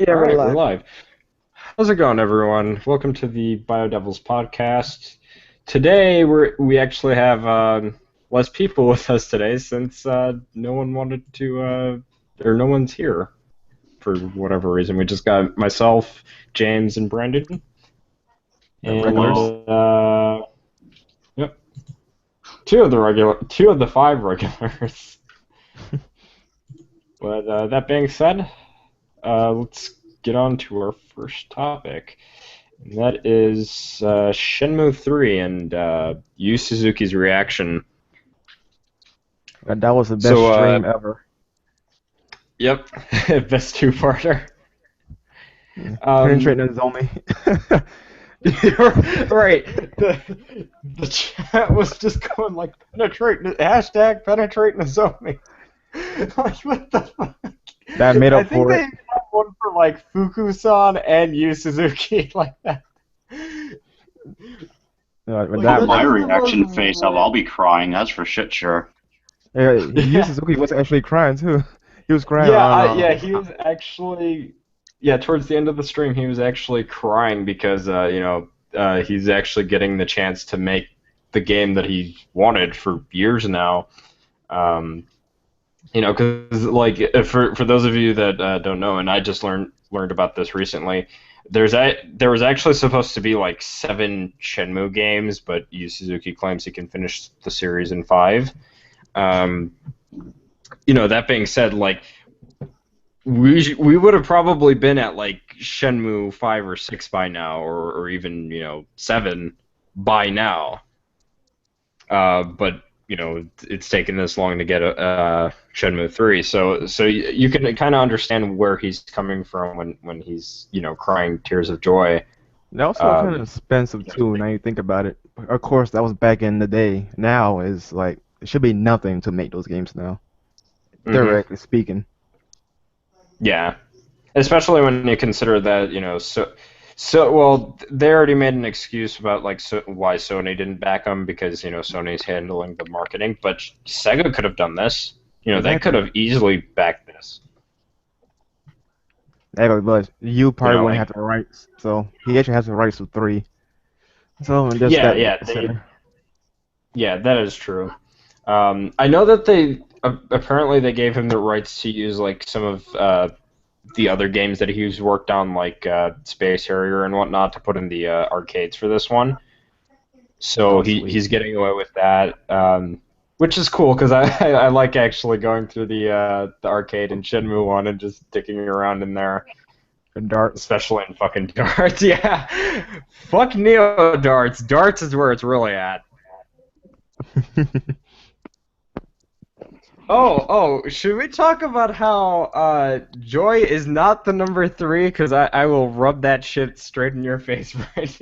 Yeah, All we're right, we're live. live. How's it going, everyone? Welcome to the BioDevils podcast. Today, we actually have less people with us today since no one wanted to, or no one's here for whatever reason. We just got myself, James, and Brandon, The and regulars. yep, two of the five regulars. But that being said, let's get on to our first topic. And that is Shenmue 3 and Yu Suzuki's reaction. That was the best So, stream ever. yep, best two-parter. Penetrating is only. Right. The chat was just going like, hashtag penetrate Nozomi. Like, what the fuck? That made I up think for they it. even have one for like Fuku-san and Yu Suzuki like that. When Like, that On that's my just made, the most reaction face, I'll be crying. That's for shit sure. Yu yeah. Suzuki was actually crying too. He was crying Yeah, on. he was actually, yeah, towards the end of the stream, he was actually crying because, he's actually getting the chance to make the game that he wanted for years now. Because, like, for those of you that don't know, and I just learned about this recently, there was actually supposed to be, like, 7 Shenmue games, but Yu Suzuki claims he can finish the series in 5. That being said, like, we would have probably been at like Shenmue 5 or 6 by now, or even 7 by now. But it's taken this long to get a Shenmue 3, so you can kind of understand where he's coming from when he's crying tears of joy. That was so kind of expensive too. Now you think about it. Of course, that was back in the day. Now is like it should be nothing to make those games now. Directly speaking. Yeah, especially when you consider that well, they already made an excuse about like why Sony didn't back them because Sony's handling the marketing, but Sega could have done this. They could Exactly. have easily backed this. But you probably wouldn't Like have the rights. So he actually has the rights to 3. So there's yeah, that to yeah, consider. yeah, that is true. I know that they apparently they gave him the rights to use like some of the other games that he's worked on, like Space Harrier and whatnot, to put in the arcades for this one. So Oh, sweet. he's getting away with that, which is cool because I like actually going through the arcade in Shenmue 1 and just dicking around in there, And darts. especially in fucking darts. Yeah, fuck Neo darts. Darts is where it's really at. Oh, should we talk about how Joy is not the number 3? Because I will rub that shit straight in your face right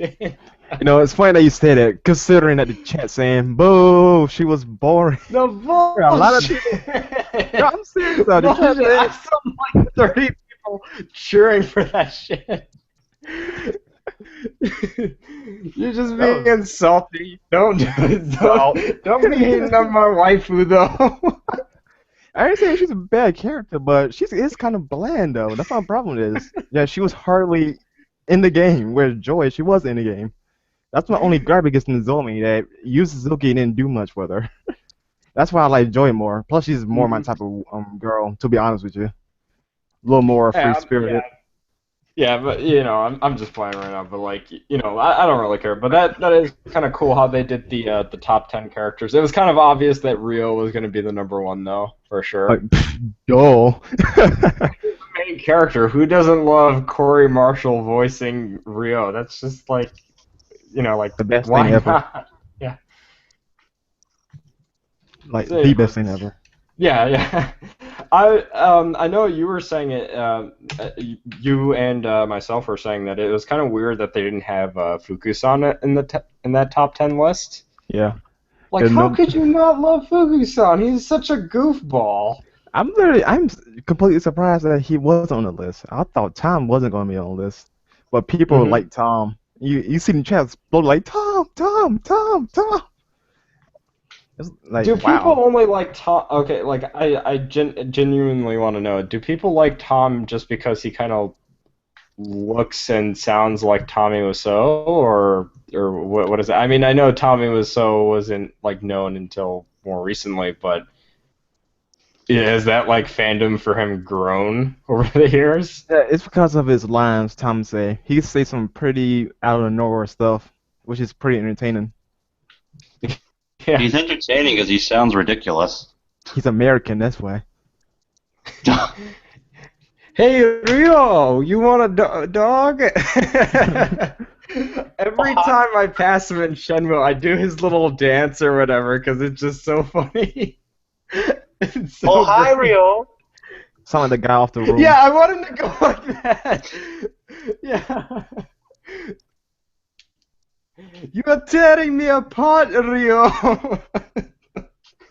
now. It's funny that you say that, considering that the chat saying, "Boo, she was boring." No bullshit. A lot of people. No, I'm serious though. The chat Bullshit. I saying, saw like 30 people cheering for that shit. You're just being salty. Don't be hating on my waifu though. I ain't saying she's a bad character, but she is kind of bland though. That's my problem is. Yeah, she was hardly in the game. Whereas Joy, she was in the game. That's my only gripe against Nozomi, that Yu Suzuki didn't do much with her. That's why I like Joy more. Plus, she's more my type of girl, to be honest with you. A little more free-spirited. Yeah, but I'm just playing right now. But like, I don't really care. But that is kind of cool how they did the top 10 characters. It was kind of obvious that Rio was going to be the number 1 though, for sure. Like, Joel. Main character. Who doesn't love Corey Marshall voicing Rio? That's just like, like the best why thing ever. not? Yeah. Like the best thing ever. Yeah. I know you were saying it. You and myself were saying that it was kind of weird that they didn't have Fukusan in that top 10 list. Yeah. Like, how could you not love Fukusan? He's such a goofball. I'm completely surprised that he was on the list. I thought Tom wasn't going to be on the list, but people like Tom. You see the chat explode like Tom. It's like, do people only like Tom? Okay, like I genuinely want to know. Do people like Tom just because he kind of looks and sounds like Tommy Wiseau, or what is it? I mean, I know Tommy Wiseau wasn't like known until more recently, but yeah, is that like fandom for him grown over the years? Yeah, it's because of his lines, Tom say. He can say some pretty out of nowhere stuff, which is pretty entertaining. Yeah. He's entertaining because he sounds ridiculous. He's American, that's why. Hey Rio, you want a dog? Every time I pass him in Shenmue, I do his little dance or whatever because it's just so funny. It's so hi, great. Rio. Sound like the guy off the room. Yeah, I want him to go like that. Yeah. You are tearing me apart, Rio.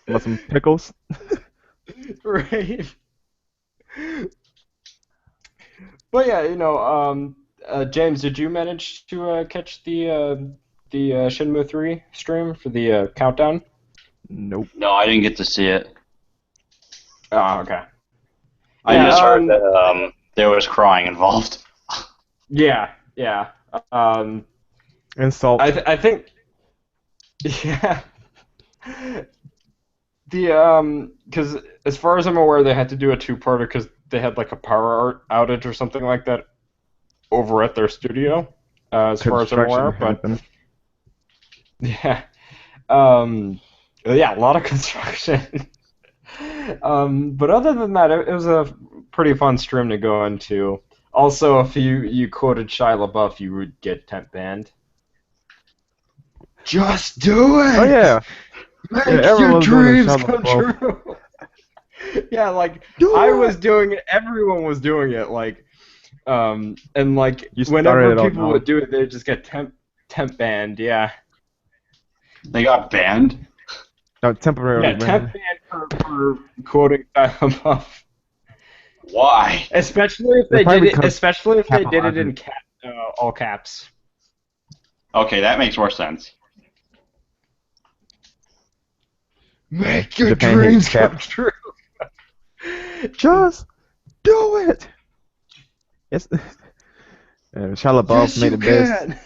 Want some pickles? Right. But yeah, James, did you manage to catch the Shenmue 3 stream for the countdown? Nope. No, I didn't get to see it. Oh, okay. I Yeah, just heard that there was crying involved. Yeah, yeah. Insult. I think, yeah. Because as far as I'm aware, they had to do a two-parter because they had like a power outage or something like that over at their studio, as far as I'm aware. But happened. yeah, yeah, a lot of construction. But other than that, it was a pretty fun stream to go into. Also, if you quoted Shia LaBeouf, you would get temp banned. Just do it. Oh yeah. Make Yeah, your everyone's doing a dreams Shia come LaBeouf. true. Yeah, like Do I it. was doing it. Everyone was doing it. Like, and like You whenever started it all, people Tom. would do it, they'd just get temp banned. Yeah. They got banned? No, temporarily. Yeah, temp banned for quoting Shia LaBeouf. Why? Especially if they Probably did it. because Especially if they did it capitalizing. in all caps. Okay, that makes more sense. Make your Japan dreams hates come caps. true. Just do it. Yes. Shia LaBeouf Yes, made you the best. can.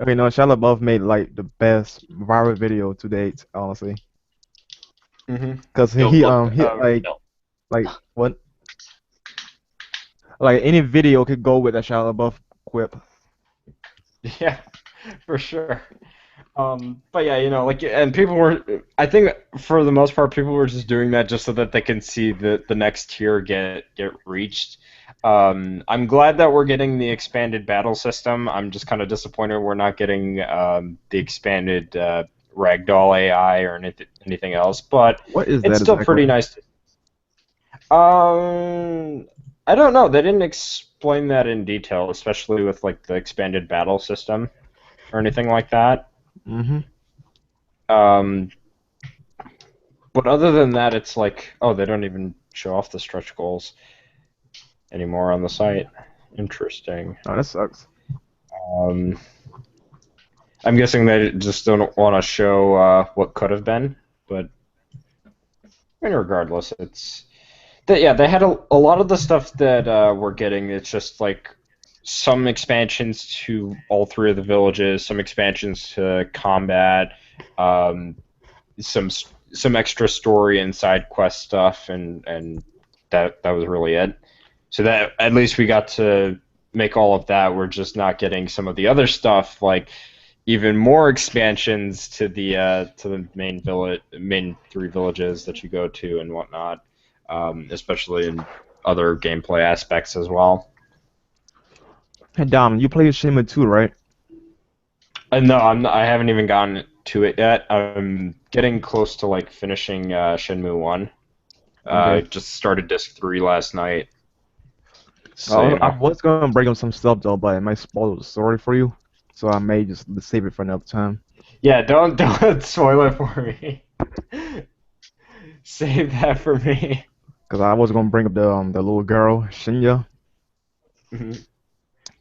Okay, no, Shia LaBeouf made like the best viral video to date, honestly. Mm-hmm. Cause he Yo, like no. like what? Like any video could go with a Shia LaBeouf quip. Yeah, for sure. But yeah, and people were. I think for the most part, people were just doing that just so that they can see the next tier get reached. I'm glad that we're getting the expanded battle system. I'm just kind of disappointed we're not getting the expanded ragdoll AI or anything else. But What is it's that still exactly? pretty nice. I don't know. They didn't explain that in detail, especially with like the expanded battle system or anything like that. Mm-hmm. But other than that, it's like, oh, they don't even show off the stretch goals anymore on the site. Interesting. Oh, that sucks. I'm guessing they just don't want to show what could have been, but I mean, regardless, they had a lot of the stuff that we're getting. It's just like some expansions to all three of the villages, some expansions to combat, some extra story and side quest stuff, and that was really it. So that at least we got to make all of that. We're just not getting some of the other stuff, like even more expansions to the main three villages that you go to and whatnot, especially in other gameplay aspects as well. Hey Dom, you played Shenmue 2, right? No, I haven't even gotten to it yet. I'm getting close to like finishing Shenmue 1. I Okay. just started disc 3 last night. So, I was gonna bring up some stuff though, but it might spoil the story for you, so I may just save it for another time. yeah, don't spoil it for me. Save that for me. Cause I was gonna bring up the little girl Shinya. Mhm.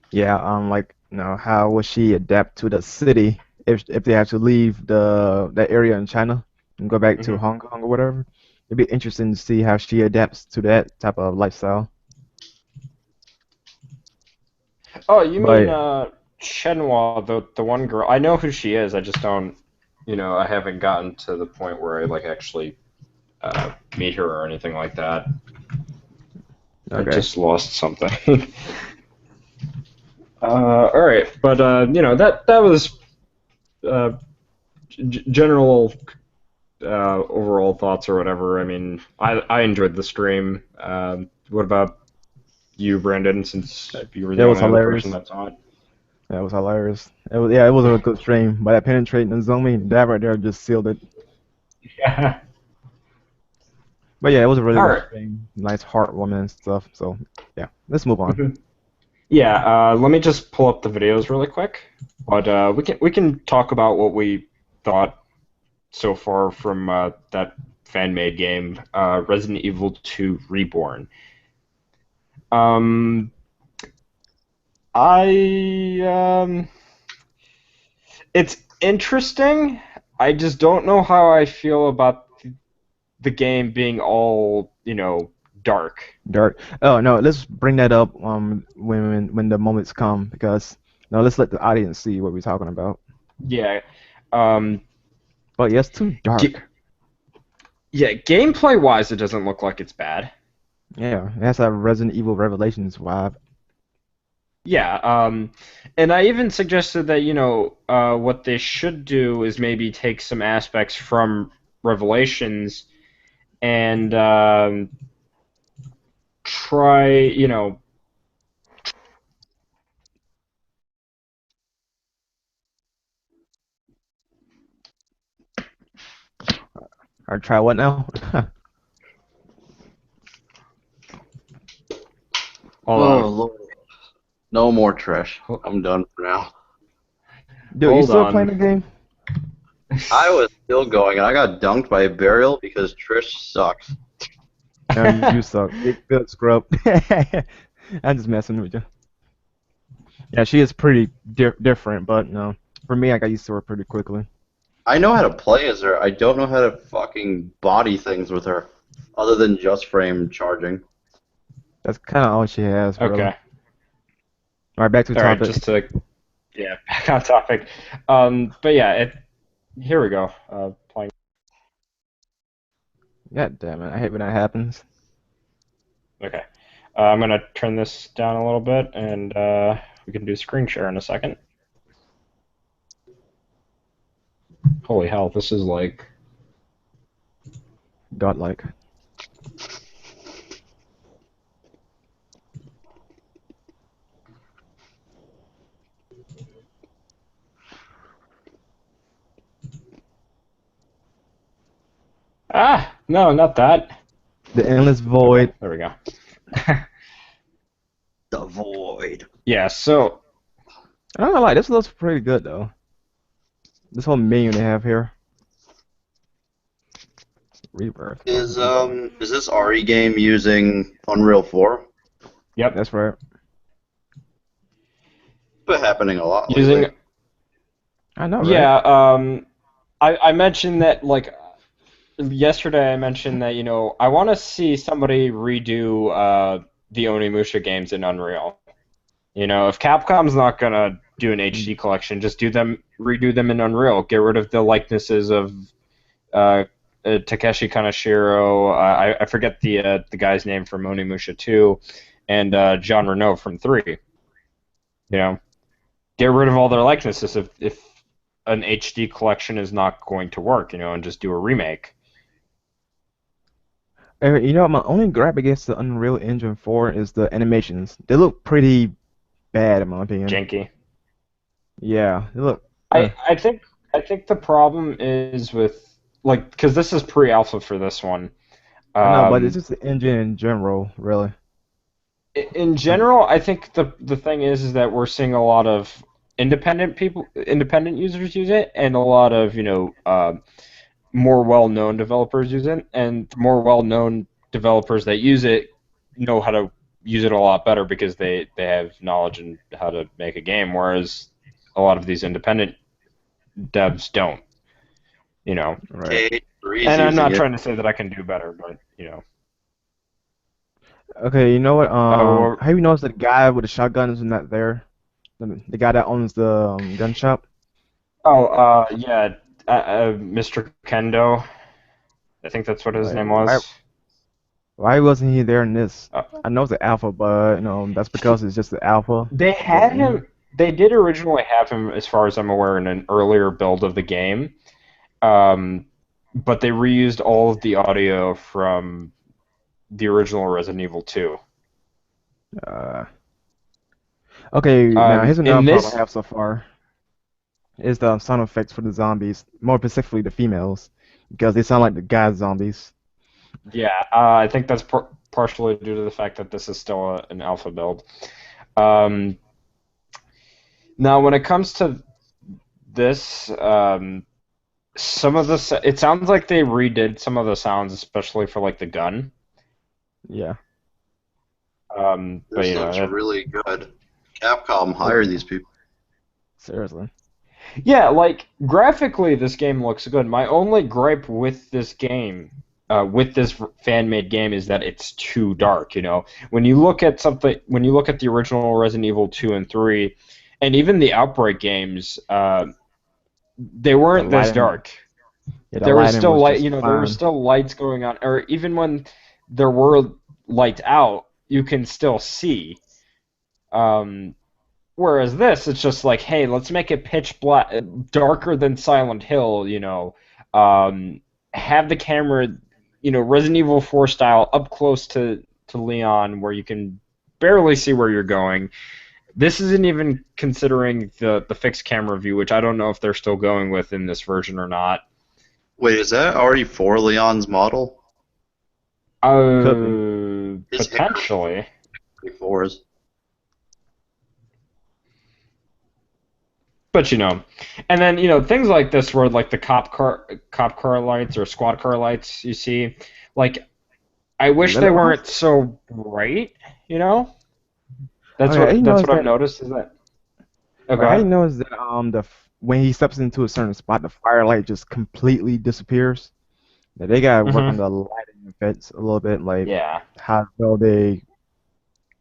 Yeah, like how will she adapt to the city if they have to leave that area in China and go back to Mhm. Hong Kong or whatever? It'd be interesting to see how she adapts to that type of lifestyle. Oh, you mean But Shenmue, the one girl? I know who she is. I just don't, I haven't gotten to the point where I like actually meet her or anything like that. I okay, just lost something. All right, but that was uh, general overall thoughts or whatever. I mean, I enjoyed the stream. What about you, Brandon? Since you were it the was only other person hilarious. that saw it. That was hilarious. It was a good stream. But that penetrating the zombie, that right there just sealed it. Yeah. But yeah, it was a really All good right. stream. Nice heartwarming and stuff. So yeah, let's move on. Yeah, let me just pull up the videos really quick. But we can talk about what we thought so far from that fan-made game, Resident Evil 2 Reborn. Um, I it's interesting. I just don't know how I feel about the game being all, dark. Dark. Oh no, let's bring that up when the moments come because no, let's let the audience see what we're talking about. Yeah. Um, But yeah, it's too ge- dark. yeah, gameplay-wise, it doesn't look like it's bad. Yeah, it has that Resident Evil Revelations vibe. Yeah, and I even suggested that, what they should do is maybe take some aspects from Revelations and try, Or try what now? hold Oh on, Lord, no more trash. Ho- I'm done for now. Dude, you hold still playing on. the game? I was still going, and I got dunked by a burial because Trish sucks. No, you suck. Big good scrub. I'm just messing with you. Yeah, she is pretty different, but no, for me, I got used to her pretty quickly. I know how to play as her. I don't know how to fucking body things with her, other than just frame charging. That's kind of all she has, really. Okay, All right, back to the all right, topic. just to yeah, back on topic. But yeah, here we go. Playing. God damn it, I hate when that happens. Okay, I'm gonna turn this down a little bit, and we can do screen share in a second. Holy hell, this is like. Godlike. Ah, no, not that. The endless Okay, void. there we go. The void. Yeah, so I don't know, like this looks pretty good though. This whole menu they have here. Rebirth. Is this RE game using Unreal 4? yep, That's right. It's been happening a lot using lately. I know, right? yeah. I mentioned that like yesterday. I mentioned that I want to see somebody redo the Onimusha games in Unreal. If Capcom's not gonna do an HD collection, just redo them in Unreal. Get rid of the likenesses of uh, Takeshi Kaneshiro. I forget the guy's name from Onimusha 2, and Jean Reno from 3. You know, get rid of all their likenesses if an HD collection is not going to work. And just do a remake. You know, my only gripe against the Unreal Engine 4 is the animations. They look pretty bad in my opinion. Janky. Yeah, they look. I think the problem is with like because this is pre-alpha for this one. I know, but it's Um, just the engine in general, really. in general, I think the thing is that we're seeing a lot of independent users use it, and a lot of more well-known developers use it, and the more well-known developers that use it know how to use it a lot better because they have knowledge in how to make a game, whereas a lot of these independent devs don't. You know, Right. K3 is and I'm using not it. trying to say that I can do better, but. Okay, you know what? Or, Have you noticed that the guy with the shotgun is not there? The guy that owns the gun shop. yeah, Mr. Kendo. I think that's what his Like, name was. why wasn't he there in this? Uh, I know it's the alpha, but that's because it's just the alpha. They But had him. They did originally have him, as far as I'm aware, in an earlier build of the game. Um, but they reused all of the audio from the original Resident Evil 2. uh, okay, now here's In another problem I this, have so far. Is the sound effects for the zombies, more specifically the females, because they sound like the guy zombies. yeah, I think that's partially due to the fact that this is still an alpha build. Um, Now, when it comes to this, some of the it sounds like they redid some of the sounds, especially for like the gun. Yeah, But This looks that, really good. Capcom hired these people. seriously. yeah, like graphically, this game looks good. My only gripe with this game, with this fan-made game, is that it's too dark. When you look at when you look at the original Resident Evil 2 and 3, and even the Outbreak games, they The weren't this lighting, dark. yeah, the There was lighting still was light, just there were fine. still lights going on, or even when there were lights out, you can still see. Um, Whereas this, it's just like, hey, let's make it pitch black, darker than Silent Hill. Have the camera, Resident Evil 4 style, up close to Leon, where you can barely see where you're going. This isn't even considering the fixed camera view, which I don't know if they're still going with in this version or not. Wait, is that already for Leon's model? Could be. His hair Potentially. before is. But and then things like this where like the cop car lights or squad car lights you see, like I wish they weren't so bright. You know, that's Okay, what I've noticed is that. Oh, go how you ahead. know is that when he steps into a certain spot, the firelight just completely disappears. Yeah, they gotta work on Hmm. the lighting effects a little bit, like Yeah, how well they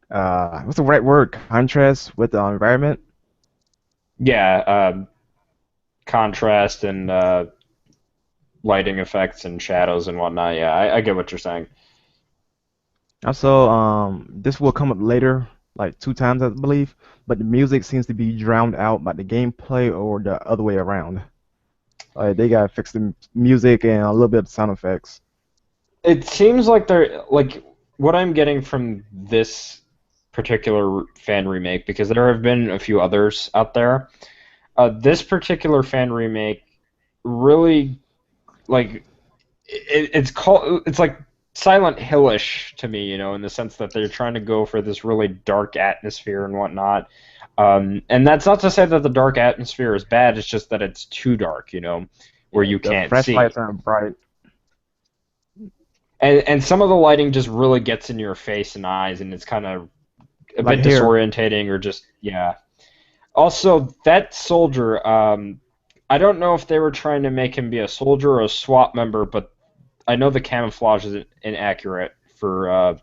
what's the right word? Contrast with the environment. yeah. Contrast and lighting effects and shadows and whatnot. Yeah, I get what you're saying. Also, this will come up later, like two times I believe, but the music seems to be drowned out by the gameplay or the other way around. They gotta fix the music and a little bit of sound effects. It seems like they're like what I'm getting from this particular fan remake, because there have been a few others out there. This particular fan remake really like it's like Silent Hillish to me, in the sense that they're trying to go for this really dark atmosphere and whatnot. And that's not to say that the dark atmosphere is bad. It's just that it's too dark, where Yeah, you the can't see. flashlights aren't bright. And some of the lighting just really gets in your face and eyes, and it's kind of a Like bit here, disorientating or just yeah. Also, that soldier, I don't know if they were trying to make him be a soldier or a SWAT member, but I know the camouflage is inaccurate for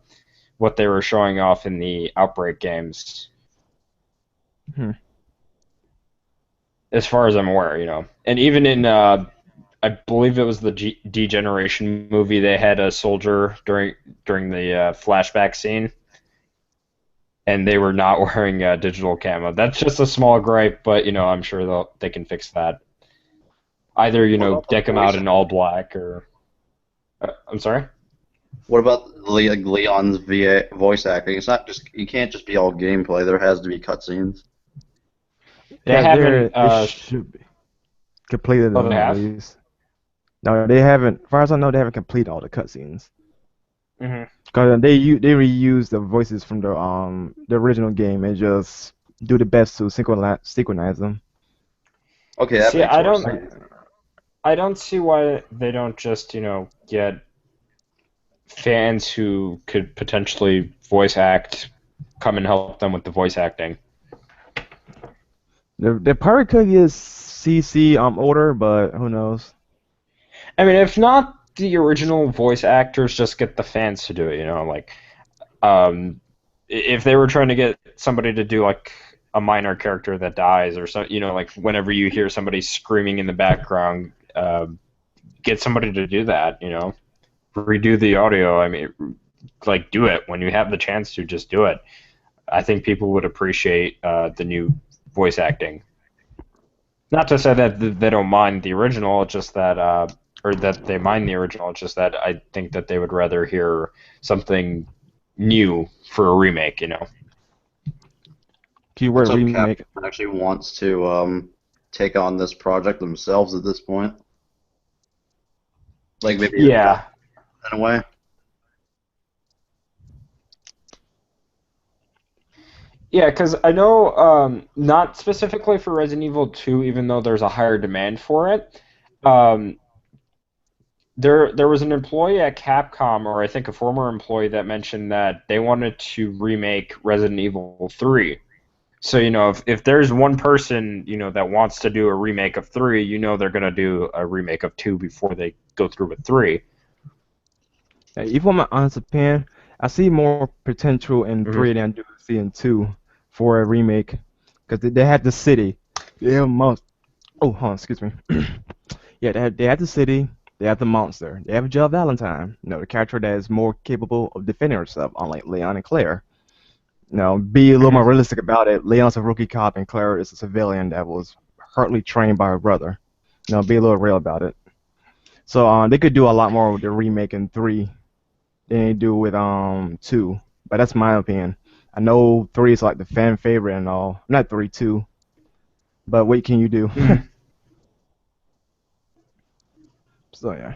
what they were showing off in the Outbreak games, hmm. as far as I'm aware, And even in, I believe it was the Degeneration movie, they had a soldier during the flashback scene, and they were not wearing digital camo. That's just a small gripe, but I'm sure they can fix that. Either What about the deck them out voice? in all black or. I'm sorry. What about Leon's voice acting? It's not just you can't just be all gameplay. There has to be cutscenes. They Yeah, haven't. they should be completed Oh, they them at have. least. No, they haven't. As far as I know, they haven't completed all the cutscenes. Hmm. Cause they reuse the voices from the original game and just do the best to synchronize them. Okay, that See, makes I more don't. sense. I don't see why they don't just get fans who could potentially voice act come and help them with the voice acting. The probably could get CC order, but who knows? I mean, if not the original voice actors, just get the fans to do it. Like If they were trying to get somebody to do like a minor character that dies or so, like whenever you hear somebody screaming in the background, get somebody to do that. Redo the audio. I mean, like do it when you have the chance to. Just do it. I think people would appreciate the new voice acting. Not to say that they don't mind the original, it's just that, or that they mind the original. It's just that I think that they would rather hear something new for a remake. Keyword So remake. Capcom actually wants to take on this project themselves at this point. Like maybe Yeah. in a way. Yeah, because I know, not specifically for Resident Evil 2, even though there's a higher demand for it. Um, there was an employee at Capcom, or I think a former employee, that mentioned that they wanted to remake Resident Evil 3. So, if there's one person, that wants to do a remake of 3, they're going to do a remake of 2 before they go through with 3. Even my honest opinion, I see more potential in Mhm. 3 than I do see in 2 for a remake. Because they had the city. They have most. Oh, hold on, excuse me. Yeah, they had the city. They have the monster. They have Jill Valentine. The character that is more capable of defending herself, unlike Leon and Claire. Be a little more Mhm. realistic about it. Leon's a rookie cop, and Claire is a civilian that was hardly trained by her brother. Be a little real about it. So they could do a lot more with the remake in 3 than they do with 2. But that's my opinion. I know 3 is like the fan favorite and all. Not 3, 2. But what can you do? Mhm. So yeah.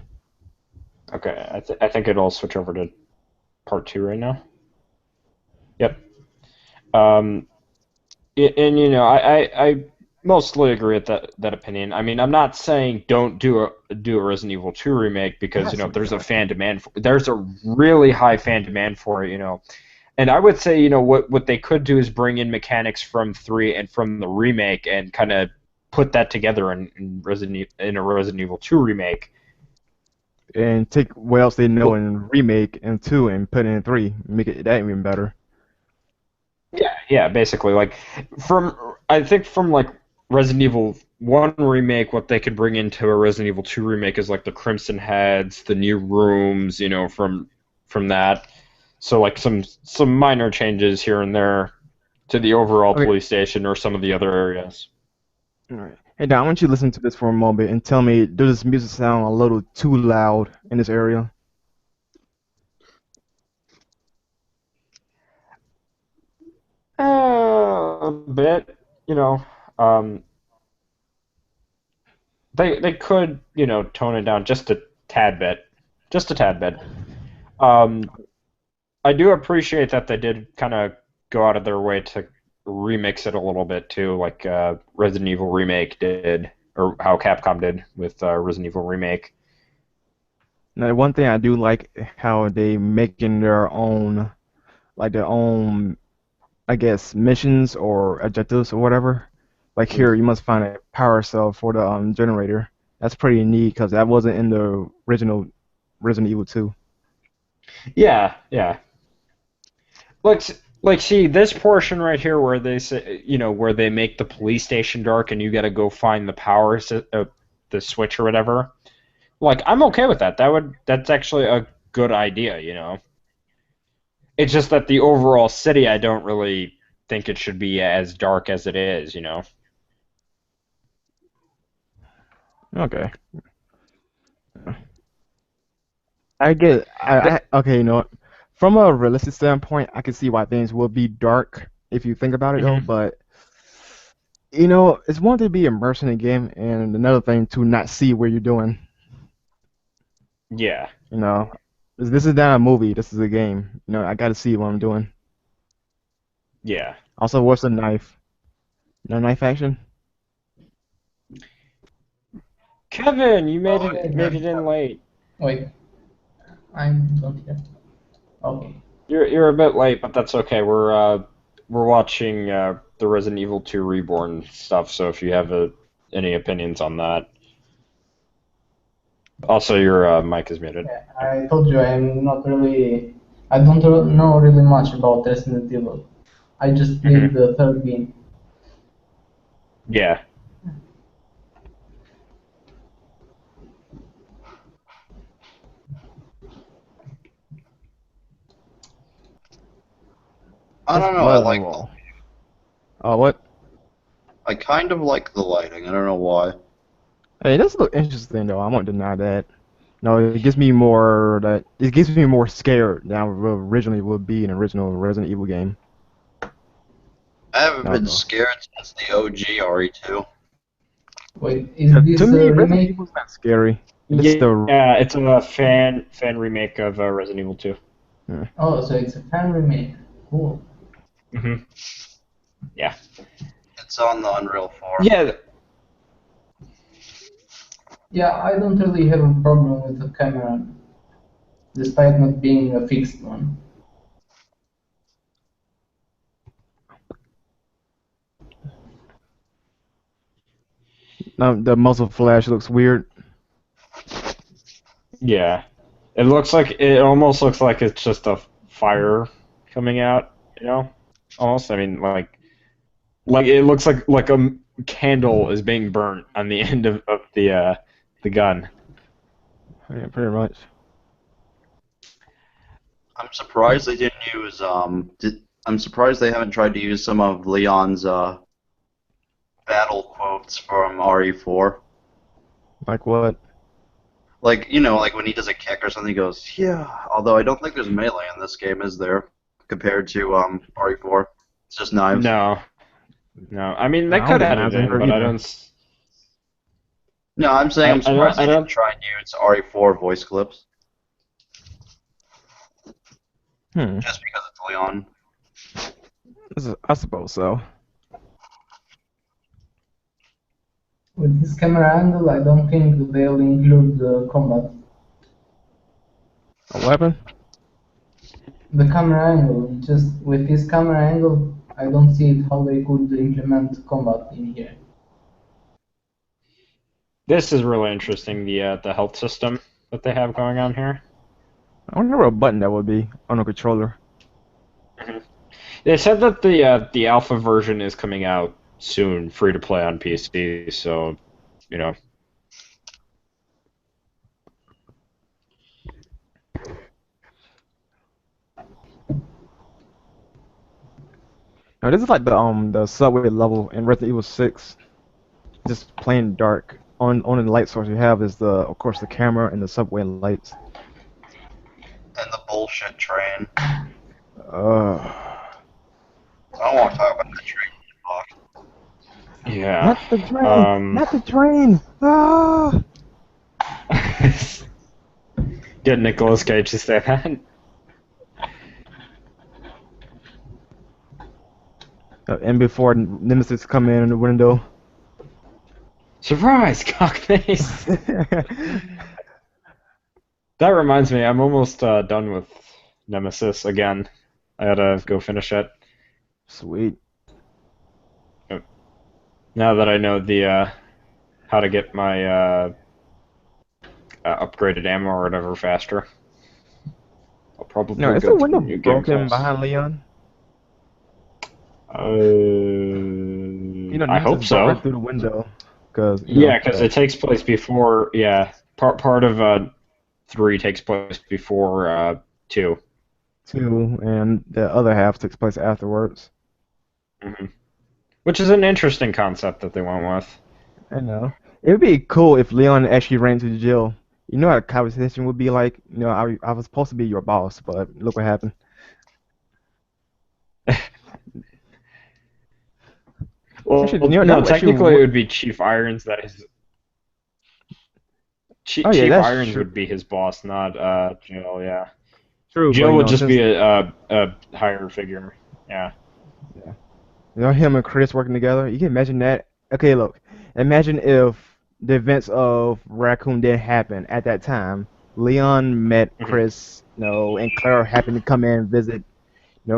Okay, I think it'll switch over to part 2 right now. Yep. Um, and I mostly agree with that opinion. I mean, I'm not saying don't do a Resident Evil 2 remake because That's what there's a good. fan demand there's a really high fan demand for it. And I would say what they could do is bring in mechanics from 3 and from the remake and kind of put that together in a Resident Evil 2 remake. And take what else they know Well, and remake in 2 and put it in 3. Make it that even better. yeah, basically, like I think from like Resident Evil 1 remake, what they could bring into a Resident Evil 2 remake is like the Crimson Heads, the new rooms, from that. So like some minor changes here and there to the overall Okay. police station or some of the other areas. All right. Hey, Don, I want you to listen to this for a moment and tell me, does this music sound a little too loud in this area? A bit, you know. Um, they could, tone it down just a tad bit, just a tad bit. Um, I do appreciate that they did kind of go out of their way to remix it a little bit too, like Resident Evil Remake did, or how Capcom did with Resident Evil Remake. Now, one thing I do like how they making their own, like their own, I guess, missions or objectives or whatever. Like Mm. here, you must find a power cell for the generator. That's pretty neat because that wasn't in the original Resident Evil 2. Yeah, yeah. Like, see this portion right here where they say, where they make the police station dark and you got to go find the switch or whatever. Like, I'm okay with that. That's actually a good idea. It's just that the overall city, I don't really think it should be as dark as it is. Okay. I get. Th- Okay. From a realistic standpoint, I can see why things will be dark if you think about it, though. mhm. But it's one thing to be immersed in a game, and another thing to not see where you're doing. Yeah, You know, this is not a movie. This is a game. I got to see what I'm doing. yeah. Also, what's the knife? No knife action? Kevin, you Oh, yeah, made it in late. wait, I'm not here. Okay. You're a bit late, but that's okay. We're watching the Resident Evil 2 Reborn stuff. So if you have any opinions on that, also your mic is muted. Yeah, I told you I'm not really. I don't know really much about Resident Evil. I just played the third game. Yeah. I don't know. I Blood on the like wall. Oh, what? I kind of like the lighting. I don't know why. Hey, this look interesting though. I won't deny that. No, it gives me more that it gives me more scared than I originally would be in an original Resident Evil game. I haven't No, been no. scared since the OG RE2. Wait, is To this me, a Resident remake? Evil's not scary. It's the Yeah, it's a fan remake of Resident Evil 2. Oh, so it's a fan remake. Cool. Mm-hmm. Yeah. It's on the Unreal 4. Yeah. Yeah, I don't really have a problem with the camera, despite not being a fixed one. the muzzle flash looks weird. Yeah. It almost looks like it's just a fire coming out, you know? Almost. I mean, like it looks like a candle is being burnt on the end of the gun. Yeah, pretty much. I'm surprised they didn't use I'm surprised they haven't tried to use some of Leon's battle quotes from RE4. Like what? Like, you know, like when he does a kick or something, he goes, yeah. Although I don't think there's melee in this game, is there? Compared to RE4. It's just knives. No. I mean, they I don't could think add knives it in in, here but I either. don't. No, I'm saying I'm surprised I they don't. didn't try and use RE4 voice clips. Just because it's Leon. I suppose so. With this camera angle, I don't think they'll include the combat. A weapon? The camera angle, just with this camera angle, I don't see it how they could implement combat in here. This is really interesting. The health system that they have going on here. I wonder what button that would be on a controller. They said that the alpha version is coming out soon, free to play on PC. So, you know. Now this is like the subway level in Resident Evil 6. Just plain dark. On the light source you have is of course the camera and the subway lights. And the bullshit train. Uh, I don't want to talk about the train. Fuck. Yeah. not the train! Not the train! Ah! Get Nicolas Cage to say that. And before Nemesis come in the window. Surprise, cockface! That reminds me, I'm almost done with Nemesis again. I gotta go finish it. Sweet. Now that I know the how to get my upgraded ammo or whatever faster, I'll probably No, is go the through window New Game broken Plus. behind Leon? I hope Nemesis broke so. right through the window. Cause Yeah, because it takes place before. Yeah, part of 3 takes place before 2. 2, and the other half takes place afterwards. Hmm. Which is an interesting concept that they went with. I know. It would be cool if Leon actually ran to the jail. You know how a conversation would be like, I was supposed to be your boss, but look what happened. Well, Actually, no, that would actually technically it work. would be Chief Irons that is. Oh yeah, Chief that's Irons true. would be his boss, not Jill. Yeah, True, but Jill would just since be a higher figure. Yeah. him and Chris working together, you can imagine that. Okay, look, imagine if the events of Raccoon didn't happen at that time. Leon met Mhm. Chris, and Claire happened to come in and visit,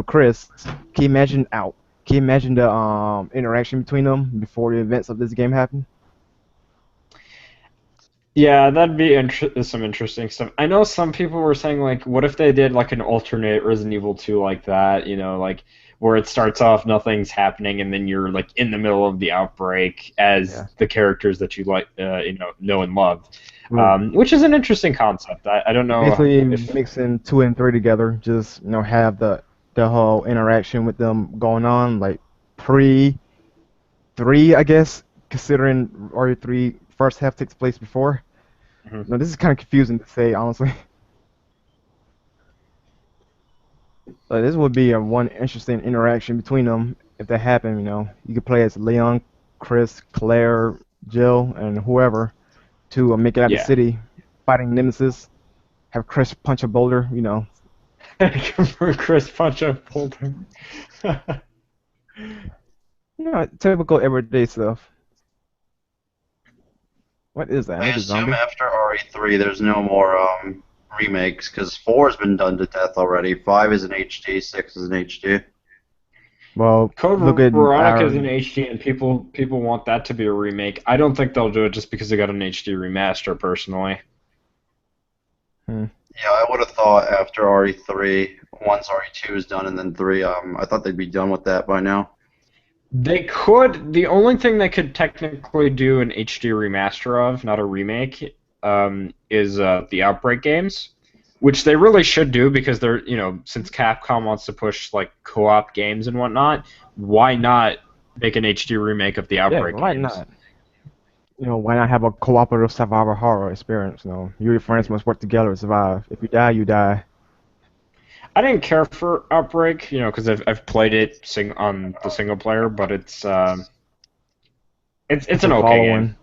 Chris. Can you imagine Can you imagine the interaction between them before the events of this game happened? Yeah, that'd be some interesting stuff. I know some people were saying like, what if they did like an alternate Resident Evil 2 like that? You know, like where it starts off nothing's happening and then you're like in the middle of the outbreak as Yeah. the characters that you like, know and love, Well, which is an interesting concept. I don't know basically if mixing two and three together, just have the whole interaction with them going on, like pre three, I guess, considering RE3 first half takes place before. Mhm. No, this is kind of confusing to say, honestly. But this would be a one interesting interaction between them if that happened. You could play as Leon, Chris, Claire, Jill, and whoever to make it out of the yeah. city, fighting Nemesis. Have Chris punch a boulder. For Chris Punch Up Boulder. Typical everyday stuff. What is that? I Another assume zombie? after RE3, there's no more remakes because 4 has been done to death already. 5 is in HD, 6 is in HD. Well, look Code at Veronica our. is in HD, and people want that to be a remake. I don't think they'll do it just because they got an HD remaster. Personally, Hmm. Yeah, I would have thought after RE3, once RE2 is done and then 3, I thought they'd be done with that by now. they could. The only thing they could technically do an HD remaster of, not a remake, is the Outbreak games, which they really should do because they're since Capcom wants to push like co-op games and whatnot, why not make an HD remake of the Yeah, Outbreak why games? not? Why not have a cooperative survival horror experience? You and your friends must work together to survive. If you die, you die. I didn't care for Outbreak, because I've played it on the single player, but it's It's an a okay game. following.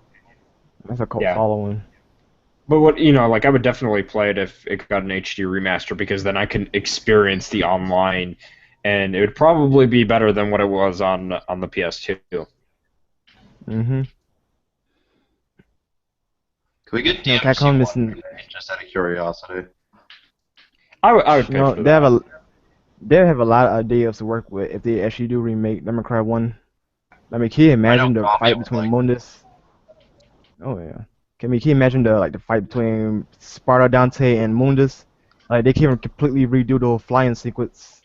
That's a cult Yeah, following. but like I would definitely play it if it got an HD remaster because then I can experience the online, and it would probably be better than what it was on the PS2. Mm-hmm. Can we get DMC Capcom 1 missing. remade, just out of curiosity? I would You pay know, for they have that. a they have a lot of ideas to work with if they actually do remake Devil May Cry 1. Can you I know imagine the Kami fight would between like. Mundus? Oh yeah. Can you imagine the fight between Sparta, Dante, and Mundus? Like they can completely redo the whole flying sequence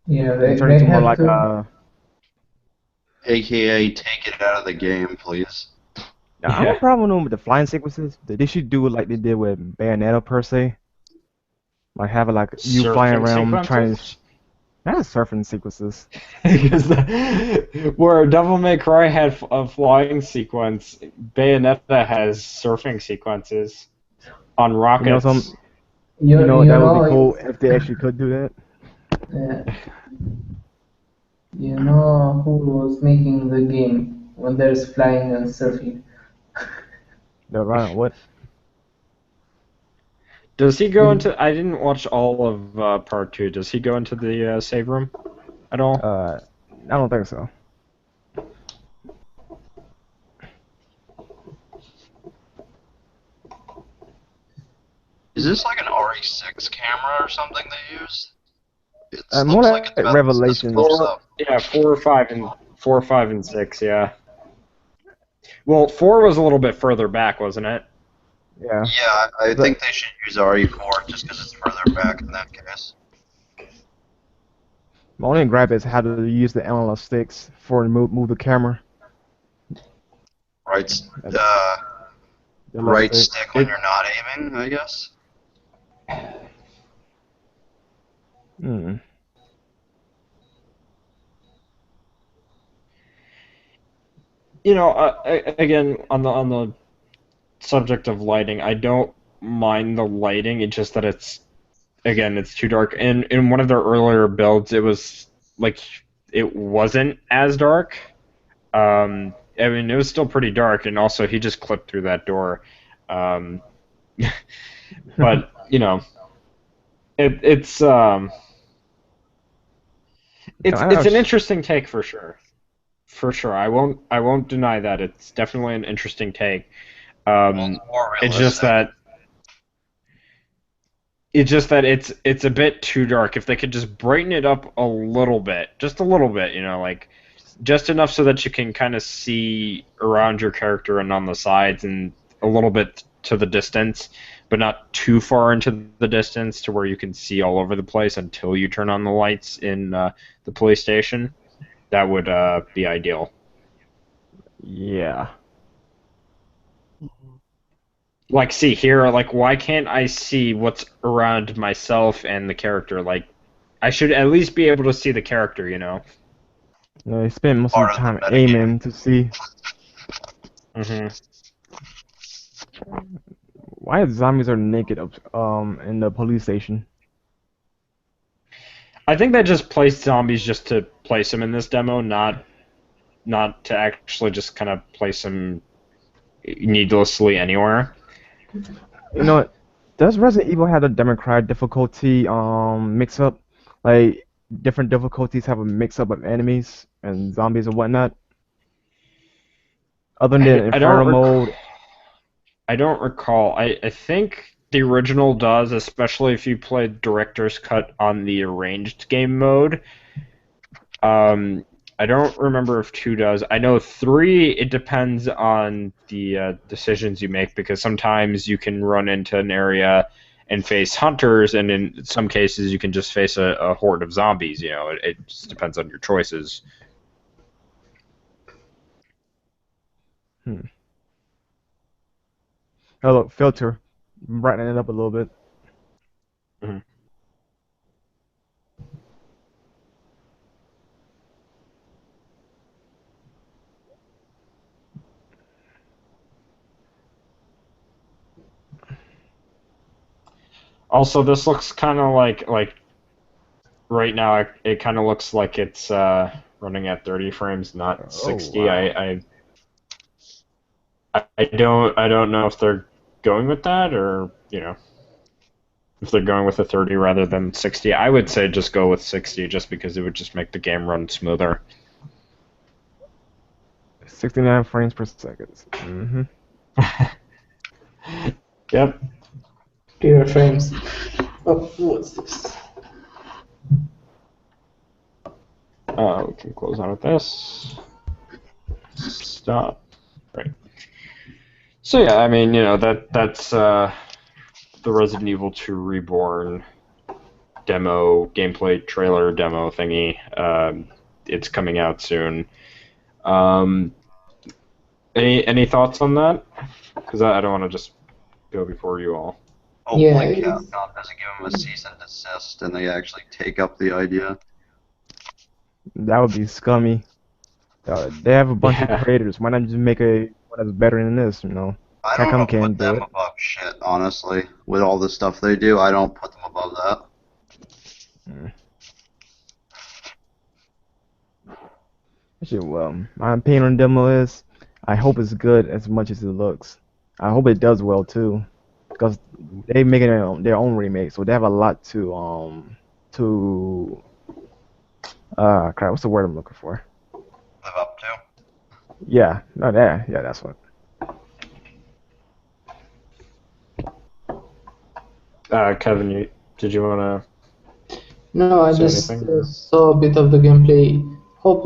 Yeah, and turn it they into more have like to. a. AKA, take it out of the game, please. Now, I have a Yeah, problem with the flying sequences. They should do it like they did with Bayonetta per se. Like have it like you flying surfing around trying to. sequences. Not surfing sequences. Because where Devil May Cry had a flying sequence, Bayonetta has surfing sequences on You know some. rockets. That would be You cool if they actually could do that. uh, you know who was making the game when there's flying and surfing. What? Does he go into? I didn't watch all of part two. Does he go into the save room at all? I don't think so. Is this like an RE6 camera or something they use? It More looks like like it's about this Revelations. close up. Yeah, 4, 5, and 6. Yeah. Well, 4 was a little bit further back, wasn't it? Yeah. Yeah, I But think they should use RE4 just because it's further back in that case. my only gripe is how to use the analog sticks for move the camera. Right, The left right stick. stick when you're not aiming, I guess. Hmm. Again, on the subject of lighting, I don't mind the lighting. It's just that it's too dark. And in one of their earlier builds, it was like it wasn't as dark. I mean, it was still pretty dark, and also he just clipped through that door. Um, but it's it's an interesting take for sure. For sure, I won't deny that it's definitely an interesting take. Well, Um, it's more it's just realistic. that it's a bit too dark. If they could just brighten it up a little bit, just a little bit, like just enough so that you can kind of see around your character and on the sides, and a little bit to the distance, but not too far into the distance to where you can see all over the place until you turn on the lights in the police station. That would be ideal. Yeah. Like, see here, like, why can't I see what's around myself and the character? Like, I should at least be able to see the character, you know? They spend most of Part the of the time metagame. aiming to see. Mm-hmm. Why zombies are naked in the police station? I think they just placed zombies just to place them in this demo, not to actually just kind of place them needlessly anywhere. You know what? Does Resident Evil have a democratic difficulty mix up? Like different difficulties have a mix up of enemies and zombies and whatnot? Other than I don't Inferno mode. I don't recall. I think the original does, especially if you played Director's Cut on the arranged game mode. I don't remember if 2 does. I know 3, it depends on the decisions you make, because sometimes you can run into an area and face hunters, and in some cases you can just face a horde of zombies. You know, it just depends on your choices. Hmm. Oh look, filter. Brightening it up a little bit. Mhm. Also, this looks kind of like right now it kind of looks like it's running at 30 frames, not 60. Wow. I don't know if they're going with that, or if they're going with a 30 rather than 60. I would say just go with 60, just because it would just make the game run smoother. 69 frames per second. Mm-hmm. Yep. Clear frames. Oh, what's this? We can close out of this. Stop. Right. So yeah, I mean, that's the Resident Evil 2 Reborn demo, gameplay trailer demo thingy. It's coming out soon. Any thoughts on that? Because I don't want to just go before you all. Hopefully Yeah, Capcom doesn't give them a cease and desist and they actually take up the idea. That would be scummy. They have a bunch of Yeah. creators. Why not just make a one that's better than this? I don't Capcom can't put do them it. above shit, honestly. With all the stuff they do, I don't put them above that. Mm. Actually, well, my opinion on demo is, I hope it's good as much as it looks. I hope it does well too, because they making their own remake, so they have a lot to crap. What's the word I'm looking for? Live up to. Yeah, no, yeah, that's what. Kevin, did you want no, I to say just anything? Or? saw a bit of the gameplay. Hope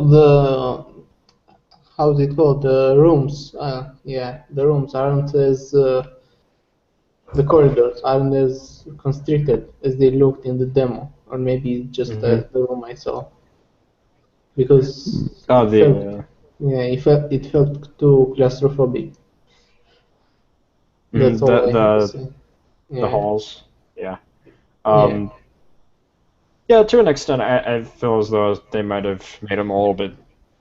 how's it called? The rooms. Yeah, the rooms aren't as the corridors aren't as constricted as they looked in the demo, or maybe just Mm-hmm. the room I saw, because Oh, it felt it felt too claustrophobic. That's all I have to say. the Yeah, halls. Yeah. yeah. Yeah, to an extent, I feel as though they might have made them a little bit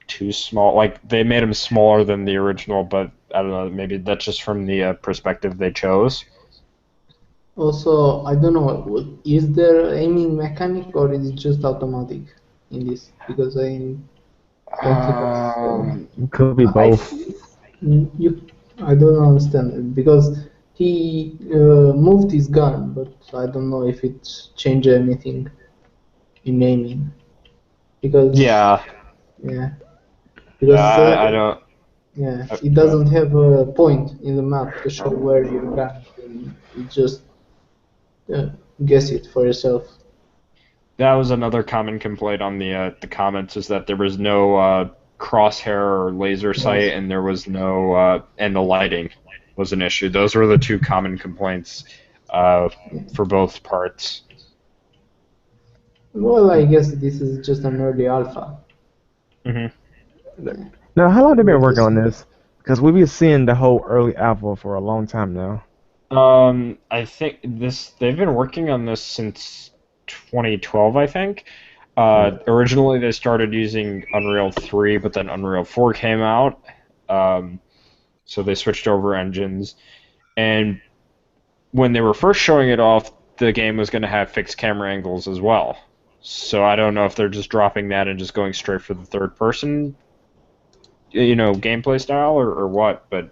too small. Like, they made them smaller than the original, but I don't know, maybe that's just from the perspective they chose. Also, I don't know, is there aiming mechanic or is it just automatic in this? Because I don't think It could be I both. you I don't understand it, because he moved his gun, but I don't know if it changed anything in aiming. Because Yeah, yeah, yeah, because I don't. yeah, it Go ahead. doesn't have a point in the map to show where your gun is, and you just uh, guess it for yourself. That was another common complaint on the comments, is that there was no crosshair or laser sight, Yes. and there was no and the lighting. was an issue. Those were the two common complaints for both parts. Well, I guess this is just an early alpha. Mm-hmm. Now, how long have they been But working on this? Because we've been seeing the whole early alpha for a long time now. I think they've been working on this since 2012, I think. Originally, they started using Unreal 3, but then Unreal 4 came out, so they switched over engines. And when they were first showing it off, the game was going to have fixed camera angles as well. So I don't know if they're just dropping that and just going straight for the third person, gameplay style or what. But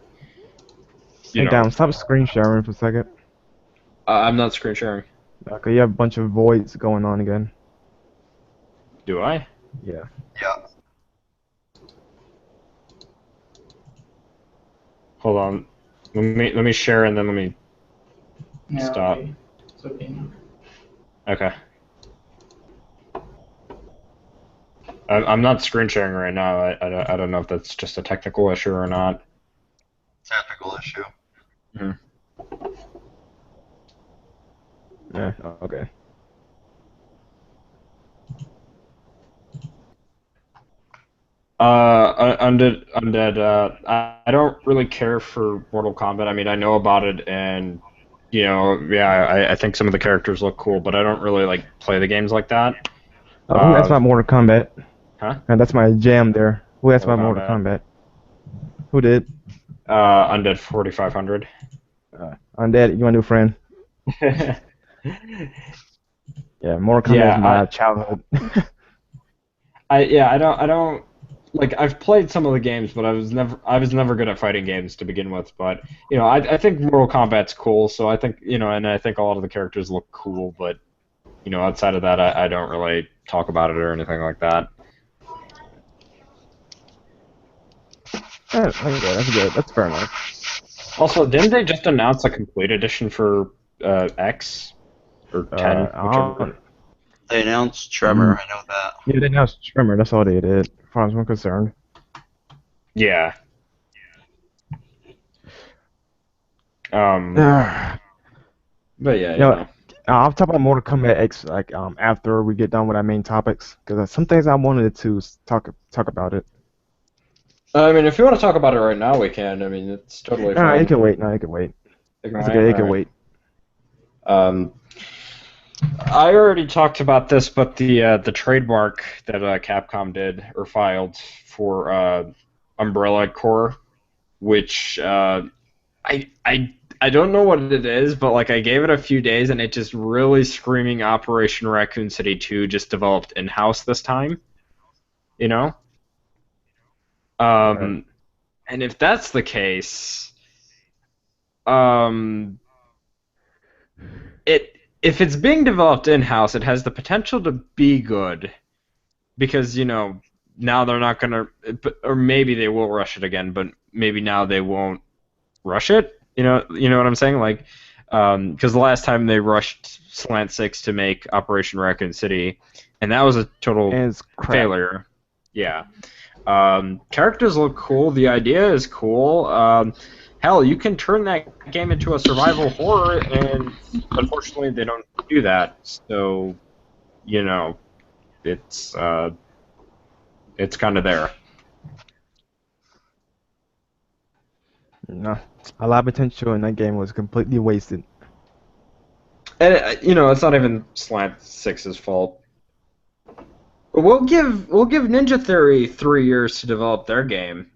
Hey, Dom, stop screen sharing for a second. I'm not screen sharing. Okay, you have a bunch of voids going on again. Do I? Yeah. Yeah. Hold on. Let me share and then let me yeah, stop. Okay. It's okay now. Okay. I'm not screen sharing right now. I don't know if that's just a technical issue or not. Technical issue. Mm-hmm. Yeah. Okay. Undead. I don't really care for Mortal Kombat. I mean, I know about it, and yeah, I think some of the characters look cool, but I don't really like play the games like that. Who asked about Mortal Kombat? Huh? And that's my jam there. Who asked about Mortal Mortal Kombat? Who did? Undead 4500. Undead, you want a new friend? Yeah, Mortal Kombat is my childhood. I don't like. I've played some of the games, but I was never good at fighting games to begin with. But I think Mortal Kombat's cool. So I think and I think a lot of the characters look cool. But outside of that, I don't really talk about it or anything like that. That's good. That's fair enough. Also, didn't they just announce a complete edition for X or 10? Whichever. They announced Tremor, I know that. Yeah, they announced Tremor. That's all they did, as far as I'm concerned. Yeah. But yeah, I'll talk about Mortal Kombat X after we get done with our main topics, because some things I wanted to talk about it. I mean, if you want to talk about it right now, we can. I mean, it's totally fine. It can wait. No, it can wait. It's okay. It can wait. I already talked about this, but the trademark that Capcom did or filed for Umbrella Corps, which I don't know what it is, but like I gave it a few days and it just really screaming Operation Raccoon City 2 just developed in-house this time. Right. And if that's the case, if it's being developed in-house, it has the potential to be good, because now they're not gonna, or maybe they will rush it again, but maybe now they won't rush it. You know what I'm saying? Like, because the last time they rushed Slant 6 to make Operation Raccoon City, and that was a total failure. Yeah. Characters look cool. The idea is cool. Hell, you can turn that game into a survival horror, and unfortunately, they don't do that. So, it's kind of there. No, a lot of potential in that game was completely wasted. And it's not even Slant 6's fault. We'll give Ninja Theory 3 years to develop their game.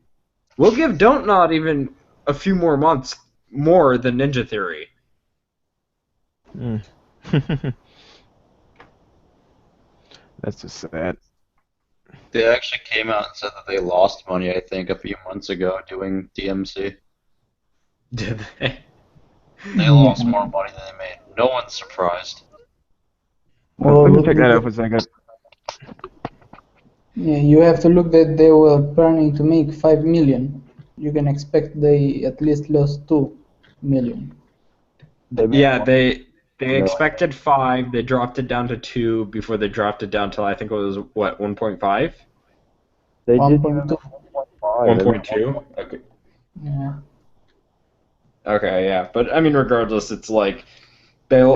We'll give Don't Nod even a few more months more than Ninja Theory. That's just sad. They actually came out and said that they lost money, I think, a few months ago doing DMC. Did they? They lost more money than they made. No one's surprised. Well, Let me check that out for a second. Yeah, you have to look that they were planning to make 5 million. You can expect they at least lost 2 million. Yeah, they expected 5. They dropped it down to 2 before they dropped it down to, I think it was, what, 1.5? They 1.2. 1.2? Okay. Yeah. Okay, yeah, but I mean, regardless, it's like they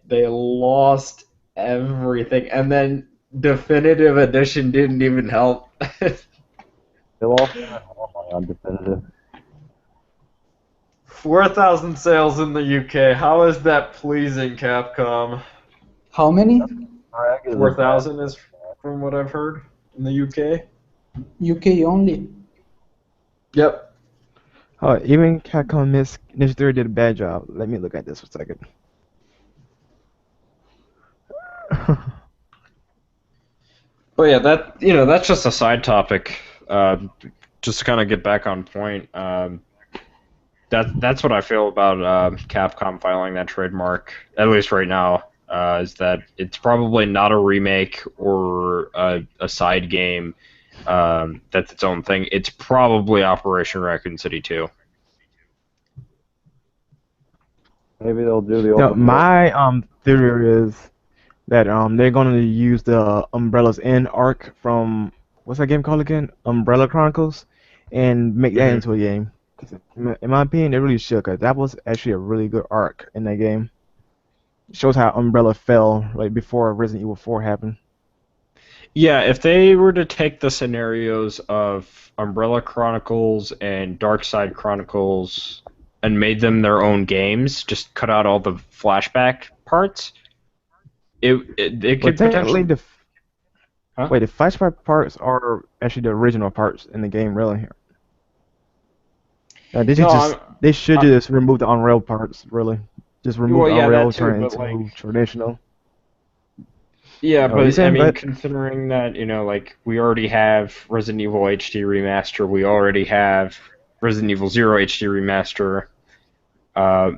they lost everything, and then Definitive Edition didn't even help. They lost that normally on definitive. 4,000 sales in the UK. How is that pleasing, Capcom? How many? Drag is a bad. 4,000 is from what I've heard in the UK. UK only. Yep. Even Capcom Ninja Theory did a bad job. Let me look at this for a second. But yeah, that's just a side topic. Just to kind of get back on point. That's what I feel about Capcom filing that trademark, at least right now. Is that it's probably not a remake or a side game that's its own thing. It's probably Operation Raccoon City 2. Maybe they'll do the open. My theory is that they're gonna use the Umbrella's End arc from what's that game called again? Umbrella Chronicles, and make that into a game. 'Cause in my opinion, they really should, 'cause that was actually a really good arc in that game. It shows how Umbrella fell like before Resident Evil 4 happened. Yeah, if they were to take the scenarios of Umbrella Chronicles and Darkside Chronicles and made them their own games, just cut out all the flashback parts, it But could technically, potentially. Huh? the flashback parts are actually the original parts in the game, really. No, They should just remove the Unreal parts, really. Just remove well, the yeah, Unreal, that too, turn it but like, into traditional. yeah, What you but I saying, mean, but considering that, like we already have Resident Evil HD Remaster, we already have Resident Evil Zero HD Remaster, uh,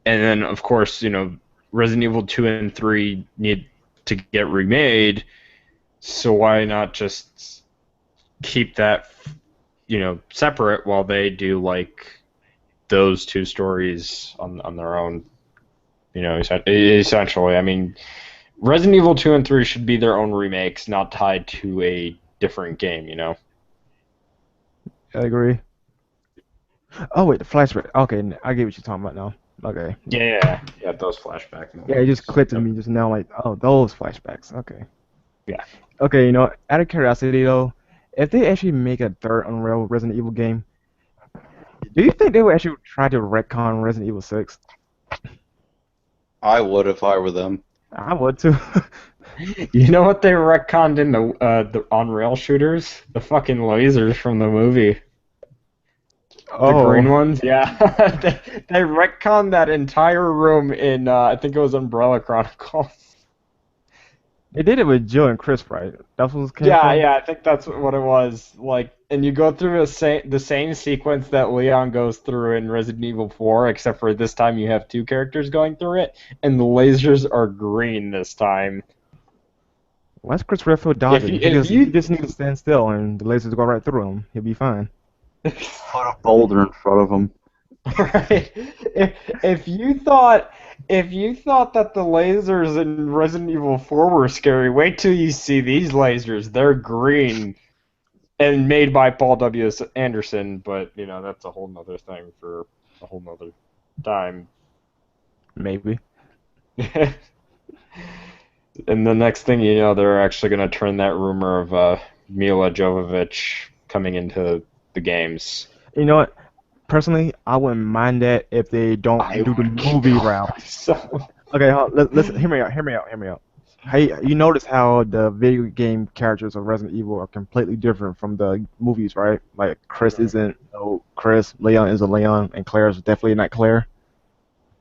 and then of course, Resident Evil 2 and 3 need to get remade, so why not just keep that, separate while they do like those two stories on their own, essentially. I mean, Resident Evil 2 and 3 should be their own remakes, not tied to a different game. I agree. Oh wait, the flashback. Okay, I get what you're talking about now. Okay. Yeah, those flashback Yeah, it just moments. clicked to Yep. me just now. Like, oh, those flashbacks. Okay. Yeah. Okay, out of curiosity though, if they actually make a third Unreal Resident Evil game, do you think they would actually try to retcon Resident Evil 6? I would if I were them. I would too. You know what they retconned in the on-rail shooters? The fucking lasers from the movie. The green Oh, ones? Yeah. They retconned that entire room in, I think it was Umbrella Chronicles. they did it with Jill and Chris, right? That's what it came Yeah, from. yeah, I think that's what it was. Like, and you go through the same sequence that Leon goes through in Resident Evil 4, except for this time you have two characters going through it, and the lasers are green this time. Why's Chris Redfield If dodging? you, He if just he you, just needs to stand still and the lasers go right through him. He'll be fine. Put a boulder in front of them. right, if you thought that the lasers in Resident Evil 4 were scary, wait till you see these lasers. They're green and made by Paul W. Anderson, but that's a whole nother thing for a whole nother time. Maybe. And the next thing you know, they're actually going to turn that rumor of Mila Jovovich coming into the games. You know what? Personally, I wouldn't mind that if they don't I do the would kill movie route. myself. Okay, listen, hear me out. Hey, you notice how the video game characters of Resident Evil are completely different from the movies, right? Like Chris isn't Chris, Leon isn't Leon, and Claire is definitely not Claire.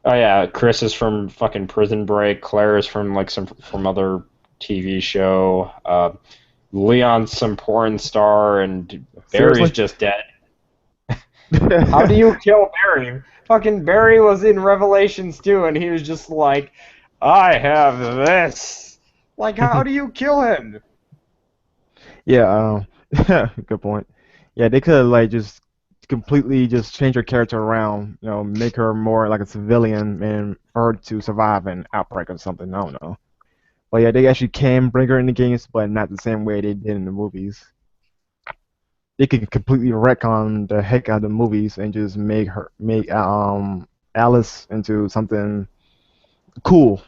Oh yeah, Chris is from fucking Prison Break. Claire is from like from other TV show. Leon's some porn star, and Barry's Seriously? just dead. How do you kill Barry? Fucking Barry was in Revelations 2, and he was just like, I have this. Like, how do you kill him? Yeah, good point. Yeah, they could like just completely just change her character around, make her more like a civilian and for her to survive an outbreak or something. I don't know. But yeah, they actually can bring her in the games, but not the same way they did in the movies. they could completely retcon the heck out of the movies and just make Alice into something cool.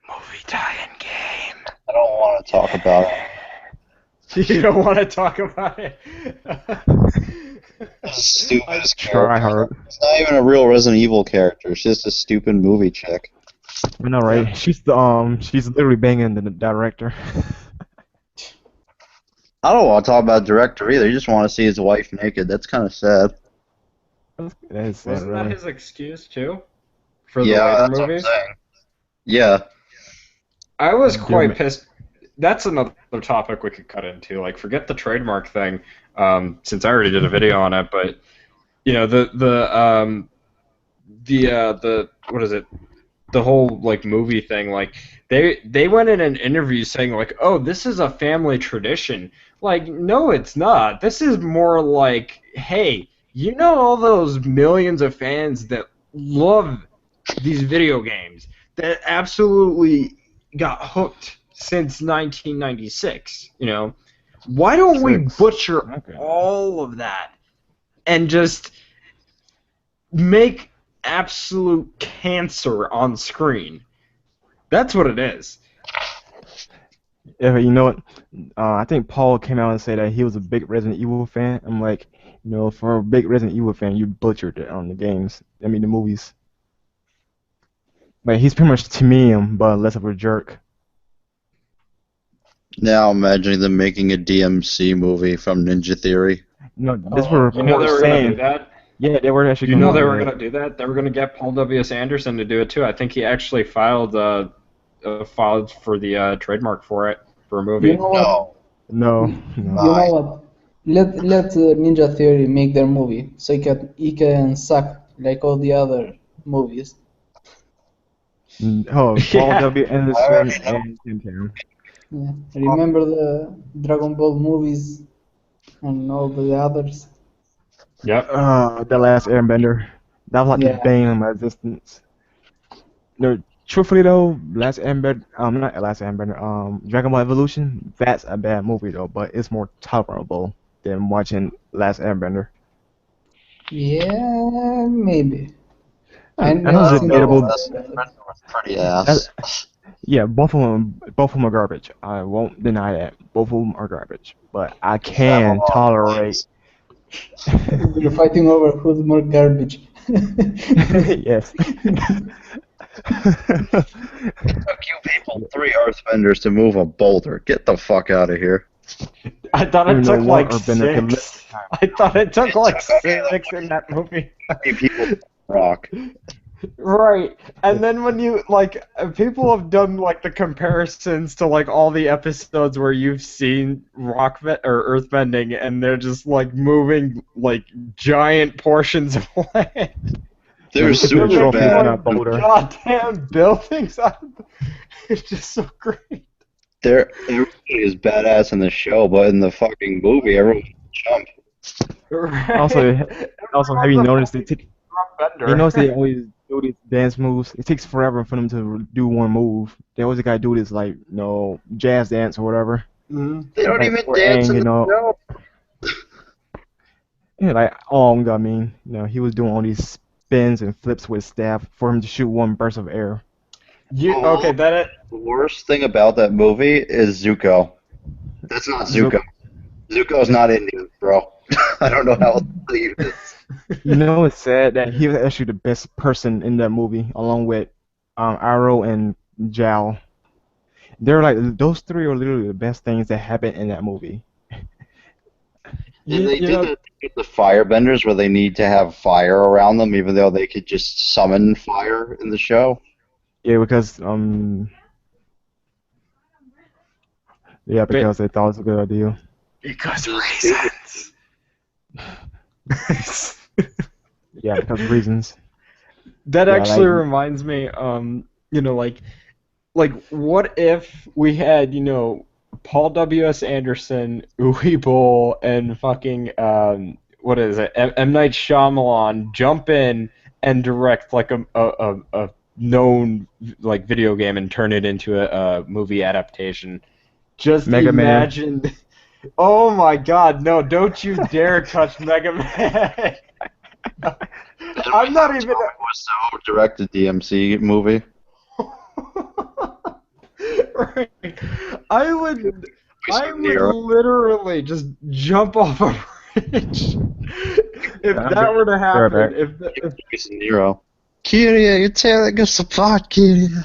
Movie tie-in game. I don't want to talk about it. You don't want to talk about it. Stupidest Try character. hard. It's not even a real Resident Evil character. She's just a stupid movie chick. I know, right? She's literally banging the director. I don't want to talk about director either. You just want to see his wife naked. That's kind of sad. That's sad, Wasn't that really. his excuse too? For the Yeah, later that's what I'm movies? saying. Yeah. I was Damn quite it. pissed. That's another topic we could cut into. Like, forget the trademark thing, since I already did a video on it. But you know, the what is it? The whole like movie thing. Like, they went in an interview saying like, oh, this is a family tradition. Like, no, it's not. This is more like, hey, you know, all those millions of fans that love these video games that absolutely got hooked since 1996, you know, why don't we Six. butcher Okay. all of that and just make absolute cancer on screen? That's what it is. Yeah, you know what? I think Paul came out and said that he was a big Resident Evil fan. I'm like, you know, for a big Resident Evil fan, you butchered it on the games. I mean, the movies. Like, he's pretty much to me, but less of a jerk. Now imagining them making a DMC movie from Ninja Theory. No, this Oh, were You know they reports were going to saying. do that? Yeah, they were actually. You know they gonna were do going to do that? They were going to get Paul W.S. Anderson to do it too. I think he actually filed for the trademark for it, for a movie. You know what? No. No, You no. know what? Let Ninja Theory make their movie, so he can suck like all the other movies. Oh, Paul Yeah. W. Anderson and Tim Tam. Yeah. Remember the Dragon Ball movies and all the others? Yep. The Last Airbender. That was like the Yeah. bane of my existence. No, truthfully though, Last Airbender, not Last Airbender, Dragon Ball Evolution. That's a bad movie though, but it's more tolerable than watching Last Airbender. Yeah, maybe. I I know never it's seen debatable. That's pretty ass. Yeah, both of them are garbage. I won't deny that. Both of them are garbage, but I can tolerate. We're fighting over who's more garbage. Yes. It took you people 3 Earthbenders to move a boulder. Get the fuck out of here. I thought Even it though took one like Earthbender can six. I thought it took like six in that movie. You people rock. Right, and then when you like, people have done like the comparisons to like all the episodes where you've seen or earthbending, and they're just like moving like giant portions of land. They're It's a super trophy, it's bad. not boulder. Goddamn buildings! It's just so great. Everybody is badass in the show, but in the fucking movie, everyone jump. Right. Also, have you noticed they Bender. you notice they always do these dance moves? It takes forever for them to do one move. They always gotta do this like, you know, jazz dance or whatever. Mhm. They don't Like, even or dance Aang, in you the know. show. Yeah, like Ong, I mean, you know, he was doing all these spins and flips with staff for him to shoot one burst of air. Okay, that The worst thing about that movie is Zuko. That's not Zuko. Zuko's not Indian, bro. I don't know how else to believe it. You know, it's sad that he was actually the best person in that movie, along with Arrow and Zhao. They're like those three are literally the best things that happened in that movie. And they did the firebenders where they need to have fire around them, even though they could just summon fire in the show. Yeah, because because they thought it was a good idea. because reasons. Yeah, because of reasons. That Yeah, actually like- reminds me, you know, like what if we had, you know, Paul W.S. Anderson, Uwe Boll, and fucking, what is it, M. Night Shyamalan jump in and direct like a known like video game and turn it into a movie adaptation. Just Mega Man. imagine Oh my God! No! Don't you dare touch Mega Man! I'm not even. Was so directed DMC movie. Right. I would. I would Nero. literally just jump off a bridge if I'm that were to right happen. back. If Jason Nero. Kyria, you're tearing us apart, Kyria.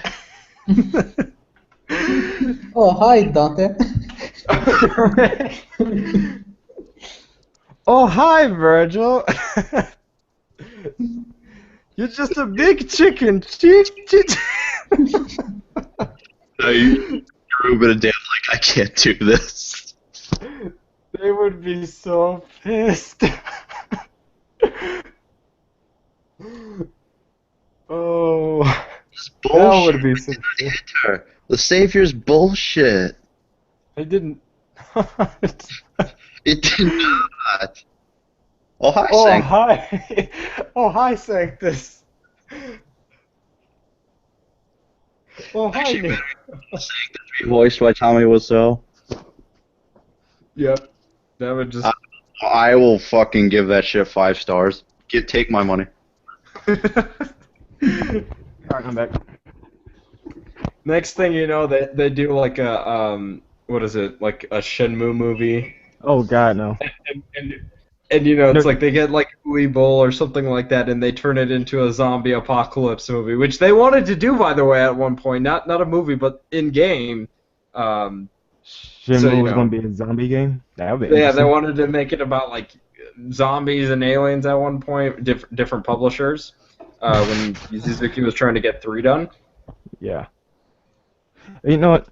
Oh, hi, Dante. Oh, hi, Virgil. You're just a big chicken. No, you're Ruben and Dan like, I can't do this. They would be so pissed. Oh, This that bullshit. would be so. Enter. The Savior's bullshit. I didn't. It did not. Oh, hi, Oh, Sank. hi. Oh, hi, Sanctus. Oh, hi, Actually, Nick. Voiced by Tommy Wiseau. Yep. That would just. I will fucking give that shit 5 stars. Take my money. Alright, I'm back. Next thing you know, they do like a what is it, like a Shenmue movie, Oh God, no. and you know it's No. like they get like Uwe Boll or something like that, and they turn it into a zombie apocalypse movie, which they wanted to do, by the way, at one point, not a movie, but in game. Shenmue So, you was know. gonna be a zombie game. That would be Yeah, they interesting. wanted to make it about like zombies and aliens at one point, different publishers. When Suzuki was trying to get 3 done. Yeah. You know what?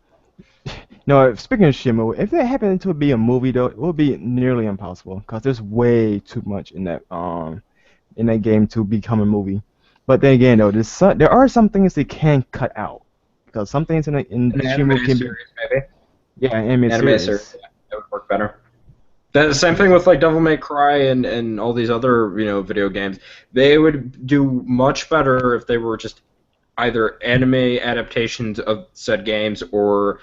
No, speaking of Shenmue, if that happened to be a movie though, it would be nearly impossible because there's way too much in that game to become a movie. But then again though, there are some things they can cut out because some things in An Shenmue animated can be series, maybe. animated Animated series. series, yeah, that would work better. The same thing with like Devil May Cry and all these other video games. They would do much better if they were just either anime adaptations of said games or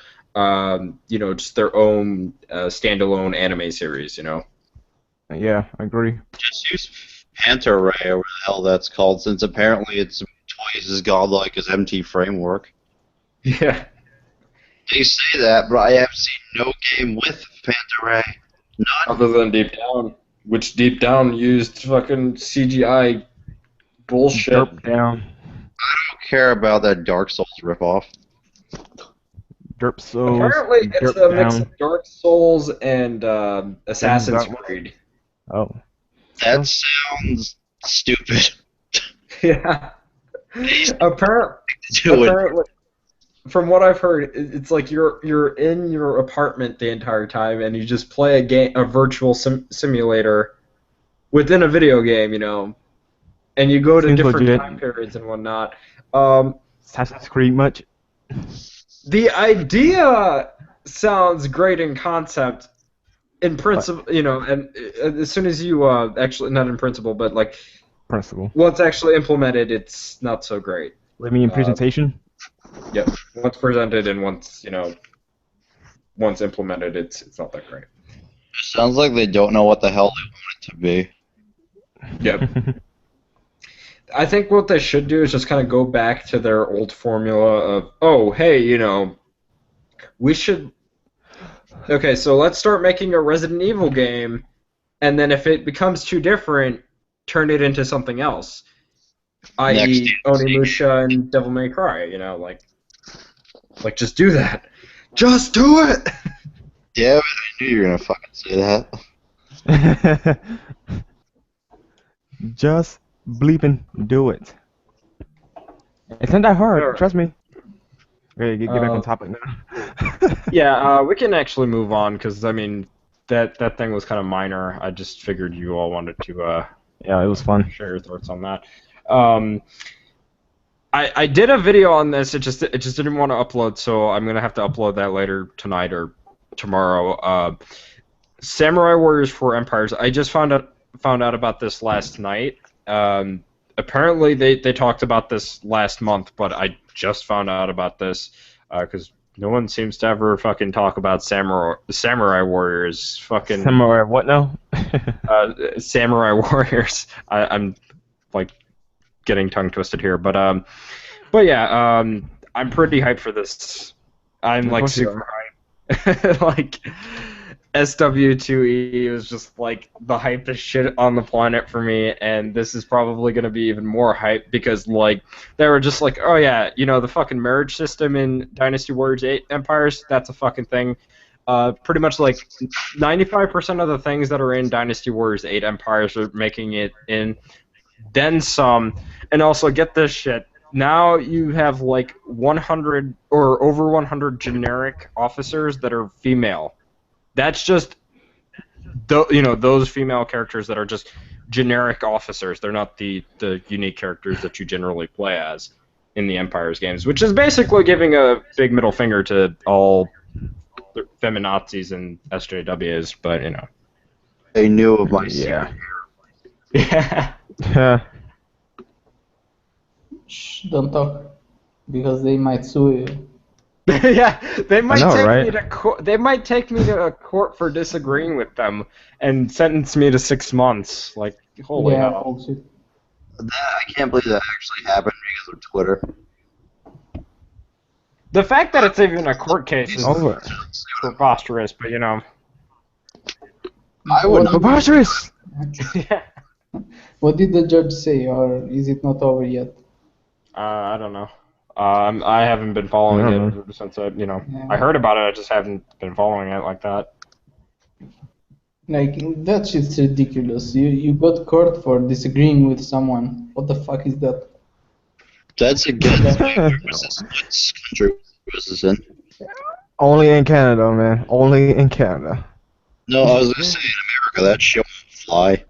just their own standalone anime series. Yeah, I agree. Just use Panta Ray, or whatever the hell that's called, since apparently it's twice as godlike as MT Framework. Yeah. They say that, but I have seen no game with Panta Ray. None. Other than Deep Down, which Deep Down used fucking CGI bullshit. Derp down. I don't care about that Dark Souls ripoff. Derp Souls. Apparently, it's Derp a mix down. of Dark Souls and Assassin's Dark- Creed. Oh. That sounds stupid. Yeah. Do it. Apparently, from what I've heard, it's like you're in your apartment the entire time, and you just play a virtual simulator within a video game, and you go to Seems different legit. time periods and whatnot. Assassin's Creed much? The idea sounds great in concept. In principle, and as soon as you actually, not in principle, but like Principle. once actually implemented, it's not so great. Let me in presentation. Yep. Once presented and once implemented, it's not that great. Sounds like they don't know what the hell they want it to be. Yep. I think what they should do is just kind of go back to their old formula of, oh, hey, we should. Okay, so let's start making a Resident Evil game, and then if it becomes too different, turn it into something else. I.e., Onimusha and Devil May Cry, like just do that. Just do it! Yeah, but I knew you were gonna fucking say that. Just bleeping do it. It's not that hard, Alright. trust me. Okay, get back on topic now. Yeah, we can actually move on, because, I mean, that thing was kind of minor. I just figured you all wanted to Yeah, it was fun. share your thoughts on that. I did a video on this. It just didn't want to upload, so I'm gonna have to upload that later tonight or tomorrow. Samurai Warriors 4 Empires. I just found out about this last night. Apparently they talked about this last month, but I just found out about this because No one seems to ever fucking talk about samurai warriors. Fucking Samurai what now? samurai warriors. I'm like getting tongue twisted here, but yeah, I'm pretty hyped for this. I'm Of like course you super hyped. Like SW4E was just like the hypest shit on the planet for me, and this is probably gonna be even more hype because like they were just like, oh yeah, you know the fucking marriage system in Dynasty Warriors 8 Empires, that's a fucking thing. Pretty much like 95% of the things that are in Dynasty Warriors 8 Empires are making it in, then some, and also get this shit. Now you have like 100 or over 100 generic officers that are female. That's just those female characters that are just generic officers. They're not the unique characters that you generally play as in the Empires games, which is basically giving a big middle finger to all feminazis and SJWs. But you know, They knew of my Yeah. yeah. Yeah. Shh, don't talk, because they might sue you. Yeah, they might know, take right? me to court. They might take me to a court for disagreeing with them and sentence me to 6 months. Like, holy Yeah, hell! bullshit. I can't believe that actually happened because of Twitter. The fact that it's even a court case is Over. preposterous. But you know, I would not. Preposterous! yeah. What did the judge say, or is it not over yet? I don't know. I haven't been following I it don't ever since I Yeah. I heard about it. I just haven't been following it like that. Like, that shit's ridiculous. You got caught for disagreeing with someone. What the fuck is that? That's against what country was this in? Only in Canada, man. Only in Canada. No, I was gonna say in America that shit won't fly.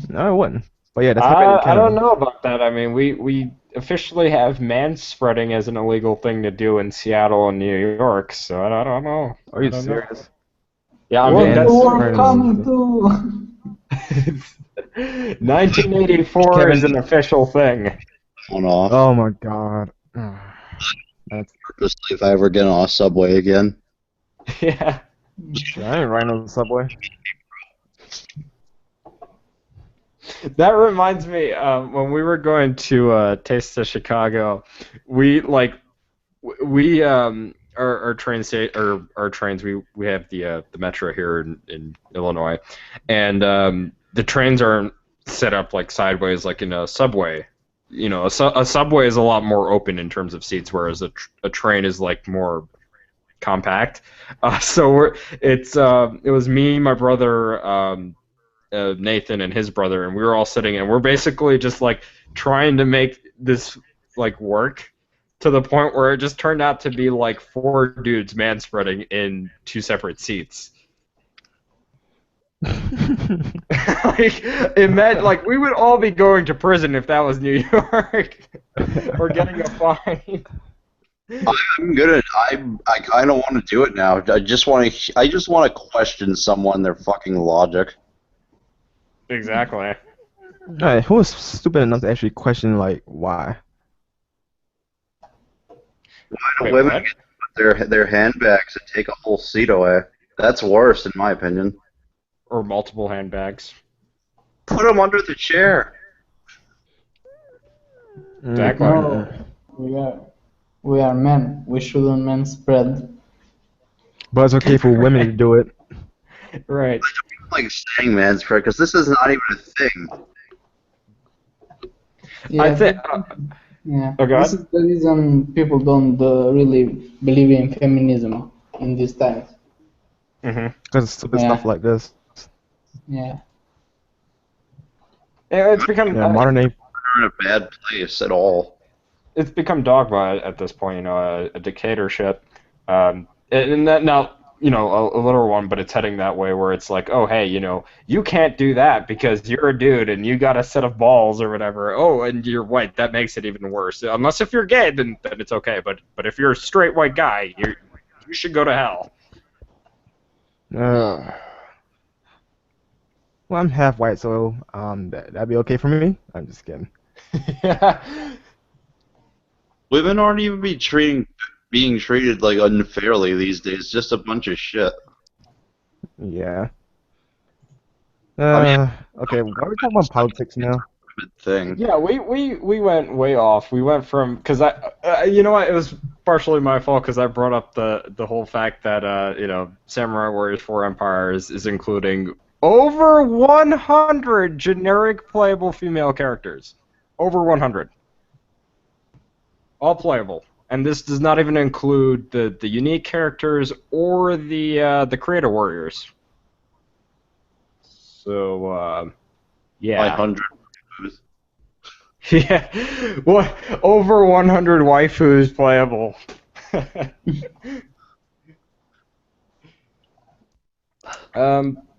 No, it wouldn't. But yeah, that's happening in I Canada. don't know about that. I mean, we officially have manspreading as an illegal thing to do in Seattle and New York, so I don't know. Are you I don't know. serious? Yeah, I What's mean, the that's world crazy. coming to? 1984 is an official thing. Going off. Oh my god. That's, Purposely if I ever get on a subway again. Yeah. I ain't riding on the subway. That reminds me, when we were going to Taste of Chicago, we our train state or our trains we have the metro here in Illinois, and the trains aren't set up like sideways like in a subway. You know, a subway is a lot more open in terms of seats, whereas a train is like more compact. So it was me, my brother. Nathan and his brother, and we were all sitting, and we're basically just like trying to make this like work to the point where it just turned out to be like 4 dudes manspreading in 2 separate seats. Like, it meant like we would all be going to prison if that was New York, or getting a fine. I'm gonna. I kind of want to do it now. I just want to question someone their fucking logic. Exactly. Alright, who was stupid enough to actually question, like, why? Why do Wait, women what? get their handbags and take a whole seat away? That's worse, in my opinion. Or multiple handbags. Put them under the chair. Exactly. No, we are men. We shouldn't men spread. But it's okay for women to do it. Right. Like saying man's prayer, because this is not even a thing. Yeah, I think. yeah. Oh, God. This is the reason people don't really believe in feminism in these times. Mhm. Because of stupid Yeah. stuff like this. Yeah. Yeah, it's become Yeah, modern day. We're in a bad place at all. it's become dogma at this point. You know, a dictatorship, and that now you know a literal one, but it's heading that way where it's like, oh hey, you know, you can't do that because you're a dude and you got a set of balls or whatever. Oh, and you're white, that makes it even worse. Unless if you're gay, then it's okay. But if you're a straight white guy, you should go to hell. Well, I'm half white, so that'd be okay for me. I'm just kidding. Yeah. Women aren't even be treating being treated like unfairly these days. Just a bunch of shit. Yeah. I mean, Okay, why are we talking about politics now? thing. Yeah, we went way off. We went from because you know what, it was partially my fault because I brought up the whole fact that Samurai Warriors 4 Empire is including over 100 generic playable female characters. Over 100. All playable. And this does not even include the unique characters or the creator warriors. So yeah. 100. Yeah, what over 100 waifus playable.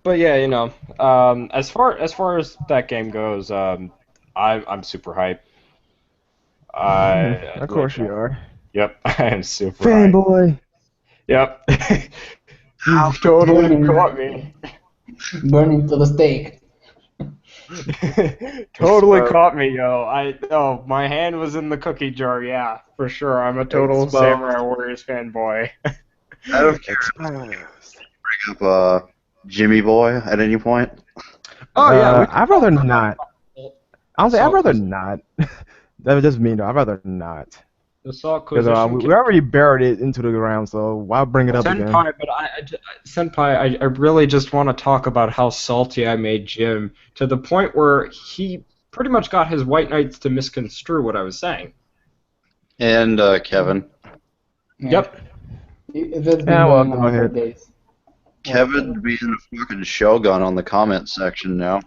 But yeah, as far as that game goes, I'm super hyped. Of course you are. Yep, I am super hyped. Fanboy. Yep, you totally caught me. Burning to the stake. Totally caught me, yo. My hand was in the cookie jar, yeah, for sure. I'm a total Exposed. Samurai Warriors fanboy. I don't care. Bring up Jimmy Boy at any point. Oh yeah, I'd rather not. Honestly, I'd Salt rather Quisition. not. That was just me though. I'd rather not. The Salt Because Quisition. we already buried it into the ground, so why bring it up again? Senpai, but Senpai, I really just want to talk about how salty I made Jim to the point where he pretty much got his white knights to misconstrue what I was saying. And Kevin. Yeah. Yep. That's been Yeah, well, going go on for ahead. days. Kevin being a fucking shogun on the comment section now.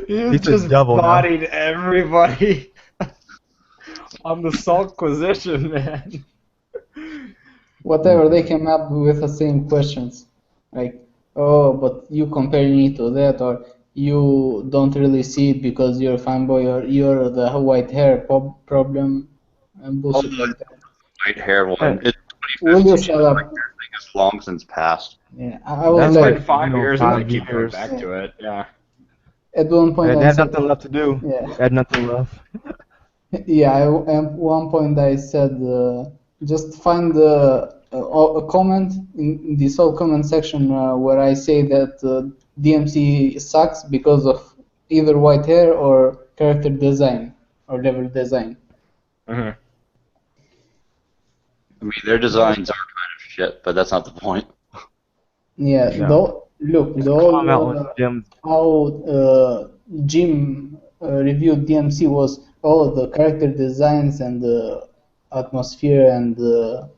You He's just a double now. bodied everybody on the Salt Quisition, man. Whatever, they came up with the same questions. Like, oh, but you comparing it to that, or you don't really see it because you're a fanboy, or you're the white hair problem, and bullshit like that. White hair one. It's Will 2015. you shut up? I think it's long since passed. Yeah, I was That's It's like, been 5 years and they 5 keep coming years. back to it, yeah. at one point They I had said, nothing left to do. yeah. They had nothing left. Yeah, at one point I said, just find a comment in this whole comment section where I say that DMC sucks because of either white hair or character design or level design. Mhm. I mean, their designs are kind of shit, but that's not the point. Yeah, No. look, the Calm out whole with Jim. how Jim reviewed DMC was all the character designs and the atmosphere and the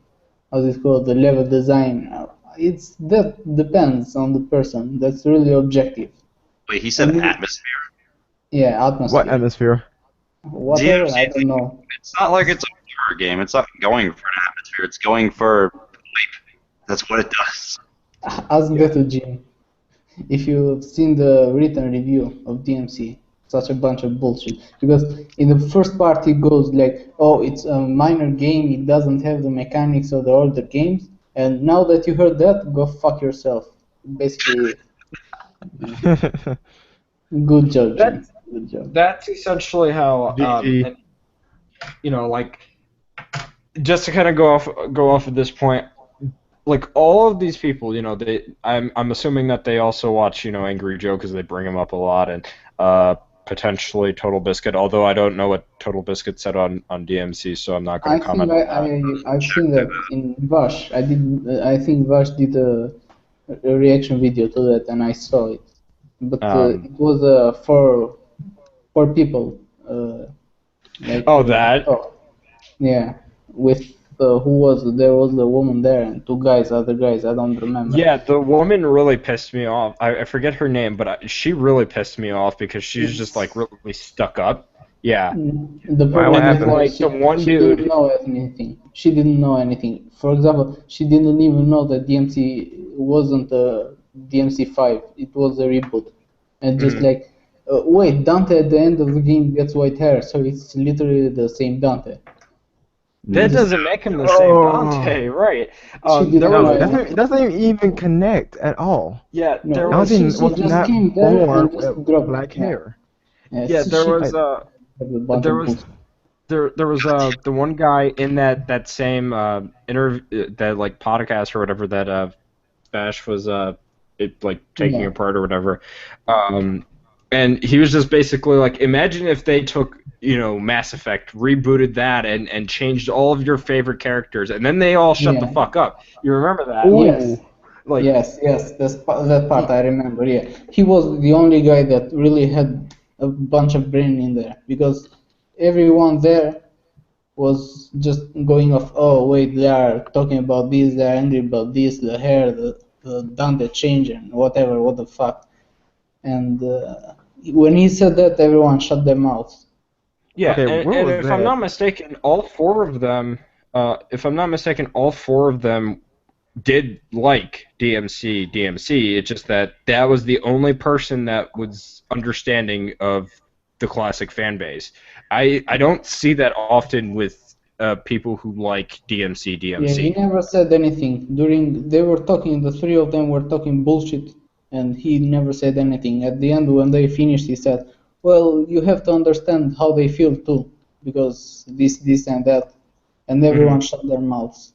how's it called, the level design. It's that depends on the person. That's really objective. Wait, he said And atmosphere? Yeah, atmosphere. What atmosphere? Whatever, DMC I don't know. It's not like it's a horror game. It's not going for an atmosphere. It's going for hype. That's what it does. Ask that to Jim. If you've seen the written review of DMC, such a bunch of bullshit. Because in the first part he goes like, oh, it's a minor game, it doesn't have the mechanics of the older games. And now that you heard that, go fuck yourself. Basically, good job, Jim. Good job. That's essentially how, GG. like, just to kind of go off at this point, like all of these people, I'm assuming that they also watch, Angry Joe because they bring him up a lot, and potentially Total Biscuit. Although I don't know what Total Biscuit said on DMC, so I'm not going to comment on that. I've seen that in Vash. I think Vash did a reaction video to that, and I saw it. But it was for people. Like, Oh, that? Yeah, with there was the woman there and two guys, other guys, I don't remember. Yeah, the woman really pissed me off. I forget her name, but she really pissed me off because she's just like really stuck up. Yeah. The problem what is happened? Like the one she dude. didn't know anything. She didn't know anything. For example, she didn't even know that DMC wasn't a DMC5. It was a reboot. And just like, wait, Dante at the end of the game gets white hair, so it's literally the same Dante. That doesn't make him the same Dante, right? She didn't There know was, anything. It doesn't even connect at all. yeah, No, there I was, was she was just not came there born and just with dropped black it. Yeah. hair. yeah, there she was had a bunch there of was bullshit. there was the one guy in that same interview, that like podcast or whatever, that Bash was like taking Yeah. apart or whatever, um, and he was just basically like, imagine if they took, Mass Effect, rebooted that, and changed all of your favorite characters, and then they all shut the Yeah. fuck up. You remember that? Yes. Ooh. Like, Yes. That part I remember. Yeah. He was the only guy that really had a bunch of brain in there because everyone there was just going off. Oh wait, they are talking about this. They are angry about this. The hair, the Dante change, and whatever. What the fuck? And when he said that, everyone shut their mouths. yeah, Okay, and, where and was if I'm that? not mistaken, all four of them, all four of them did like DMC. It's just that was the only person that was understanding of the classic fan base. I don't see that often with people who like DMC. Yeah, he never said anything. During they were talking, the three of them were talking bullshit, and he never said anything. At the end, when they finished, he said, "Well, you have to understand how they feel too, because this, and that," and everyone shut their mouths.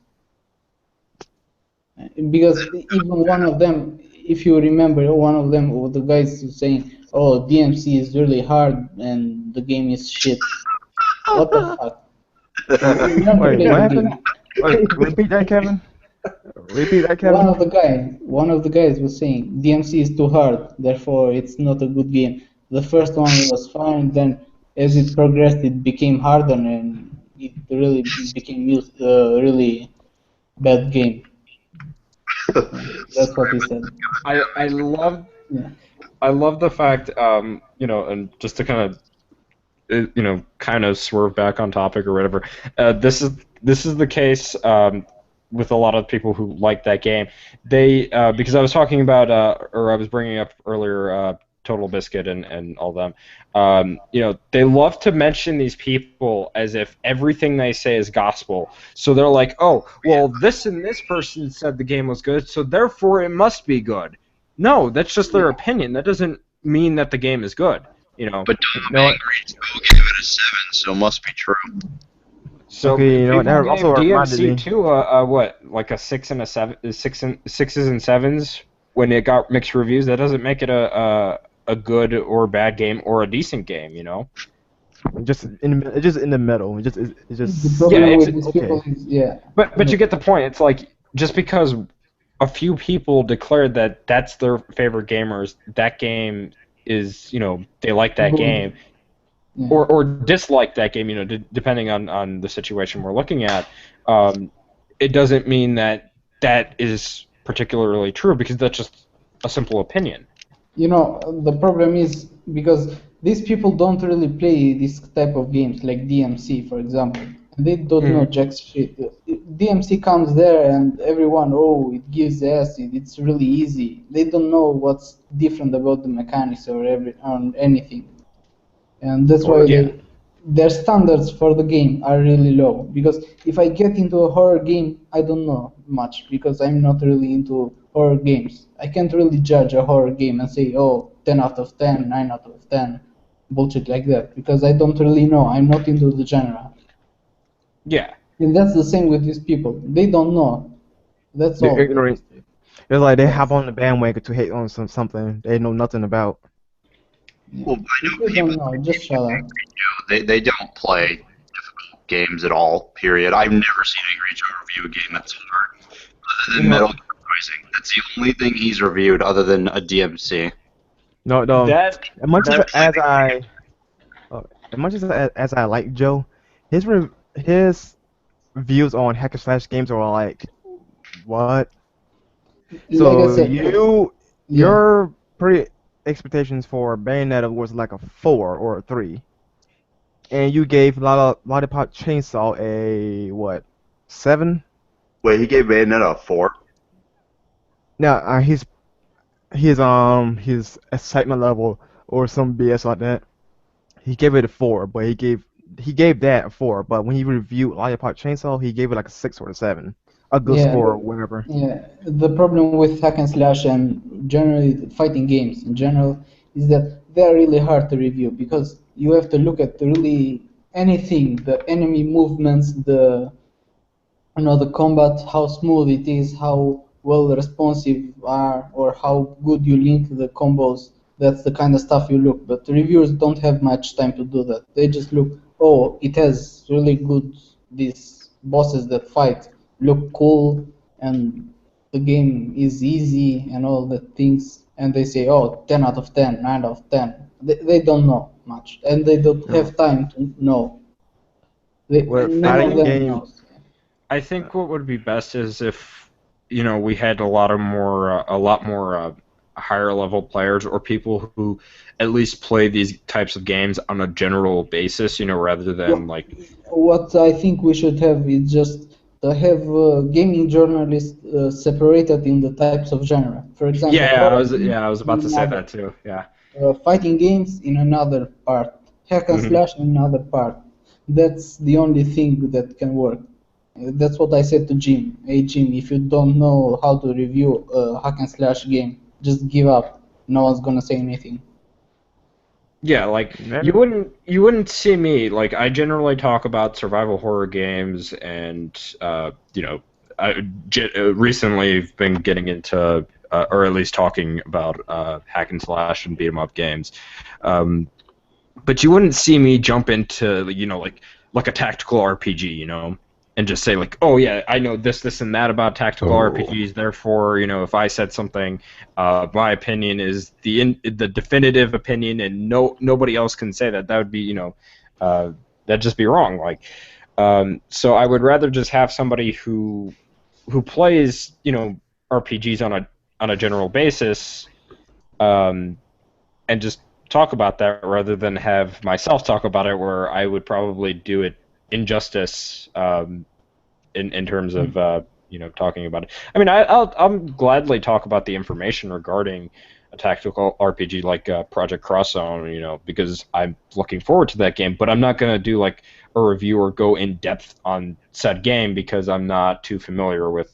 Because even one of them, if you remember, one of them, the guys saying, "Oh, DMC is really hard and the game is shit." What the fuck? You never Wait, played what the happened? game. Wait, repeat that, Kevin. Repeat that, Kevin. One of the guys was saying DMC is too hard, therefore it's not a good game. The first one was fine, then as it progressed, it became harder and it really became really bad game. That's what he said. I love Yeah. I love the fact, and just to kind of swerve back on topic or whatever. This is the case, with a lot of people who like that game. They because I was talking about, or I was bringing up earlier, Total Biscuit and all them. They love to mention these people as if everything they say is gospel. So they're like, oh, well, this and this person said the game was good, so therefore it must be good. No, that's just their opinion. That doesn't mean that the game is good. But You Tom know what? Angry 2 gave it a 7, so it must be true. So Okay, you know what? people That gave also reminded DMC me. two what, like a 6 and a 7, sixes and sevens when it got mixed reviews. That doesn't make it a good or bad game or a decent game. Just in the middle. It's The just Yeah, problem it's with these okay. people is, yeah. but you get the point. It's like, just because a few people declared that that's their favorite gamers, that game is, they like that Good. game, Yeah. or dislike that game, depending on the situation we're looking at. It doesn't mean that is particularly true, because that's just a simple opinion. The problem is because these people don't really play this type of games like DMC, for example. And they don't know jack shit. DMC comes there and everyone, oh, it gives acid, it's really easy. They don't know what's different about the mechanics or anything. And that's why Yeah. their standards for the game are really low. Because if I get into a horror game, I don't know much because I'm not really into horror games. I can't really judge a horror game and say, oh, 10 out of 10, 9 out of 10, bullshit like that, because I don't really know. I'm not into the genre. Yeah. And that's the same with these people. They don't know. That's They're all. ignorant. It's like they hop Yes. on the bandwagon to hate on something they know nothing about. Yeah. Well, I If know you people don't know, just shut up. they don't play difficult games at all. Period. I've never seen Angry Joe review a game that's hard, other than Metal Gear Rising. That's the only thing he's reviewed other than a DMC. No, That as much that as as much as I like Joe, his views on hack and slash games are like, what? Like I So said, yeah. your pretty expectations for Bayonetta was like a 4 or a 3, and you gave Lollipop Chainsaw a what, 7? Wait, he gave Bayonetta a 4. Now his excitement level or some BS like that, he gave it a 4, but he gave that a 4. But when he reviewed Lollipop Chainsaw, he gave it like a 6 or a 7, a good Yeah, score or whatever. yeah. The problem with hack and slash and generally fighting games in general is that they are really hard to review because you have to look at really anything, the enemy movements, the the combat, how smooth it is, how well responsive are, or how good you link the combos. That's the kind of stuff you look. But reviewers don't have much time to do that. They just look, oh, it has really good these bosses that fight look cool, and the game is easy and all the things, and they say, oh, 10 out of 10, 9 out of 10. They don't know much, and they don't have time to know. Where None of fighting them game, knows. I think what would be best is if we had a lot more higher level players or people who at least play these types of games on a general basis, rather than like. What I think we should have is just to have gaming journalists separated in the types of genre. For example, Yeah, horror I was about in to say another, that too. Yeah. fighting games in another part, hack and Hmm. slash in another part. That's the only thing that can work. That's what I said to Jim. Hey Jim, if you don't know how to review a hack and slash game, just give up. No one's gonna say anything. Yeah, like man, you wouldn't see me like I generally talk about survival horror games and recently I've been getting into or at least talking about hack and slash and beat 'em up games. But you wouldn't see me jump into like a tactical RPG, and just say like, oh yeah, I know this, and that about tactical RPGs. Therefore, if I said something, my opinion is the definitive opinion, and nobody else can say that. That would be that'd just be wrong. Like, so I would rather just have somebody who plays RPGs on a general basis, and just talk about that rather than have myself talk about it, where I would probably do it injustice in terms of talking about it. I mean, I'll gladly talk about the information regarding a tactical RPG like Project Cross Zone, because I'm looking forward to that game. But I'm not gonna do like a review or go in depth on said game because I'm not too familiar with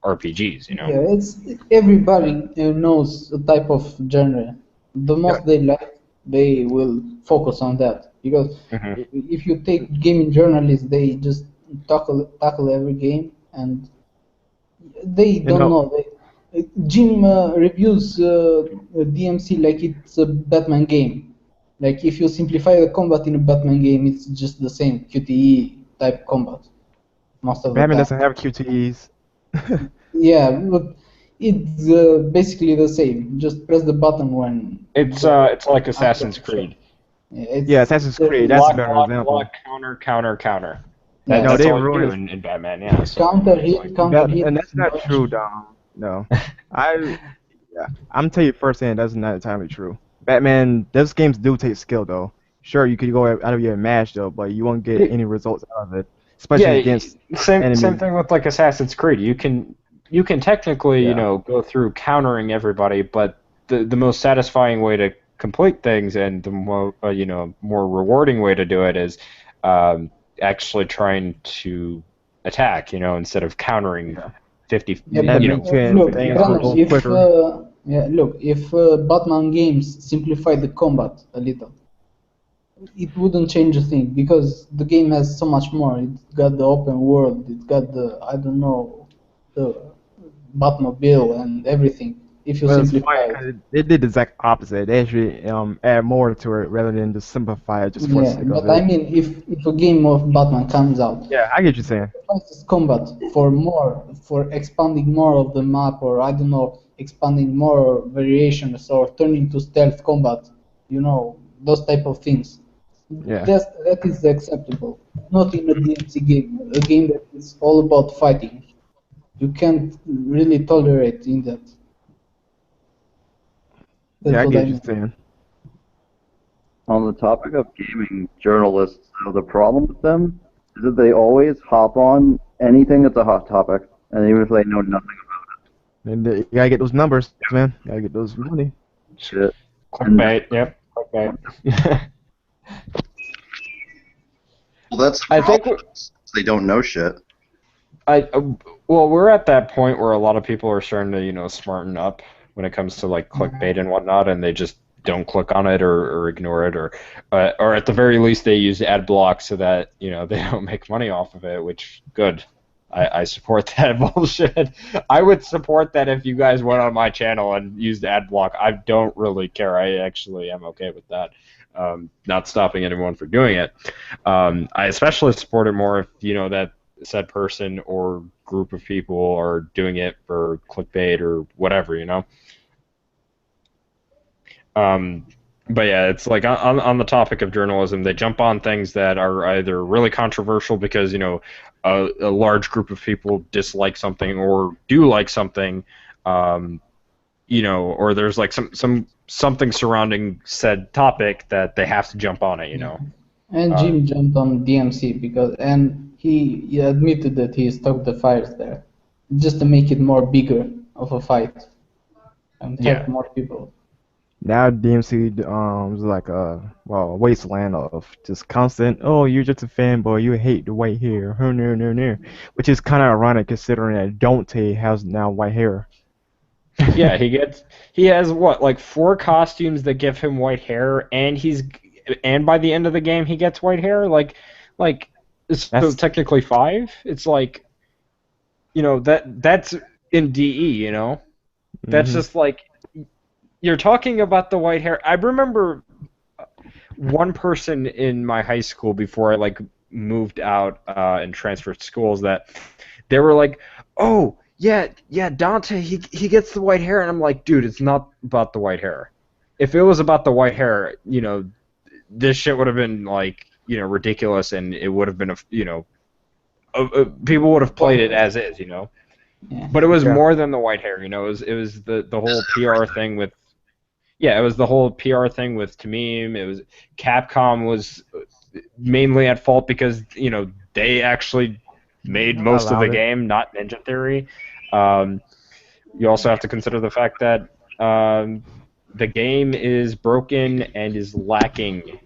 RPGs. Yeah, it's everybody knows the type of genre. The yeah, most they like, they will focus on that. Because Hmm. if you take gaming journalists, they just tackle every game, and they you don't know, know. Jim reviews DMC like it's a Batman game. Like if you simplify the combat in a Batman game, it's just the same QTE type combat most of the Batman time. doesn't have QTEs. Yeah, but it's basically the same. Just press the button when It's like after Assassin's the shot. Creed. Yeah, Yeah, it's Assassin's Creed, that's a Block, better block, example. block, counter, counter, counter. yeah, No, That's they all you do ruined in Batman, yeah. So counter it's like, hit, counter and hit, that's not dodge. true, Dom. No, I yeah, I'm telling you firsthand, that's not entirely true. Batman, those games do take skill though. Sure, you could go out of your match though, but you won't get any results out of it, especially yeah, against same enemies. thing with like Assassin's Creed. You can technically, Yeah, go through countering everybody, but the most satisfying way to complete things and the more rewarding way to do it is actually trying to attack, instead of countering yeah. 50, Yeah, That but makes look, things hours. Brandon, go if quicker. if Batman games simplify the combat a little, it wouldn't change a thing because the game has so much more. It's got the open world. It's got the I don't know the Batmobile and everything. If you Well, it's simplify funny it, because they did the exact opposite. They actually add more to it rather than just simplify it just for the yeah. sake of But I it. mean, if a game of Batman comes out, Yeah, I get what you're saying. sacrifices combat for expanding more of the map, or I don't know, expanding more variations, or turning to stealth combat, those type of things. Yeah, That is acceptable. Not in a DMC game, a game that is all about fighting. You can't really tolerate in that. yeah, That's I what get I what you're mean. saying. On the topic of gaming journalists, though, the problem with them is that they always hop on anything that's a hot topic, and even if they know nothing And you gotta get those numbers, man. You gotta get those money. about it. And Clickbait, yep, clickbait. Well, that's the I think problem. They don't know shit. well, we're at that point where a lot of people are starting to, smarten up when it comes to like clickbait and whatnot, and they just don't click on it or ignore it, or at the very least they use ad block so that they don't make money off of it. Which good, I support that bullshit. I would support that if you guys went on my channel and used ad block. I don't really care. I actually am okay with that. Not stopping anyone from doing it. I especially support it more if that said person or group of people are doing it for clickbait or whatever. But yeah, it's like on the topic of journalism, they jump on things that are either really controversial because a large group of people dislike something or do like something, or there's like something surrounding said topic that they have to jump on it. And Jim jumped on DMC and he admitted that he stoked the fires there, just to make it more bigger of a fight and help more people. Now DMC is like a wasteland of just constant. Oh, you're just a fanboy. You hate the white hair. No. Which is kind of ironic considering that Dante has now white hair. Yeah, he has what, like 4 costumes that give him white hair, and by the end of the game he gets white hair. So technically 5. It's like, that's in DE. That's just like. You're talking about the white hair. I remember one person in my high school before I moved out and transferred schools that they were like, "Oh, yeah, Dante, he gets the white hair," and I'm like, "Dude, it's not about the white hair. If it was about the white hair, this shit would have been ridiculous, and it would have been people would have played it as is, Yeah. But it was more than the white hair, It was the whole PR thing with. Yeah, it was the whole PR thing with Tamim. It was Capcom was mainly at fault because they actually made most of the game, not Ninja Theory. You also have to consider the fact that the game is broken and is lacking,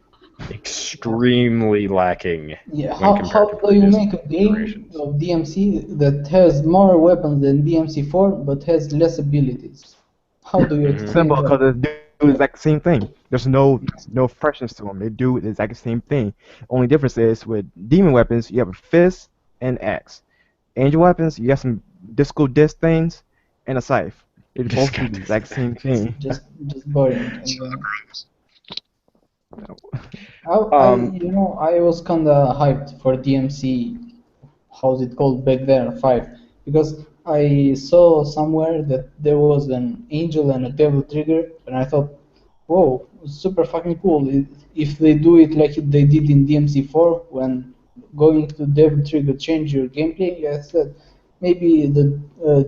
extremely lacking. Yeah, how do you make a game of DMC that has more weapons than DMC4 but has less abilities? How do you explain Simple, because they do the exact same thing. There's no freshness to them. They do the exact same thing. Only difference is with demon weapons, you have a fist and axe. Angel weapons, you have some disco disc things and a scythe. They both do the exact same thing. Just boring. I was kinda hyped for DMC. How's it called back then? 5, because I saw somewhere that there was an angel and a devil trigger, and I thought, whoa, super fucking cool. If they do it like they did in DMC4, when going to devil trigger change your gameplay, I said maybe the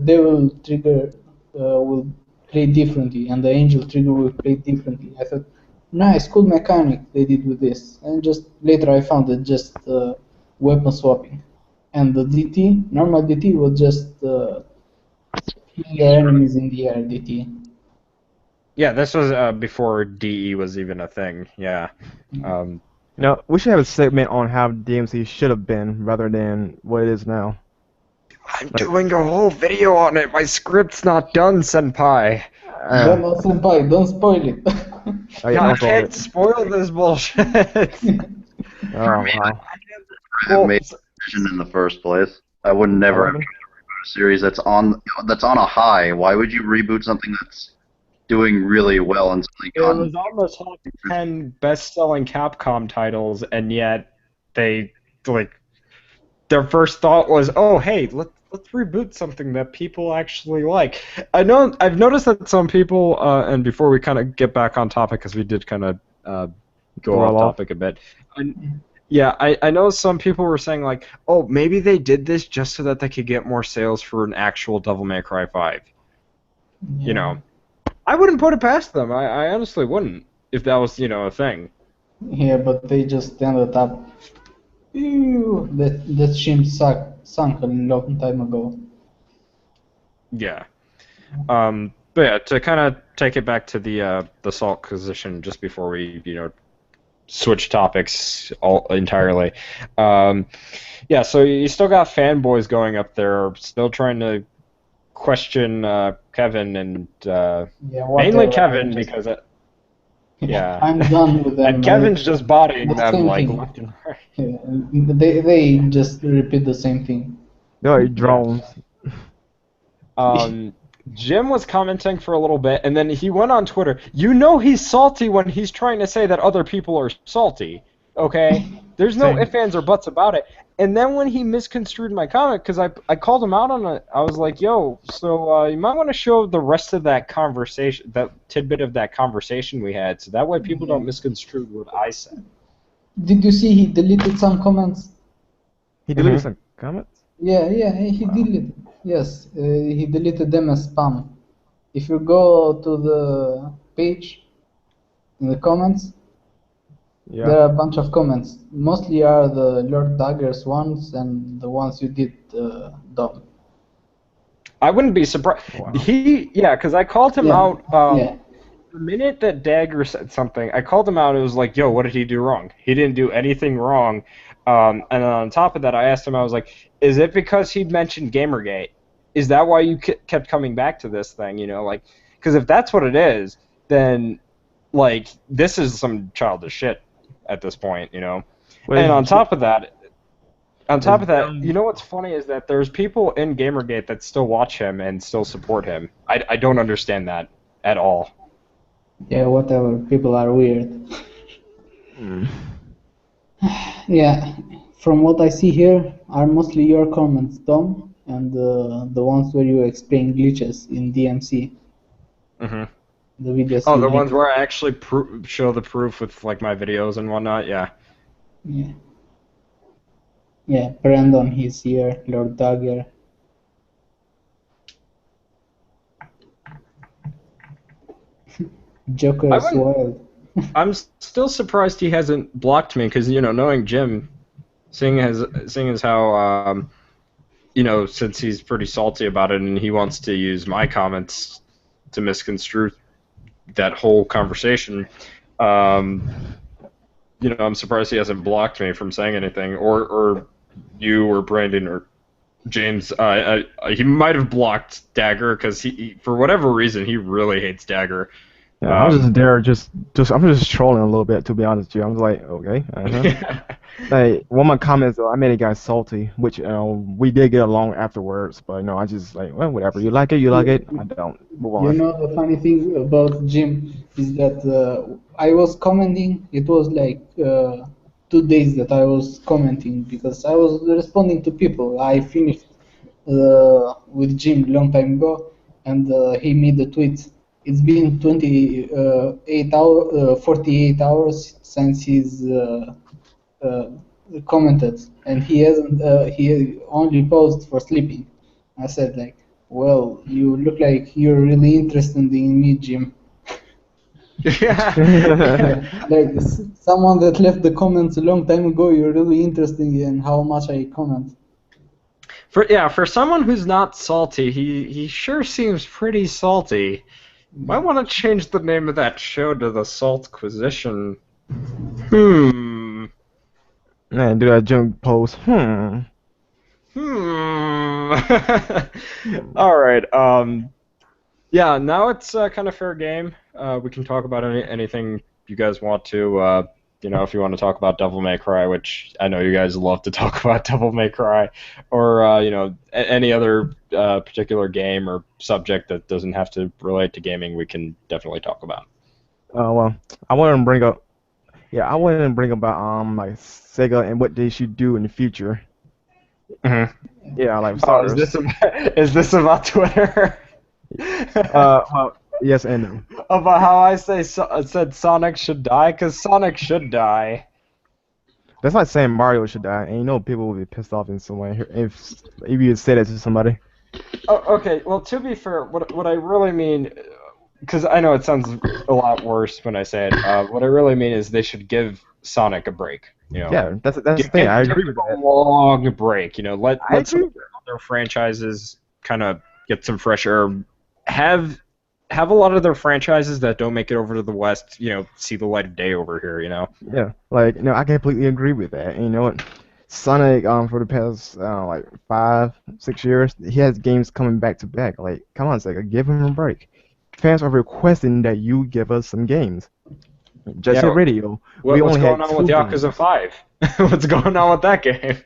devil trigger will play differently, and the angel trigger will play differently. I thought, nice, cool mechanic they did with this, and just later I found it just weapon swapping. And the DT, normal DT, was just killing your enemies in the air DT. Yeah, this was before DE was even a thing. Yeah. We should have a segment on how DMC should have been rather than what it is now. I'm doing a whole video on it. My script's not done, Senpai. No, Senpai, don't spoil it. I can't spoil this bullshit. Oh, wow. I made the decision in the first place. I would never have reboot a series that's on a high. Why would you reboot something that's doing really well and suddenly gone? It was on the top 10 best-selling Capcom titles, and yet they their first thought was, "Oh, hey, let's reboot something that people actually like." I've noticed that some people, and before we kind of get back on topic, because we did kind of go off topic a bit. Yeah, I know some people were saying like, "Oh, maybe they did this just so that they could get more sales for an actual Devil May Cry 5." Yeah. I wouldn't put it past them. I honestly wouldn't if that was a thing. Yeah, but they just ended up. Ew, that ship sunk a long time ago. Yeah. But yeah, to kind of take it back to the Salt position just before we switch topics entirely. Yeah, so you still got fanboys going up there, still trying to question Kevin and mainly Kevin because Yeah. I'm done with them. And Kevin's just bodying the them same like thing. left and right. Yeah, they just repeat the same thing. They're like drones. Jim was commenting for a little bit, and then he went on Twitter. You know he's salty when he's trying to say that other people are salty. Okay? There's no Same. ifs, ands, or buts about it. And then when he misconstrued my comment, because I called him out on it, I was like, yo, so you might want to show the rest of that conversation, that tidbit of that conversation we had, so that way people don't misconstrue what I said. Did you see he deleted some comments? He deleted some comments? Yeah, he deleted. Yes, he deleted them as spam. If you go to the page in the comments, Yeah. there are a bunch of comments. Mostly are the Lord Daggers ones and the ones you did dumb. I wouldn't be surprised. Wow. Because I called him out. Yeah. The minute that Dagger said something, I called him out. It was like, yo, what did he do wrong? He didn't do anything wrong. And then on top of that, I asked him, I was like, is it because he mentioned Gamergate? Is that why you kept coming back to this thing? You know, like, because if that's what it is, then, like, this is some childish shit at this point, you know? And on top of that, you know what's funny is that there's people in Gamergate that still watch him and still support him. I don't understand that at all. Yeah, whatever. People are weird. Yeah, from what I see here are mostly your comments, Tom, and the ones where you explain glitches in DMC. Mm-hmm. The videos. Oh, the ones where I actually show the proof with like my videos and whatnot. Yeah. Yeah. Yeah, Brandon, he's here. Lord Dagger. Joker is wild. I'm still surprised he hasn't blocked me because, you know, knowing Jim, seeing as how, you know, since he's pretty salty about it and he wants to use my comments to misconstrue that whole conversation, you know, I'm surprised he hasn't blocked me from saying anything, or you or Brandon or James. He might have blocked Dagger because he, for whatever reason, he really hates Dagger. Yeah, I was just there, I'm just trolling a little bit, to be honest with you. I was like, okay, Like, one of my comments, though, I made a guy salty, which, we did get along afterwards, but, I just, like, well, whatever. You like it, you like it. I don't. Move on. You know, the funny thing about Jim is that I was commenting, it was like 2 days that I was commenting because I was responding to people. I finished with Jim a long time ago, and he made the tweet. It's been 48 hours since he's commented, and he hasn't. He only paused for sleeping. I said, like, well, you look like you're really interested in me, Jim. Like someone that left the comments a long time ago, you're really interested in how much I comment. For someone who's not salty, he sure seems pretty salty. Might want to change the name of that show to the Saltquisition. Man, do that junk post. All right. Yeah. Now it's kind of fair game. We can talk about anything you guys want to. You know, if you want to talk about Devil May Cry, which I know you guys love to talk about Devil May Cry, or you know, any other particular game or subject that doesn't have to relate to gaming, we can definitely talk about. Well, I wanted to bring up. Yeah, I wanted to bring about like Sega and what they should do in the future. Mm-hmm. Yeah, like Oh, is this about Twitter? Well, yes and no. About how I said Sonic should die, because Sonic should die. That's like saying Mario should die, and people will be pissed off in some way if you say that to somebody. Oh, okay, well, to be fair, what I really mean, because I know it sounds a lot worse when I say it, what I really mean is they should give Sonic a break. You know? Yeah, that's the thing. I agree with that. A long break, you know, let some other franchises kind of get some fresh air. Have a lot of their franchises that don't make it over to the West, you know, see the light of day over here, you know. Yeah, like I completely agree with that. And you know what? Sonic, for the past like 5-6 years, he has games coming back to back. Like, come on, Sega, give him a break. Fans are requesting that you give us some games. Jet Yeah. Set Radio. We What's only going had on with 2 games. Yakuza 5? What's going on with that game?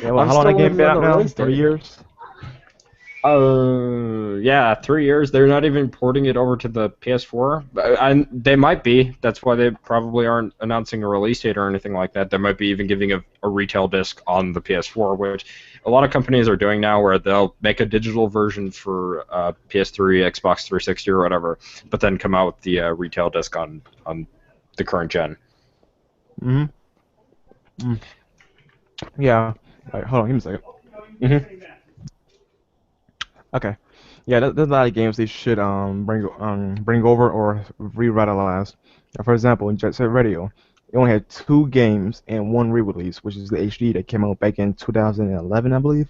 Yeah, well, I'm how long that still game waiting been on out the now? release 3 date. years? Yeah, 3 years. They're not even porting it over to the PS4. And they might be. That's why they probably aren't announcing a release date or anything like that. They might be even giving a retail disc on the PS4, which a lot of companies are doing now, where they'll make a digital version for PS3, Xbox 360, or whatever, but then come out with the retail disc on the current gen. Mm-hmm. Mm. Yeah. Wait, hold on, give me a second. Mm-hmm. Okay. Yeah, there's a lot of games they should bring over or revitalize. For example, in Jet Set Radio, they only had 2 games and 1 re-release, which is the HD that came out back in 2011, I believe.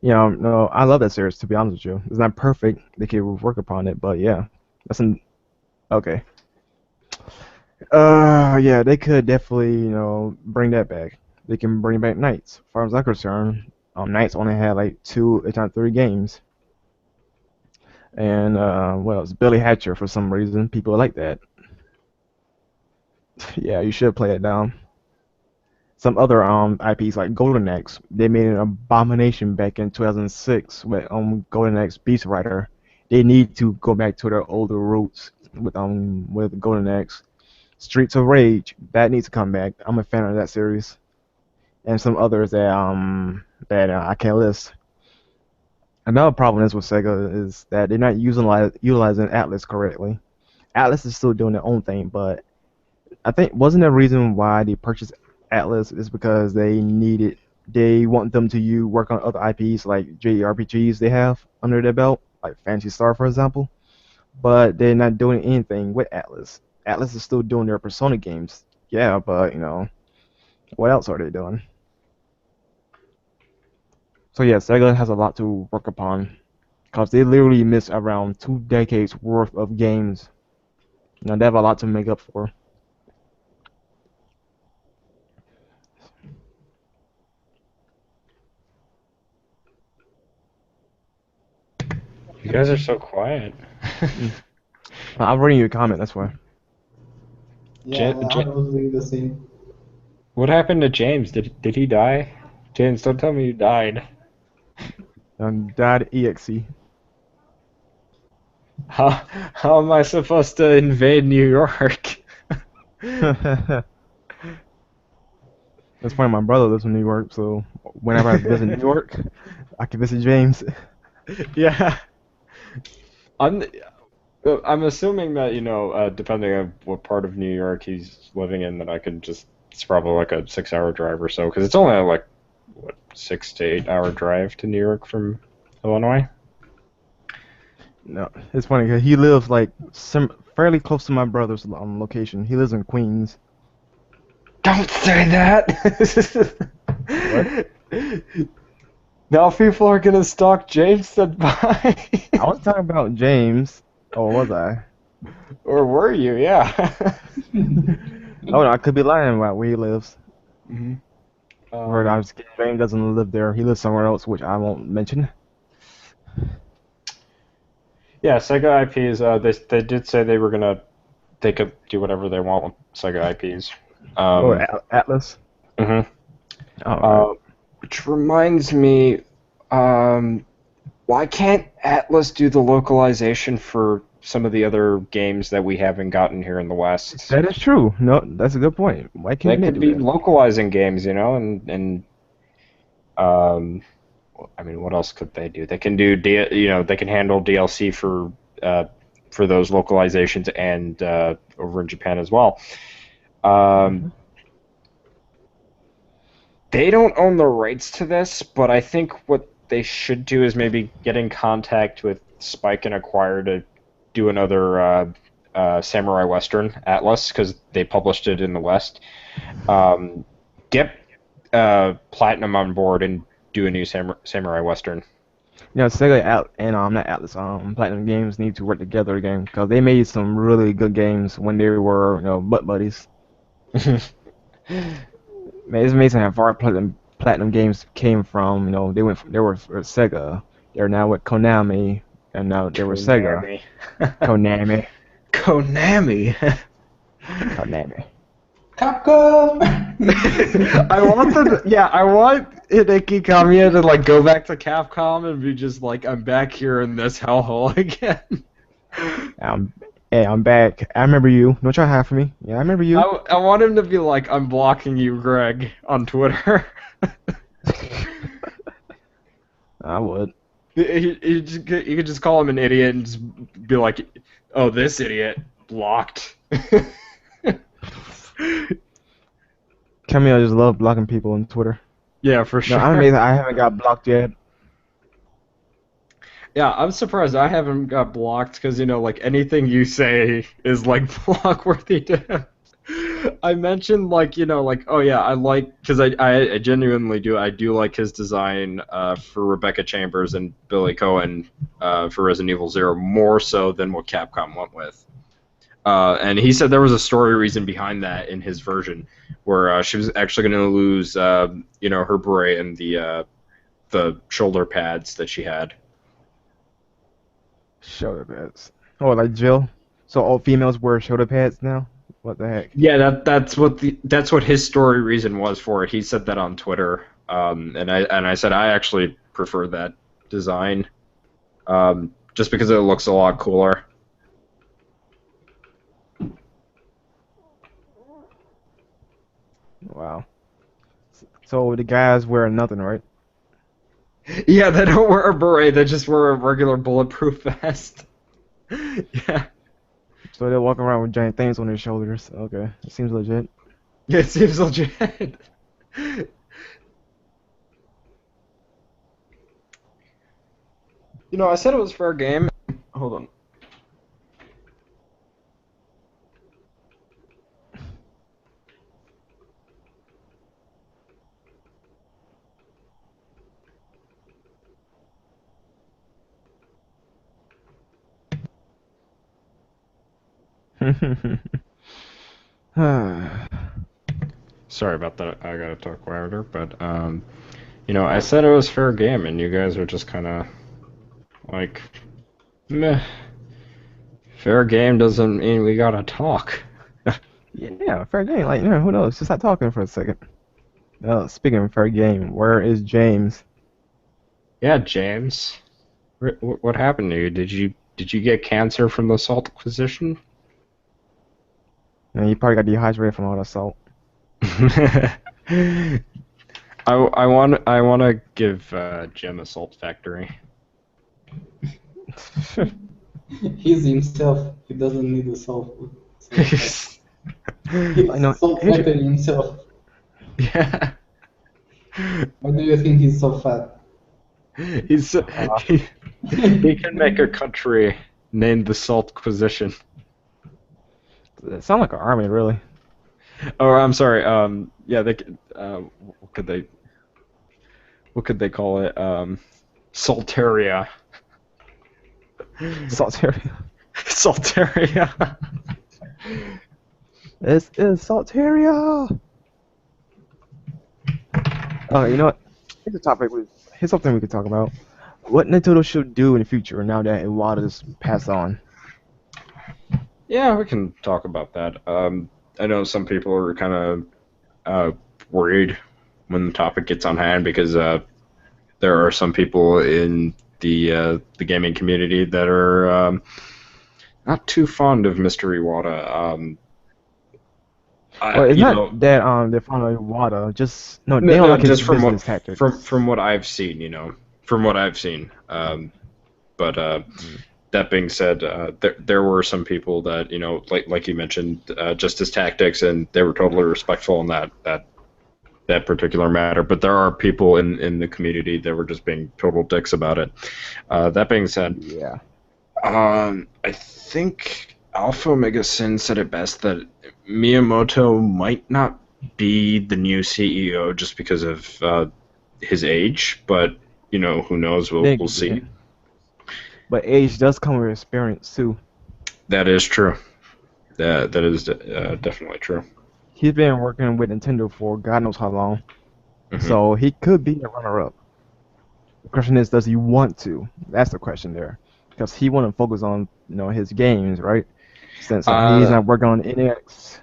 Yeah, no, I love that series, to be honest with you. It's not perfect. They could work upon it, but yeah, that's an okay. Yeah, they could definitely, bring that back. They can bring back Knights. As far as I'm concerned, Knights only had like 2, if not 3 games. And what else? Billy Hatcher, for some reason, people like that. Yeah, you should play it down. Some other IPs like Golden Axe, they made an abomination back in 2006 with Golden Axe Beast Rider. They need to go back to their older roots with Golden Axe. Streets of Rage, that needs to come back. I'm a fan of that series, and some others that I can't list. Another problem is with Sega is that they're not utilizing Atlas correctly. Atlas is still doing their own thing, but I think wasn't the reason why they purchased Atlas is because they want them to work on other IPs like JRPGs they have under their belt, like Fantasy Star, for example. But they're not doing anything with Atlas. Atlas is still doing their Persona games, yeah, but what else are they doing? So yeah, Sega has a lot to work upon because they literally missed around 2 decades worth of games. Now they have a lot to make up for. You guys are so quiet. I'm reading your comment, that's why. Yeah, Ja- I was doing the same. What happened to James? Did he die? James, don't tell me you died. .exe. How am I supposed to invade New York? That's funny. My brother lives in New York, so whenever I visit New York, I can visit James. Yeah. I'm assuming that, depending on what part of New York he's living in, that it's probably like a 6-hour drive or so, because it's only like, what, 6 to 8 hour drive to New York from Illinois? No, it's funny because he lives like fairly close to my brother's location. He lives in Queens. Don't say that! What? Now people are gonna stalk James said bye. I was talking about James. Oh, was I? Or were you? Yeah. Oh no, I could be lying about where he lives. Mhm. Or James doesn't live there. He lives somewhere else, which I won't mention. Yeah, Sega IPs. They did say they could do whatever they want with Sega IPs. Atlas. Mhm. Oh, Which reminds me, why can't Atlas do the localization for some of the other games that we haven't gotten here in the West? that is true. No, that's a good point. Why They can't they could do be that? localizing games, um, I mean, what else could they do? They can they can handle DLC for those localizations and over in Japan as well. They don't own the rights to this, but I think what they should do is maybe get in contact with Spike and Acquire to do another Samurai Western Atlas, because they published it in the West. Get Platinum on board and do a new Samurai Western. Sega and not Atlas, Platinum Games need to work together again because they made some really good games when they were, butt buddies. Man, it's amazing how far Platinum Games came from. They were Sega. They're now with Konami, and now they were Sega. Konami. Konami. Konami. Capcom! I want Hideki Kamiya to like go back to Capcom and be just like, I'm back here in this hellhole again. Hey, I'm back. I remember you. Don't try to hide from me. Yeah, I remember you. I want him to be like, I'm blocking you, Greg, on Twitter. I would. You could just call him an idiot and just be like, oh, this idiot blocked. Camille just love blocking people on Twitter. Yeah, for sure. No, I'm amazed I haven't got blocked yet. Yeah, I'm surprised I haven't got blocked because, you know, like anything you say is like block worthy to him. I mentioned like, you know, like, oh yeah, I like, because I genuinely do, I do like his design for Rebecca Chambers and Billy Cohen for Resident Evil 0 more so than what Capcom went with. And he said there was a story reason behind that in his version, where she was actually going to lose, you know, her beret and the shoulder pads that she had. Shoulder pads. Oh, like Jill? So all females wear shoulder pads now? What the heck? Yeah, that's what his story reason was for it. He said that on Twitter, and I said I actually prefer that design, just because it looks a lot cooler. Wow. So the guys wear nothing, right? Yeah, they don't wear a beret. They just wear a regular bulletproof vest. Yeah. So they're walking around with giant things on their shoulders. Okay, it seems legit. Yeah, it seems legit. You know, I said it was fair game. Hold on. Sorry about that. I gotta talk louder, but you know, I said it was fair game, and you guys are just kind of like, meh. Fair game doesn't mean we gotta talk. Yeah, fair game. Like, you know, who knows? Just stop talking for a second. Speaking of fair game, where is James? Yeah, James. What happened to you? Did you get cancer from the salt acquisition? You probably got dehydrated from all the salt. I want to give Jim a salt factory. He's himself. He doesn't need a salt. He's I know. salt factory himself. Yeah. Why do you think he's so fat? He can make a country named the Salt Quisition. It sounds like an army, really. Oh, I'm sorry. Yeah, they what could they call it? Salteria. Salteria. Salteria. This is Salteria. Oh, you know what? Here's a topic. Here's something we could talk about. What Nintendo should do in the future now that Iwata's passed on. Yeah, we can talk about that. I know some people are kind of worried when the topic gets on hand because there are some people in the gaming community that are not too fond of Mr. Iwata. Well, it's not that they're fond of Iwata. Just they don't like his just business tactics. From what I've seen, you know, from what I've seen. That being said, there were some people that, you know, like you mentioned, just his tactics, and they were totally respectful in that particular matter. But there are people in the community that were just being total dicks about it. That being said, yeah, I think Alpha Omega Sin said it best that Miyamoto might not be the new CEO just because of his age, but you know, who knows? We'll see. But age does come with experience too. That is true. That is definitely true. He's been working with Nintendo for God knows how long, Mm-hmm. so he could be a runner-up. The question is, does he want to? That's the question there, because he want to focus on his games, right? since he's Uh, not working on NX.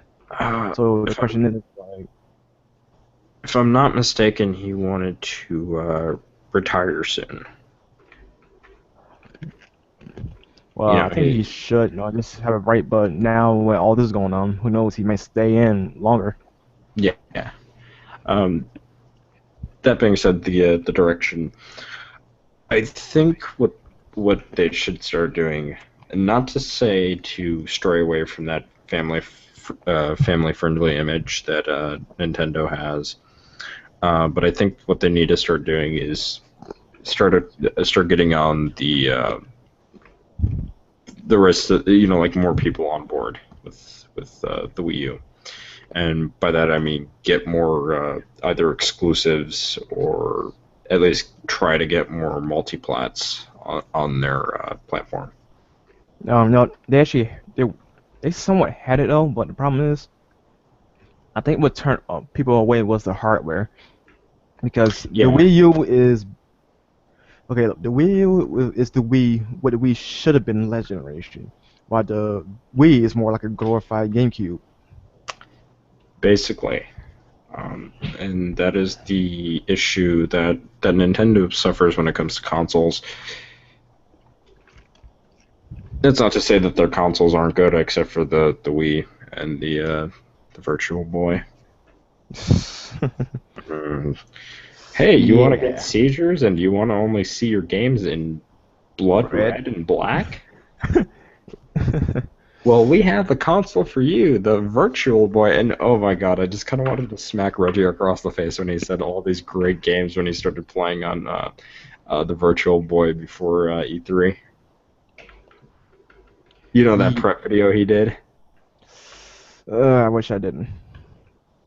So the if question is, like, I'm not mistaken, he wanted to retire soon. well, I think he should, just have it right. But now with all this going on, who knows? He may stay in longer. Yeah. That being said, the direction, I think what they should start doing, and not to say to stray away from that family friendly image that Nintendo has, but I think what they need to start doing is start getting on the rest of, like more people on board with the Wii U. And by that I mean get more either exclusives or at least try to get more multiplats on their platform. No, they somewhat had it though, but the problem is, I think what turned people away was the hardware, because Yeah. the Wii U is okay. The Wii U is the Wii, what the Wii should have been last generation, while the Wii is more like a glorified GameCube. Basically. And that is the issue that Nintendo suffers when it comes to consoles. It's not to say that their consoles aren't good, except for the Wii and the Virtual Boy. Hey, you want to get seizures and you want to only see your games in blood red and black? Well, we have the console for you, the Virtual Boy, and oh my god, I just kind of wanted to smack Reggie across the face when he said all these great games when he started playing on the Virtual Boy before E3. You know that prep video he did? I wish I didn't.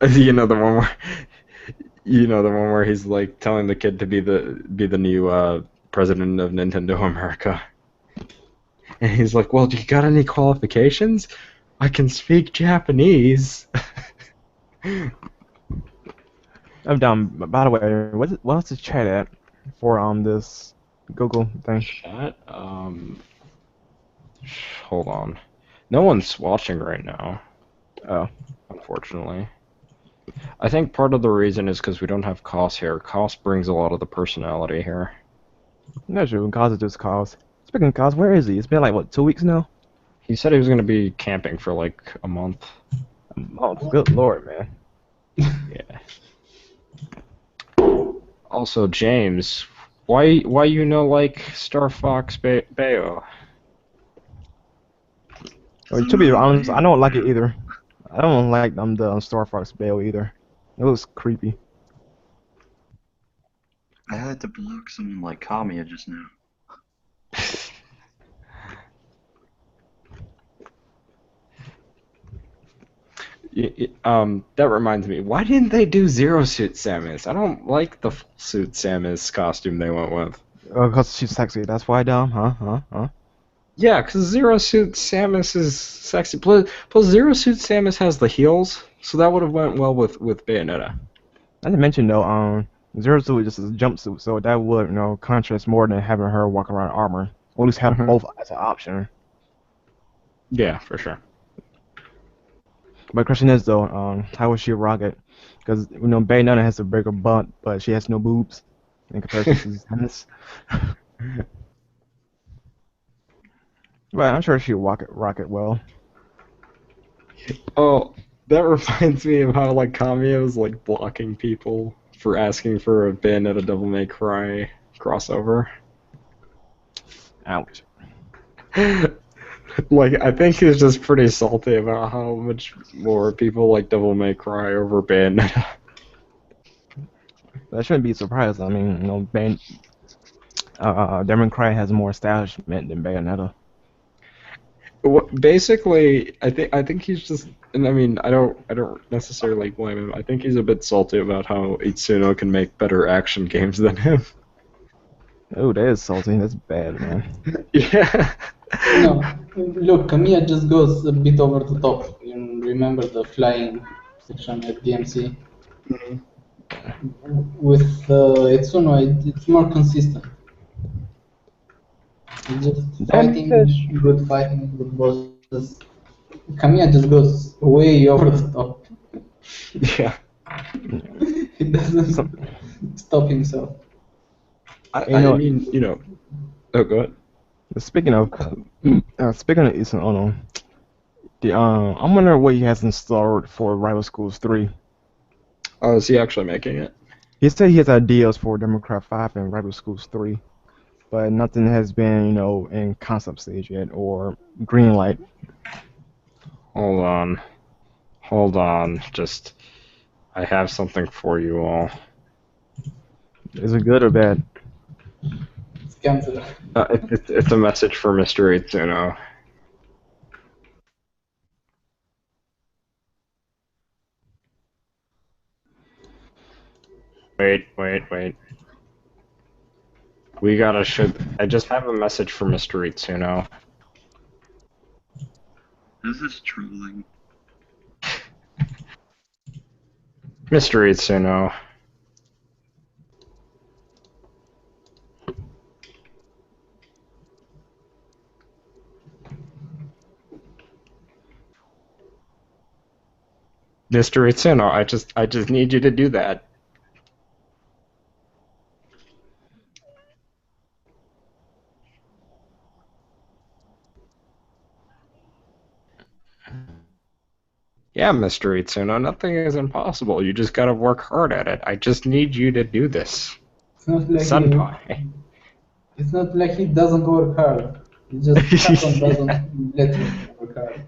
You know the one where he's like telling the kid to be the new president of Nintendo America. And he's like, well, do you got any qualifications? I can speak Japanese. I'm down. By the way, what's the chat at for this Google thing? Chat? Hold on. No one's watching right now. Oh. Unfortunately. I think part of the reason is because we don't have Cos here. Cos brings a lot of the personality here. Not sure. Cos is just Cos. Speaking of Cos, where is he? It's been like, what, 2 weeks now? He said he was going to be camping for like a month. Oh, good lord, man. Yeah. Also, James, why you like Star Fox Bayo? Well, to be honest, I don't like it either. I don't like the Star Fox Bayo either. It looks creepy. I had to block someone like Kamiya just now. That reminds me. Why didn't they do Zero Suit Samus? I don't like the full suit Samus costume they went with. Because she's sexy. That's why, Dom. Huh? Yeah, because Zero Suit Samus is sexy. Plus, Zero Suit Samus has the heels, so that would have went well with Bayonetta. I didn't mention though, Zero Suit is just a jumpsuit, so that would, contrast more than having her walk around armor. Or at least have both as an option. Yeah, for sure. My question is though, how would she rock it? Because Bayonetta has a bigger butt, but she has no boobs in comparison to Samus. But I'm sure she'll rock it well. Oh, that reminds me of how like Kamiya was like blocking people for asking for a Bayonetta Devil May Cry crossover. Ouch. Like, I think he's just pretty salty about how much more people like Devil May Cry over Bayonetta. That shouldn't be surprised. I mean, Devil May Cry has more establishment than Bayonetta. Basically, I think he's just, and I mean, I don't necessarily blame him. I think he's a bit salty about how Itsuno can make better action games than him. Oh, that is salty. That's bad, man. Yeah. No, look, Kamiya just goes a bit over the top. You remember the flying section at DMC? Mhm. With Itsuno, it's more consistent. It's just fighting, good bosses. Kamiya just goes way over the top. Yeah. He doesn't So, stop himself. you know, Oh, go ahead. speaking of Ethan Ono, I'm wondering what he has in store for Rival Schools 3. Oh, is he actually making it? He said he has ideas for Democrat 5 and Rival Schools 3, but nothing has been, in concept stage yet or green light. Hold on. Just, I have something for you all. Is it good or bad? It's cancer. It's a message for Mr. Itsuno. Wait. I just have a message for Mr. Itsuno. This is trolling. Mr. Itsuno. Mr. Itsuno, I just need you to do that. Yeah, Mr. Itsuno, nothing is impossible. You just gotta work hard at it. I just need you to do this. It's not like Senpai. it's not like he doesn't work hard. It's just Capcom doesn't let him work hard.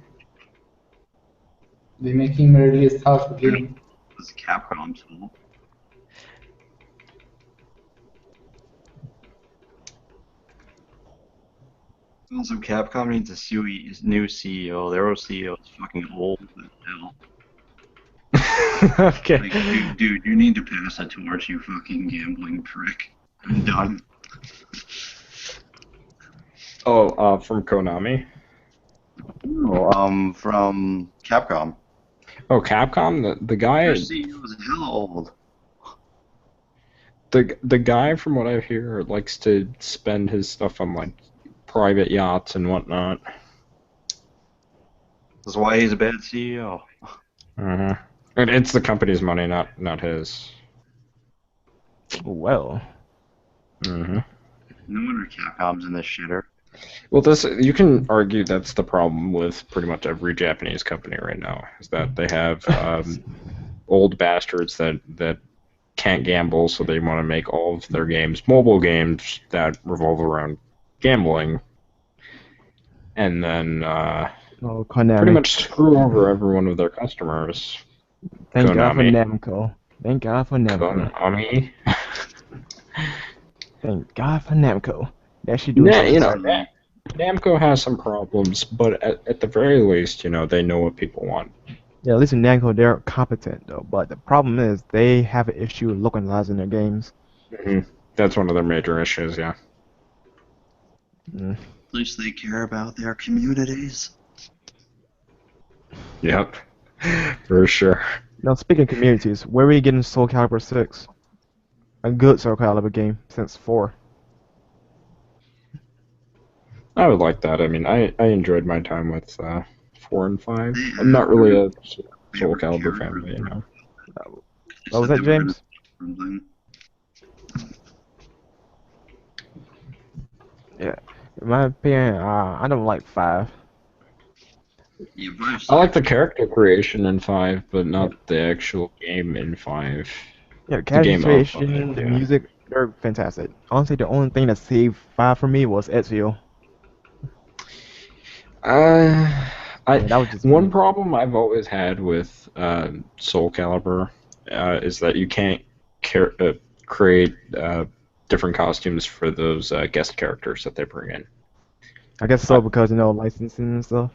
They make him release half the game. This is Capcom's fault. Also, Capcom needs a new CEO. Their old CEO is fucking old as hell. Okay. Like, dude, you need to pass that torch, you fucking gambling prick. I'm done. Oh, from Konami? No, from Capcom. Oh, Capcom? The guy... Their CEO is hella old. The guy, from what I hear, likes to spend his stuff on, like, private yachts and whatnot. That's why he's a bad CEO. Uh-huh. And it's the company's money, not his. Well, Mm-hmm. No wonder Capcom's in this shitter. Well, you can argue that's the problem with pretty much every Japanese company right now, is that they have old bastards that can't gamble, so they want to make all of their games mobile games that revolve around gambling, and then Konami. pretty much screw over every one of their customers. Thank God for Konami. Namco. Thank God for Namco. Konami. Thank God for Namco. That should do something. Namco has some problems, but at the very least, they know what people want. Yeah, at least in Namco, they're competent, though. But the problem is they have an issue localizing their games. Mm-hmm. That's one of their major issues, yeah. Mm. At least they care about their communities. Yep, for sure. Now, speaking of communities, where are we getting Soul Calibur 6? A good Soul Calibur game since 4. I would like that. I mean, I enjoyed my time with 4 and 5. I'm not really a Soul Calibur fan, but What was that, James? Yeah, in my opinion, I don't like 5. Yeah, I like the character creation in 5, but not the actual game in 5. Yeah, The character game creation, the yeah. music, they're fantastic. Honestly, the only thing that saved 5 for me was Ezio. That was just One me. problem I've always had with Soul Calibur is that you can't create different costumes for those guest characters that they bring in. I guess so, because, licensing and stuff.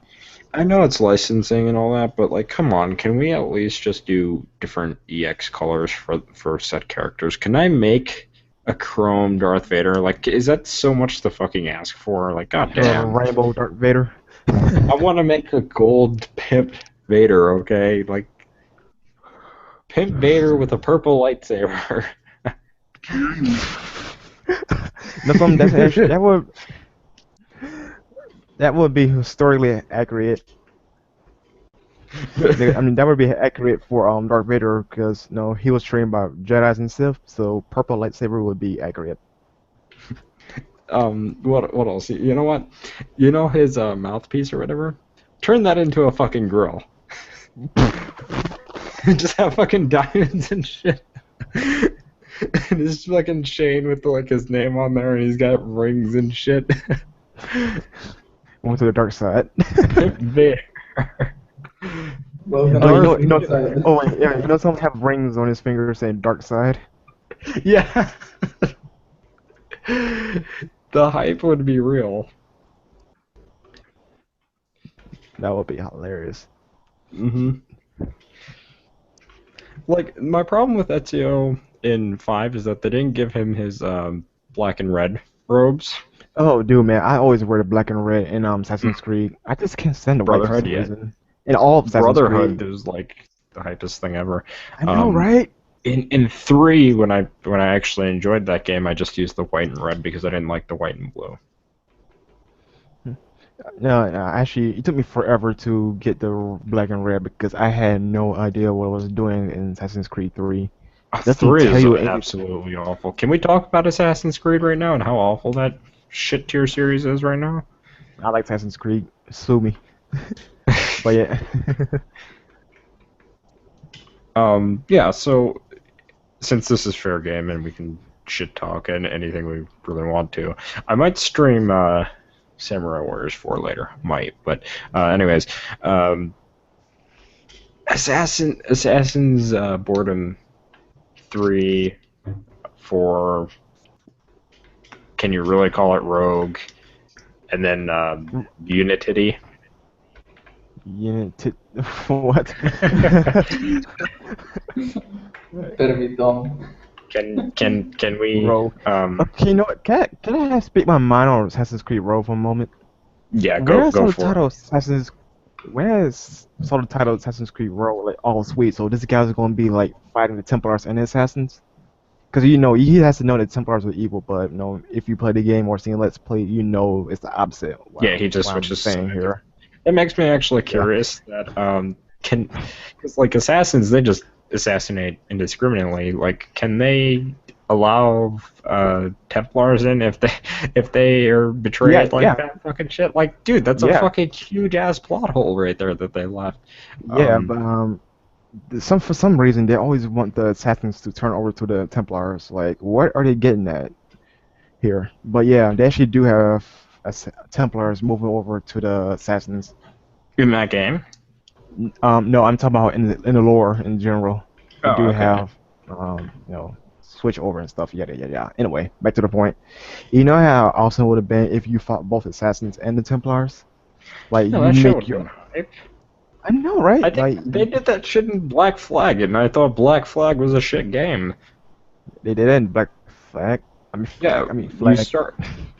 I know it's licensing and all that, but, like, come on, can we at least just do different EX colors for set characters? Can I make a chrome Darth Vader? Like, is that so much to fucking ask for? Like, goddamn. Rainbow Darth Vader. I want to make a gold Pimp Vader, okay? Like, Pimp Vader with a purple lightsaber. That would be historically accurate. I mean, that would be accurate for Darth Vader because no, he was trained by Jedi's and Sith, so purple lightsaber would be accurate. What else? You know what? You know his mouthpiece or whatever? Turn that into a fucking grill. Just have fucking diamonds and shit. And his fucking chain with like his name on there, and he's got rings and shit. Went to the dark side. There. Well, Oh, you know, side. oh wait, yeah, you know some have rings on his fingers saying dark side. Yeah. The hype would be real. That would be hilarious. Like, my problem with Ezio in 5 is that they didn't give him his black and red robes. Oh, dude, man, I always wear the black and red in Assassin's Creed. I just can't stand the white for Brotherhood, some yeah. reason. In all of Assassin's Brotherhood Creed. is like the hypest thing ever. I know, right? In 3, when I actually enjoyed that game, I just used the white and red because I didn't like the white and blue. No, actually, it took me forever to get the black and red because I had no idea what I was doing in Assassin's Creed 3. Doesn't 3 tell is you anything. absolutely awful. Can we talk about Assassin's Creed right now and how awful that shit tier series is right now? I like Assassin's Creed. Sue me. But yeah. Yeah, so since this is fair game and we can shit talk and anything we really want to, I might stream Samurai Warriors 4 later. Might, but anyways, Assassin's Boredom 3, 4. Can you really call it Rogue? And then Unity. What? Better be dumb. Can we? Rogue. Okay, you know what? Can I speak my mind on Assassin's Creed Rogue for a moment? Yeah, When go I saw the for title it. Assassin's, when I saw the title Assassin's Creed Rogue, like, oh sweet, so this guy's gonna be like fighting the Templars and the Assassins. Because you know he has to know that Templars are evil, but you know if you play the game or seen Let's Play, you know it's the opposite. Yeah, he just what I'm switches saying sides. here. It makes me actually curious that because like assassins, they just assassinate indiscriminately. Like, can they allow Templars in if they are betrayed that fucking shit? Like, dude, that's a fucking huge ass plot hole right there that they left. Yeah, but for some reason they always want the assassins to turn over to the Templars. Like, what are they getting at here? But yeah, they actually do have Templars moving over to the assassins. In that game? No, I'm talking about in the lore in general. They Oh, do okay. have you know, switch over and stuff. Yada yada yada. Anyway, back to the point. You know how awesome it would have been if you fought both assassins and the Templars? Like No, you that shit make would your. be hype. I know, right? I think Like they did that shit in Black Flag, and I thought Black Flag was a shit game. they did it in Black Flag. Yeah, Flag.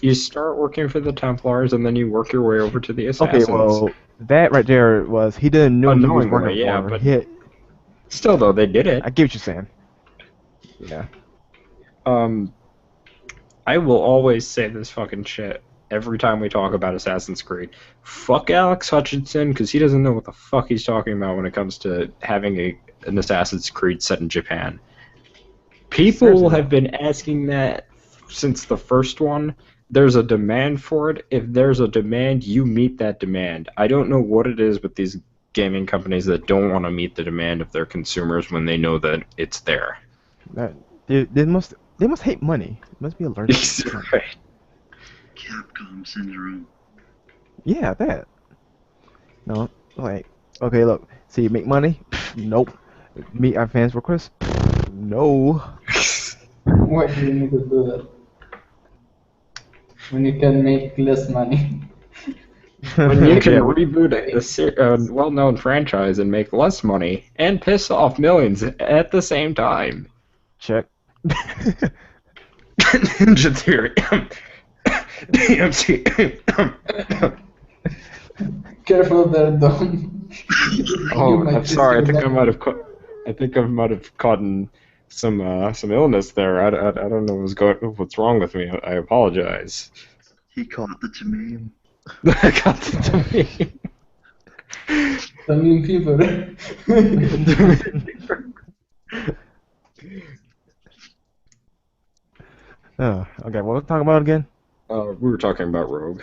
you start working for the Templars, and then you work your way over to the Assassins. Okay, well, that right there was he didn't know he was Unknowingly, working yeah, for. but still, though, they did it. I get what you're saying. Yeah. I will always say this fucking shit every time we talk about Assassin's Creed. Fuck Alex Hutchinson, because he doesn't know what the fuck he's talking about when it comes to having an Assassin's Creed set in Japan. People Seriously. have been asking that since the first one. There's a demand for it. If there's a demand, you meet that demand. I don't know what it is with these gaming companies that don't want to meet the demand of their consumers when they know that it's there. They must hate money. It must be allergic. Right. Capcom syndrome. Yeah, that. No, like, okay, look. See, make money? Nope. Meet our fans request? No. Why do you need to do that? When you can make less money. When you can Yeah, reboot a well-known franchise and make less money and piss off millions at the same time. check. Ninja Theory. DMC. Careful there, Dom. Oh, might I'm sorry. I just think go I might have caught some illness there. I don't know what's wrong with me. I apologize. He caught the to me. I got it to me. The mean people. Oh, okay, what we're talking about again? We were talking about Rogue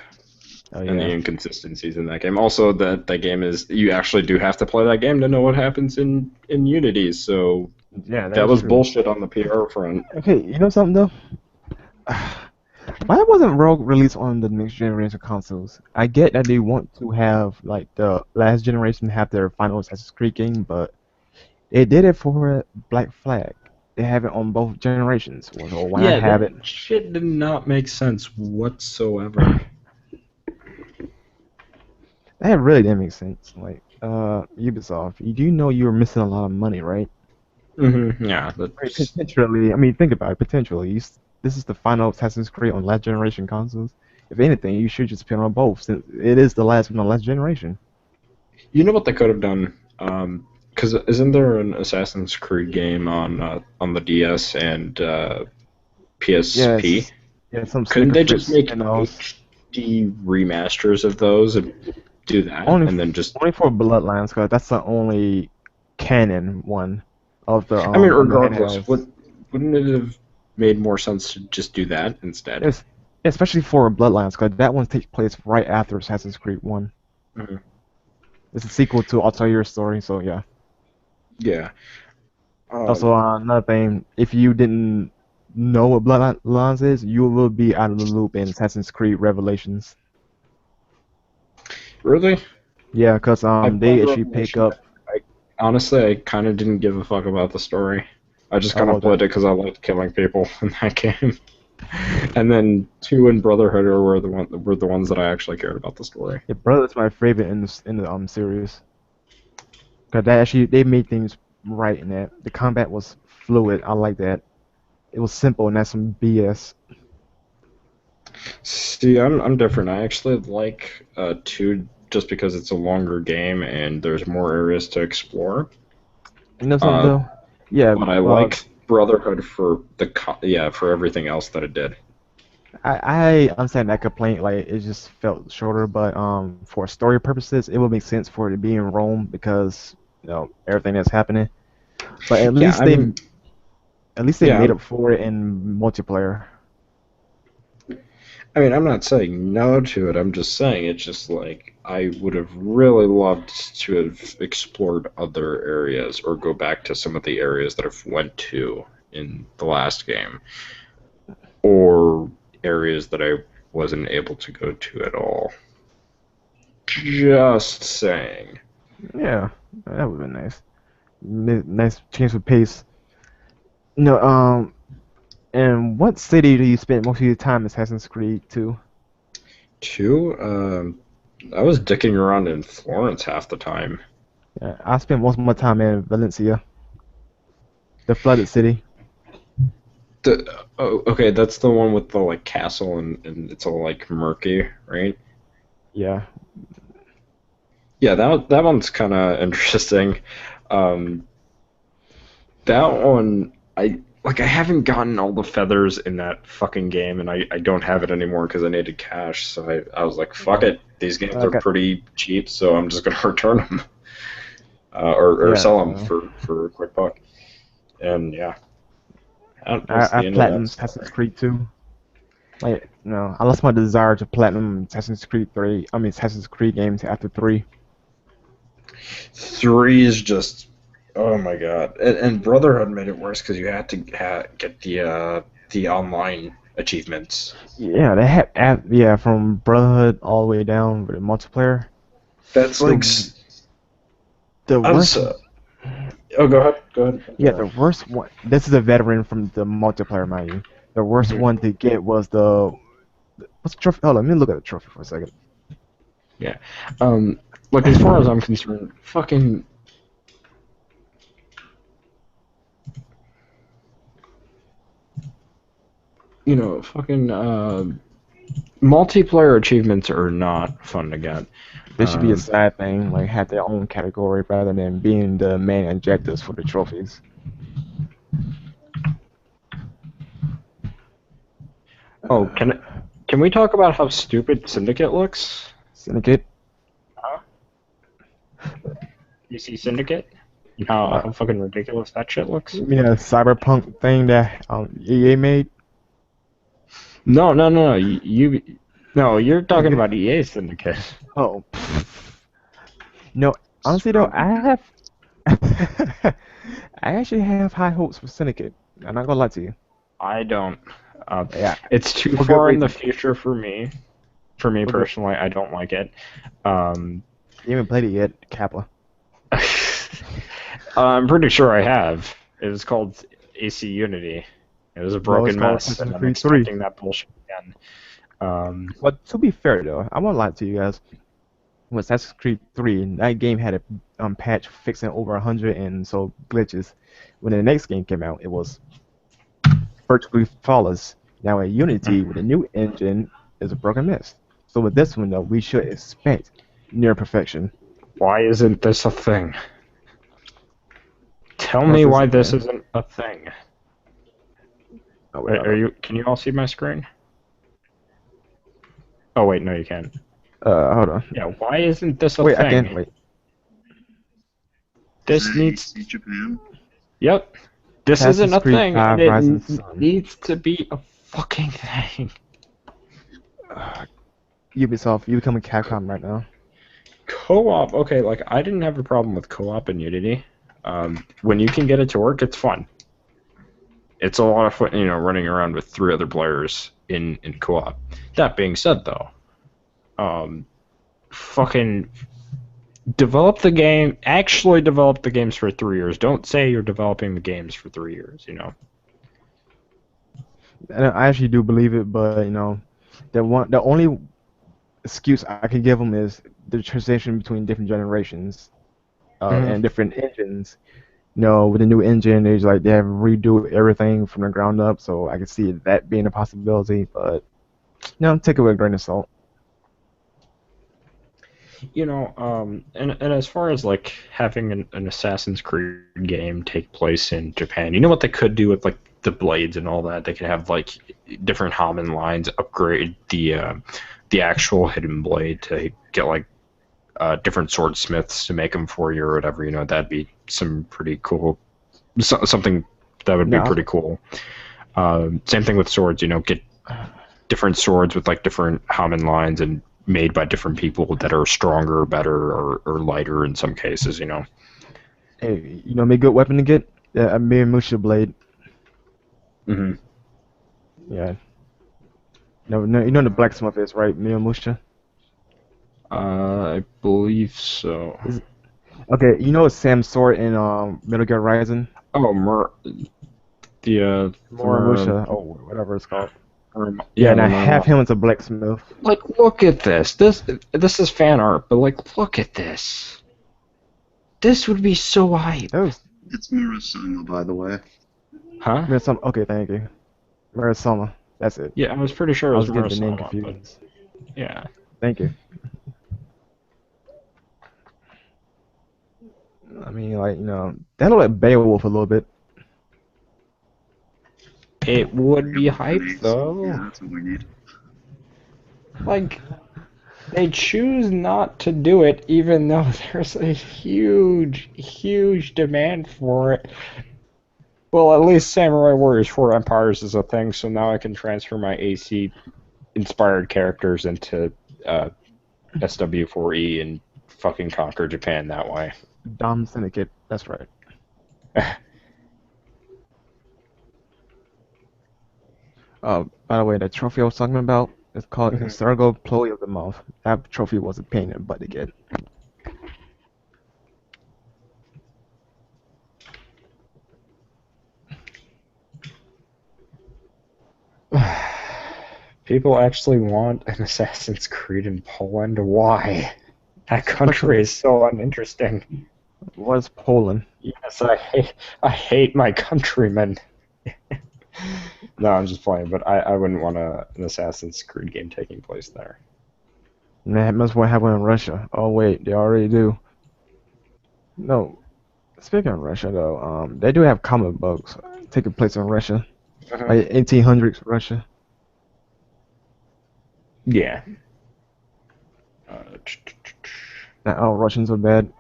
Oh and the yeah. inconsistencies in that game. Also, that game is you actually do have to play that game to know what happens in Unity. So Yeah, that that is was true. bullshit on the PR front. Okay, you know something though? Why wasn't Rogue released on the next generation consoles? I get that they want to have like the last generation have their final Assassin's Creed game, but they did it for Black Flag. They have it on both generations. So why not Yeah, have that it? shit did not make sense whatsoever. That really didn't make sense. Like, Ubisoft, you do know you were missing a lot of money, right? Yeah, Right, that's potentially, I mean, think about it. Potentially, this is the final Assassin's Creed on last generation consoles. If anything, you should just put it on both, since it is the last one on last generation. you know what they could have done. Because isn't there an Assassin's Creed game on the DS and PSP? Yes, yeah, some Couldn't Snicker they just Fritz make spin-offs. HD remasters of those and do that, Only, and then just? only for Bloodlines, because that's the only canon one of the I mean, on the regardless, NES. wouldn't it have made more sense to just do that instead? Yes, especially for Bloodlines, because that one takes place right after Assassin's Creed 1. Mhm. It's a sequel to Altair's story, so yeah. Yeah. Also, another thing, if you didn't know what Bloodlines is, you will be out of the loop in Assassin's Creed Revelations. Really? Yeah, because I they played actually pick Revelation. up. Honestly, I kind of didn't give a fuck about the story. I just Oh, kind of well, played it because I liked killing people in that game. And then 2 and Brotherhood were the ones that I actually cared about the story. yeah, Brother's my favorite in the series. Cause they made things right in that. The combat was fluid. I like that. It was simple and that's some BS. See, I'm different. I actually like 2 just because it's a longer game and there's more areas to explore. You know something Uh, though? Yeah, but I like Brotherhood for for everything else that it did. I understand that complaint. Like it just felt shorter, but for story purposes, it would make sense for it to be in Rome because everything that's happening. But Yeah, at least they yeah, made up for it in multiplayer. I mean, I'm not saying no to it. I'm just saying it's just like I would have really loved to have explored other areas or go back to some of the areas that I've went to in the last game, or areas that I wasn't able to go to at all. Just saying. Yeah, that would be nice. Nice change of pace. No, and what city do you spend most of your time in Assassin's Creed 2? 2, I was dicking around in Florence half the time. Yeah, I spent most of my time in Valencia, the flooded city. Okay, that's the one with the like castle and it's all like murky, right? Yeah, Yeah, that one's kind of interesting. Um, that one, I haven't gotten all the feathers in that fucking game, and I don't have it anymore because I needed cash. So I was like, fuck it, these games I are got pretty cheap, so I'm just gonna return them or yeah. sell them for a quick buck. And yeah, that's I the end of that platinum story. Assassin's Creed 2. Like, I lost my desire to platinum Assassin's Creed 3. I mean, Assassin's Creed games after 3. 3 is just, oh my god, and Brotherhood made it worse because you had to get the online achievements. Yeah, they had yeah from Brotherhood all the way down with the multiplayer. That's like, The I'm worst, so. Oh, go ahead. Go ahead. yeah, the worst one. This is a veteran from the multiplayer, mind you. The worst Mhm. one to get was the what's the trophy? Hold on, let me look at the trophy for a second. Yeah. Um, like as far as I'm concerned, fucking. Fucking multiplayer achievements are not fun to get. This should be a Um, side thing, like have their own category rather than being the main objectives for the trophies. oh, can we talk about how stupid Syndicate looks? Syndicate. DC Syndicate? You know how fucking ridiculous that shit looks? You mean a cyberpunk thing that EA made? No. No, you're talking about EA Syndicate. Oh. No, honestly though, I have I actually have high hopes for Syndicate. I'm not gonna lie to you. I don't. Yeah. It's too For good far in the reason. future for me. For me For good- personally, I don't like it. You haven't played it yet, Kappa. I'm pretty sure I have. It was called AC Unity. It was a broken called mess, and Assassin's I'm Creed 3. expecting that bullshit again. But to be fair though, I won't lie to you guys. With Assassin's Creed 3, that game had a patch fixing over 100 and so glitches. When the next game came out, it was virtually flawless. Now at Unity, with a new engine, is a broken mess. So with this one though, we should expect near perfection. Why isn't this a thing? Tell What's me this why this thing? isn't a thing. Oh, wait, Are you? Can you all see my screen? Oh wait, no, you can't. hold on. Yeah, why isn't this a Wait, thing? I can wait. This needs. Japan. Yep. This isn't a Assassin's Creed thing, 5 and Rising it Sun. needs to be a fucking thing. Ubisoft, you becoming Capcom right now. Co-op, okay, like I didn't have a problem with co-op in Unity. When you can get it to work, it's fun. It's a lot of fun, running around with 3 other players in co-op. That being said, though, fucking develop the game. Actually, develop the games for 3 years. Don't say you're developing the games for 3 years. And I actually do believe it, but the only excuse I can give them is the transition between different generations and different engines. With the new engine, it's like they have redo everything from the ground up, so I can see that being a possibility. But take it with a grain of salt. And as far as like having an Assassin's Creed game take place in Japan, you know what they could do with like the blades and all that? They could have like different Hamen lines, upgrade the actual hidden blade to get like different swordsmiths to make them for you or whatever. That'd be some pretty cool, something that would be pretty cool. Same thing with swords. Get different swords with like different Hamen lines and made by different people that are stronger, better, or lighter in some cases. Hey, a good weapon to get? A Miramusha blade. Mm-hmm. Yeah. No, you know the blacksmith is, right? Miramusha? I believe so. Okay, you know Sam's sword in Metal Gear Rising? Oh, Miramusha, whatever it's called. Yeah, and I have him as a blacksmith. Like, look at this. This is fan art, but like, look at this. This would be so hype. It's Murasama, by the way. Huh? Murasama. Okay, thank you. Murasama. That's it. Yeah, I was pretty sure it I was was getting the name Murasama, confused. but yeah. Thank you. I mean, like, that look like Beowulf a little bit. It would be hype, though. Yeah, that's what we need. Like, they choose not to do it, even though there's a huge, huge demand for it. Well, at least Samurai Warriors 4 Empires is a thing, so now I can transfer my AC-inspired characters into SW4E and fucking conquer Japan that way. Dom Syndicate, that's right. By the way, the trophy I was talking about is called Sergo Ploy of the Month. That trophy was a pain in the butt to get. People actually want an Assassin's Creed in Poland? Why? That country is so uninteresting. What is Poland? Yes, I hate my countrymen. No, I'm just playing, but I wouldn't want an Assassin's Creed game taking place there. That must well have one in Russia. Oh wait, they already do. No, speaking of Russia though, they do have comic books taking place in Russia, like 1800s Russia. Yeah. Not all Russians are bad.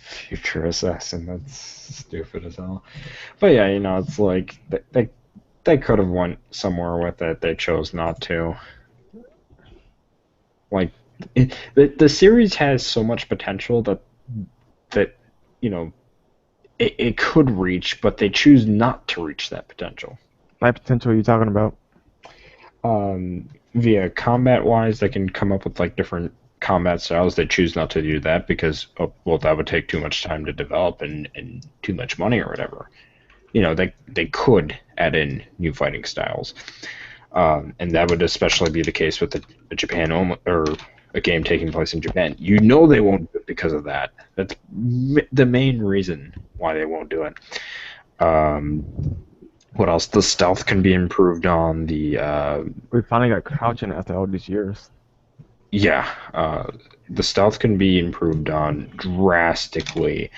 Future assassin, that's stupid as hell. But yeah, it's like they could have went somewhere with it. They chose not to. Like, the series has so much potential that it could reach, but they choose not to reach that potential. My potential you talking about? Via combat-wise, they can come up with like different combat styles. They choose not to do that because, that would take too much time to develop and too much money or whatever. They could add in new fighting styles, and that would especially be the case with a Japan or a game taking place in Japan. They won't do it because of that. That's the main reason why they won't do it. What else? The stealth can be improved on. We finally got crouching after all these years. Yeah, the stealth can be improved on drastically.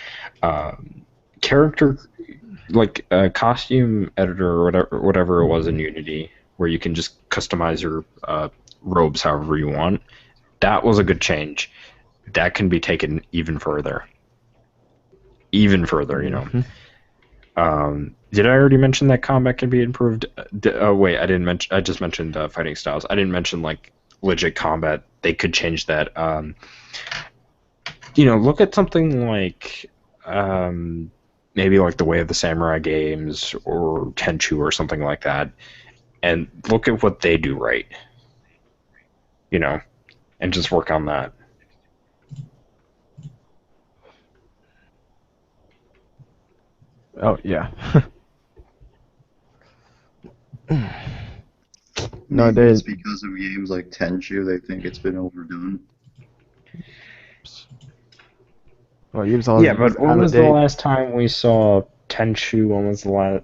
Character, like costume editor or whatever it was in Unity, where you can just customize your robes however you want. That was a good change. That can be taken even further. Even further, Mm-hmm. Did I already mention that combat can be improved? Wait, I didn't mention. I just mentioned fighting styles. I didn't mention like legit combat. They could change that. Look at something like maybe like the Way of the Samurai games or Tenchu or something like that, and look at what they do right. And just work on that. Oh yeah. No, Maybe it's because of games like Tenchu, they think it's been overdone. Well, Ubisoft Yeah, but when was the last time we saw Tenchu? When was the last?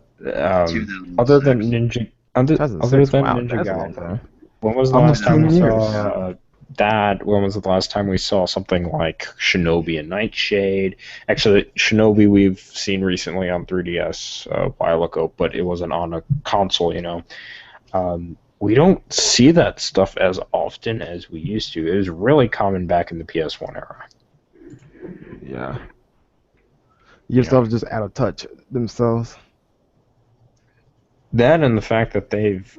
Other than Ninja, other than Ninja Gaiden. When was the last time we saw that? When was the last time we saw something like Shinobi and Nightshade? Actually, Shinobi we've seen recently on 3DS a while ago, but it wasn't on a console, We don't see that stuff as often as we used to. It was really common back in the PS1 era. Yeah. Ubisoft just out of touch themselves. That and the fact that they've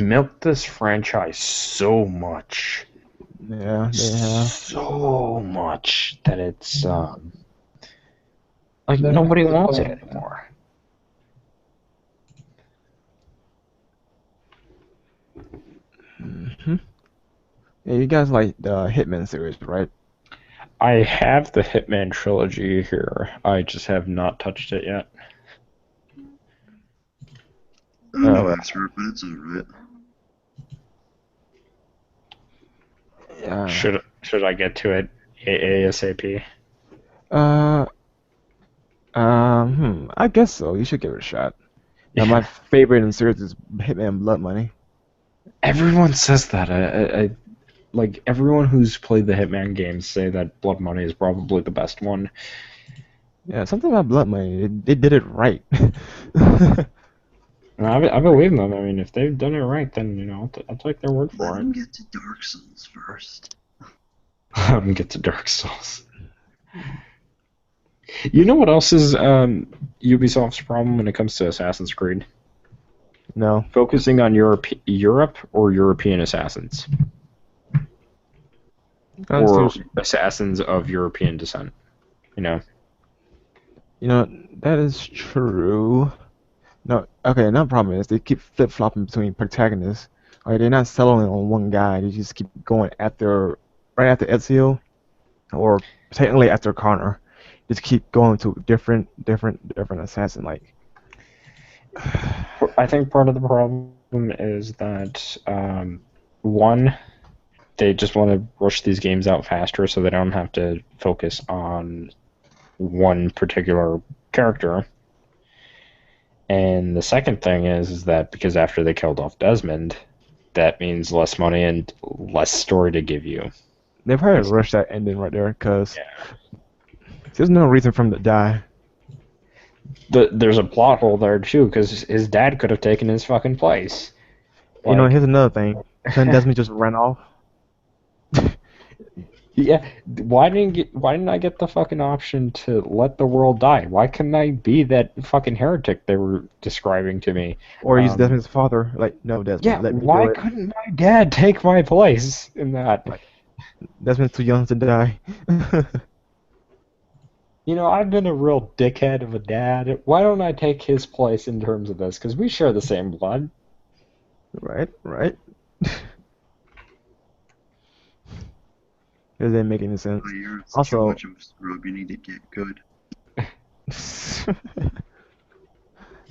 milked this franchise so much. Yeah, they have. So much that it's like nobody wants it anymore. Mm-hmm. Yeah, you guys like the Hitman series, right? I have the Hitman trilogy here. I just have not touched it yet. I'm no expert, but it's alright. Yeah. Should I get to it ASAP? I guess so. You should give it a shot. Now, my favorite in the series is Hitman Blood Money. Everyone says that. I like everyone who's played the Hitman games say that Blood Money is probably the best one. Yeah, something about Blood Money. They did it right. I believe them. I mean, if they've done it right, then I'll take their word for it. Let them get to Dark Souls first. Let them get to Dark Souls. You know what else is Ubisoft's problem when it comes to Assassin's Creed? No. Focusing on Europe or European assassins. Or assassins of European descent. That is true. No, okay, another problem is they keep flip-flopping between protagonists. They're not settling on one guy. They just keep going right after Ezio, or technically after Connor. Just keep going to different assassin. Like, I think part of the problem is that one, they just want to rush these games out faster so they don't have to focus on one particular character. And the second thing is that because after they killed off Desmond, that means less money and less story to give you. They probably rushed that ending right there because there's no reason for him to die. There's a plot hole there too because his dad could have taken his fucking place. Here's another thing. Couldn't Desmond just run off? Yeah, why didn't I get the fucking option to let the world die? Why couldn't I be that fucking heretic they were describing to me? Or he's Desmond's father? Like, no, Yeah, Desmond, let me why do it. couldn't my dad take my place in that? Like, Desmond's too young to die. You know, I've been a real dickhead of a dad. Why don't I take his place in terms of this? Because we share the same blood. Right, right. It doesn't make any sense. Oh, you're Also- too much of a scrub. You need to get good.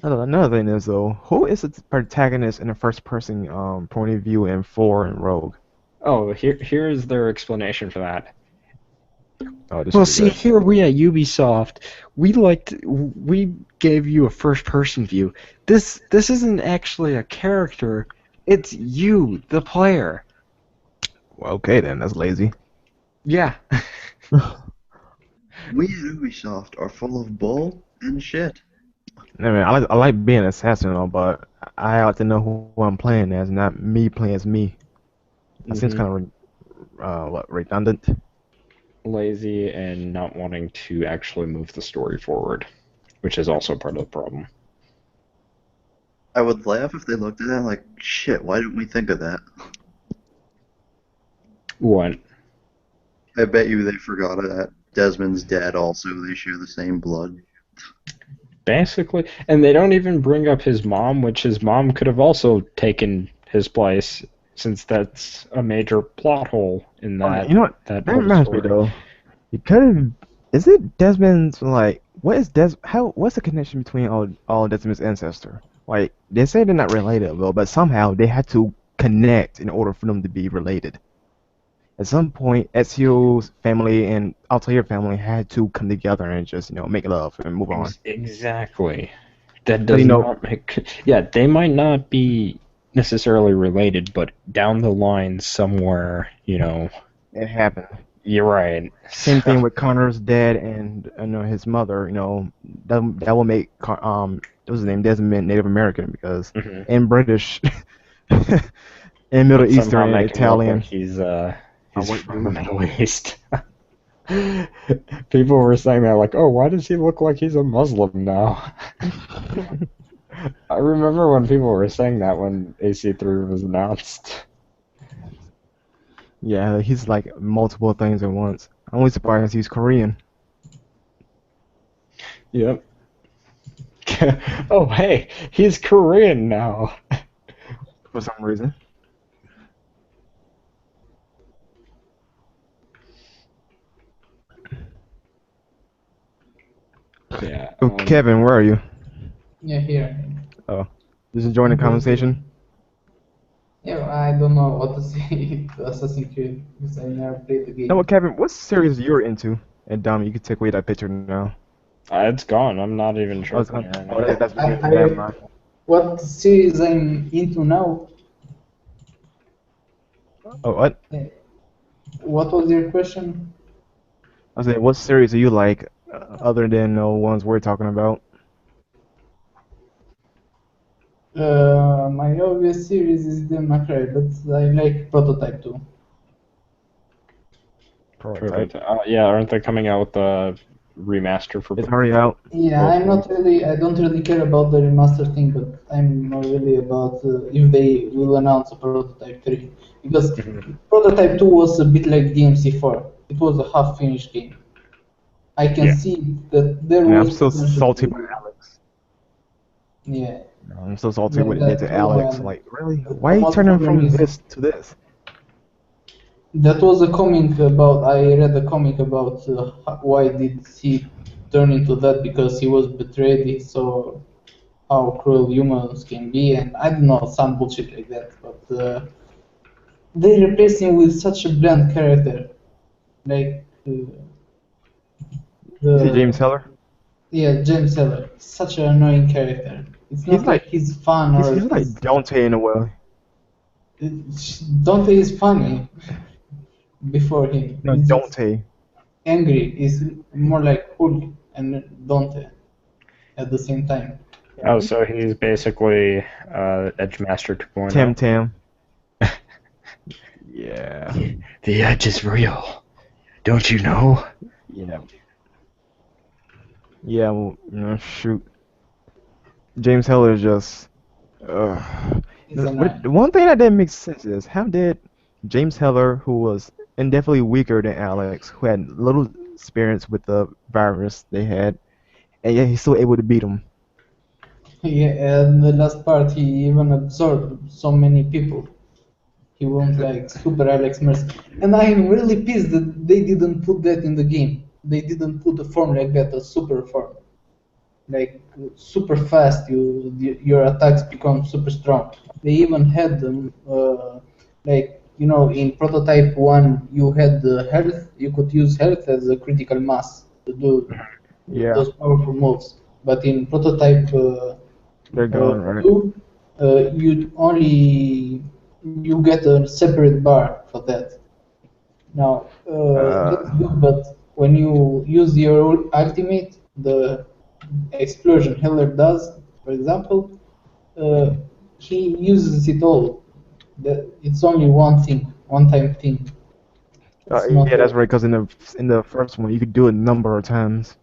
Another thing is though, who is the protagonist in the first person point of view in 4 and Rogue? Oh, here's their explanation for that. Oh, this Well, should be see, here we at Ubisoft, we gave you a first-person view. This isn't actually a character. It's you, the player. good. Well, okay then, that's lazy. Yeah. We at Ubisoft are full of bull and shit. I mean, I like being an assassin and all, but I like to know who I'm playing as, not me playing as me. That seems kind of redundant. Lazy and not wanting to actually move the story forward, which is also part of the problem. I would laugh if they looked at that like, shit, why didn't we think of that? What? I bet you they forgot that Desmond's dead also. They share the same blood. Basically, and they don't even bring up his mom, which his mom could have also taken his place, since that's a major plot hole in that. You know what? That That whole reminds me story. though. Because is it Desmond's like what's the connection between all Desmond's ancestor? Like they say they're not related, though, but somehow they had to connect in order for them to be related. At some point, Ezio's family and Altair family had to come together and just make love and move on. Exactly. That But, does you know- not make. Yeah, they might not be necessarily related, but down the line somewhere, It happened. you're right. Same thing with Connor's dad and his mother. That will make what was his name, Desmond, Native American because Mhm. and British and Middle But somehow Eastern and make him look Italian. like he's white from the Middle East. People were saying that, like, oh, why does he look like he's a Muslim now? I remember when people were saying that when AC3 was announced. Yeah, he's like multiple things at once. I'm only surprised he's Korean. Yep. Oh, hey, he's Korean now. For some reason. Yeah. Oh, Kevin, where are you? Yeah, here. Just enjoying the conversation? Yeah, I don't know what to say to Assassin's Creed because I never played the game. No, Kevin, what series you're into? And Dom, you can take away that picture now. It's gone. I'm not even Oh, sure. it's gone. Oh, that's I- never mind. What series I'm into now? Oh, what? What was your question? I was saying, what series do you like other than the ones we're talking about? My obvious series is the Macrae, but I like Prototype too. Prototype. Yeah, aren't they coming out with the remaster for? It's already out. Yeah, I don't really care about the remaster thing, but I'm more really about if they will announce a Prototype 3. Because Prototype 2 was a bit like DMC4. It was a half-finished game. I can see that there And I'm was so potential salty to- with Alex. Yeah. I'm so salty But with that to Alex. one- Like, really? the Why are you one turning problem from is- this to this? That was a comic about. I read a comic about why did he turn into that because he was betrayed. He saw how cruel humans can be, and I don't know, some bullshit like that. But they replaced him with such a bland character, like You see James Heller? Yeah, James Heller. Such an annoying character. It's not He's like like- he's fun or He's like Dante in a way. Dante is funny before him. No, He's Dante. angry. He's more like Hulk and Dante at the same time. Oh, so he's basically Edge Master 2.0. Tam Tam. Yeah. The edge is real. Don't you know? Yeah. Yeah. Well, shoot. James Heller is just. He's a The nine. one thing that didn't make sense is how did James Heller, who was indefinitely weaker than Alex, who had little experience with the virus they had, and yet he's still able to beat him. Yeah, and the last part, he even absorbed so many people. He went like super Alex Mercer. And I am really pissed that they didn't put that in the game. They didn't put a form like that, a super form. Like super fast, your attacks become super strong. They even had them, like, in prototype 1, you had the health, you could use health as a critical mass to do Yeah, those powerful moves. But in prototype they're gone, right? 2, you get a separate bar for that. Now, that's Uh, good, but when you use your ultimate, the explosion Heller does, for example, uh, he uses it all. It's only one thing, one-time thing. It's not yeah, that's a, right. Because in the first one, you could do it a number of times.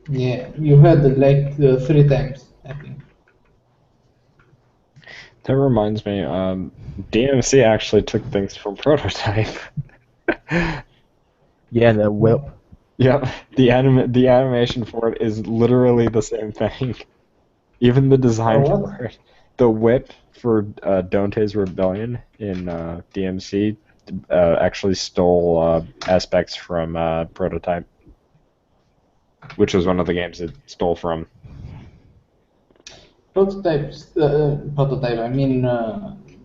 yeah, you had it like 3 times, I think. That reminds me, DMC actually took things from Prototype. Yeah, the whip. Yep, the animation for it is literally the same thing. Even the design What? for it. The whip for Dante's Rebellion in DMC actually stole aspects from Prototype, which was one of the games it stole from. Prototype. I mean,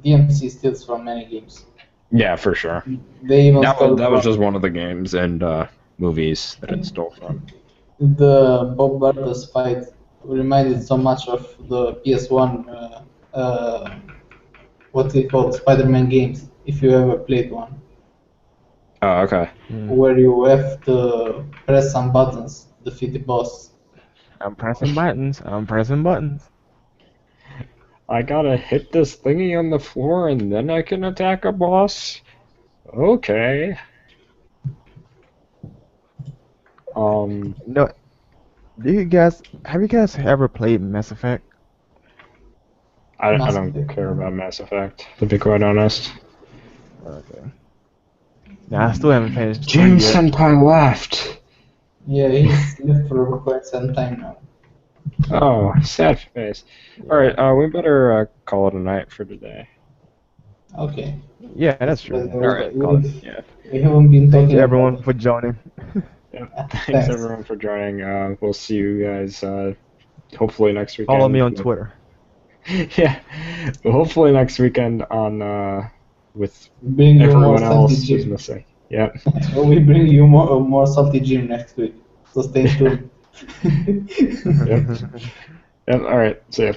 DMC steals from many games. Yeah, for sure. They even stole That was from just one of the games and movies that it stole from. the Bob Bardas fight. Reminded so much of the PS1. What's it called? Spider-Man games. If you ever played one, Oh, okay. where you have to press some buttons, defeat the boss. I'm pressing buttons. I'm pressing buttons. I gotta hit this thingy on the floor and then I can attack a boss? Okay. No, have you guys ever played Mass Effect? I Mass don't Effect. care about Mass Effect, to be quite honest. Okay. Nah, I still haven't finished 3 James yet. Senpai left. Yeah, he's left for quite some time now. Oh, sad face. Alright, we better call it a night for today. Okay. Yeah, that's true. Alright, yeah. We haven't been Thanks talking everyone about. for joining. Yeah. Thanks Thanks. everyone for joining. We'll see you guys hopefully next weekend. Follow me on Twitter. Yeah. Hopefully next weekend on with Bring you more everyone salty else who's Jim. missing. Yep. We bring you more salty Jim next week. So stay tuned. Yep. Yep. Alright, see ya.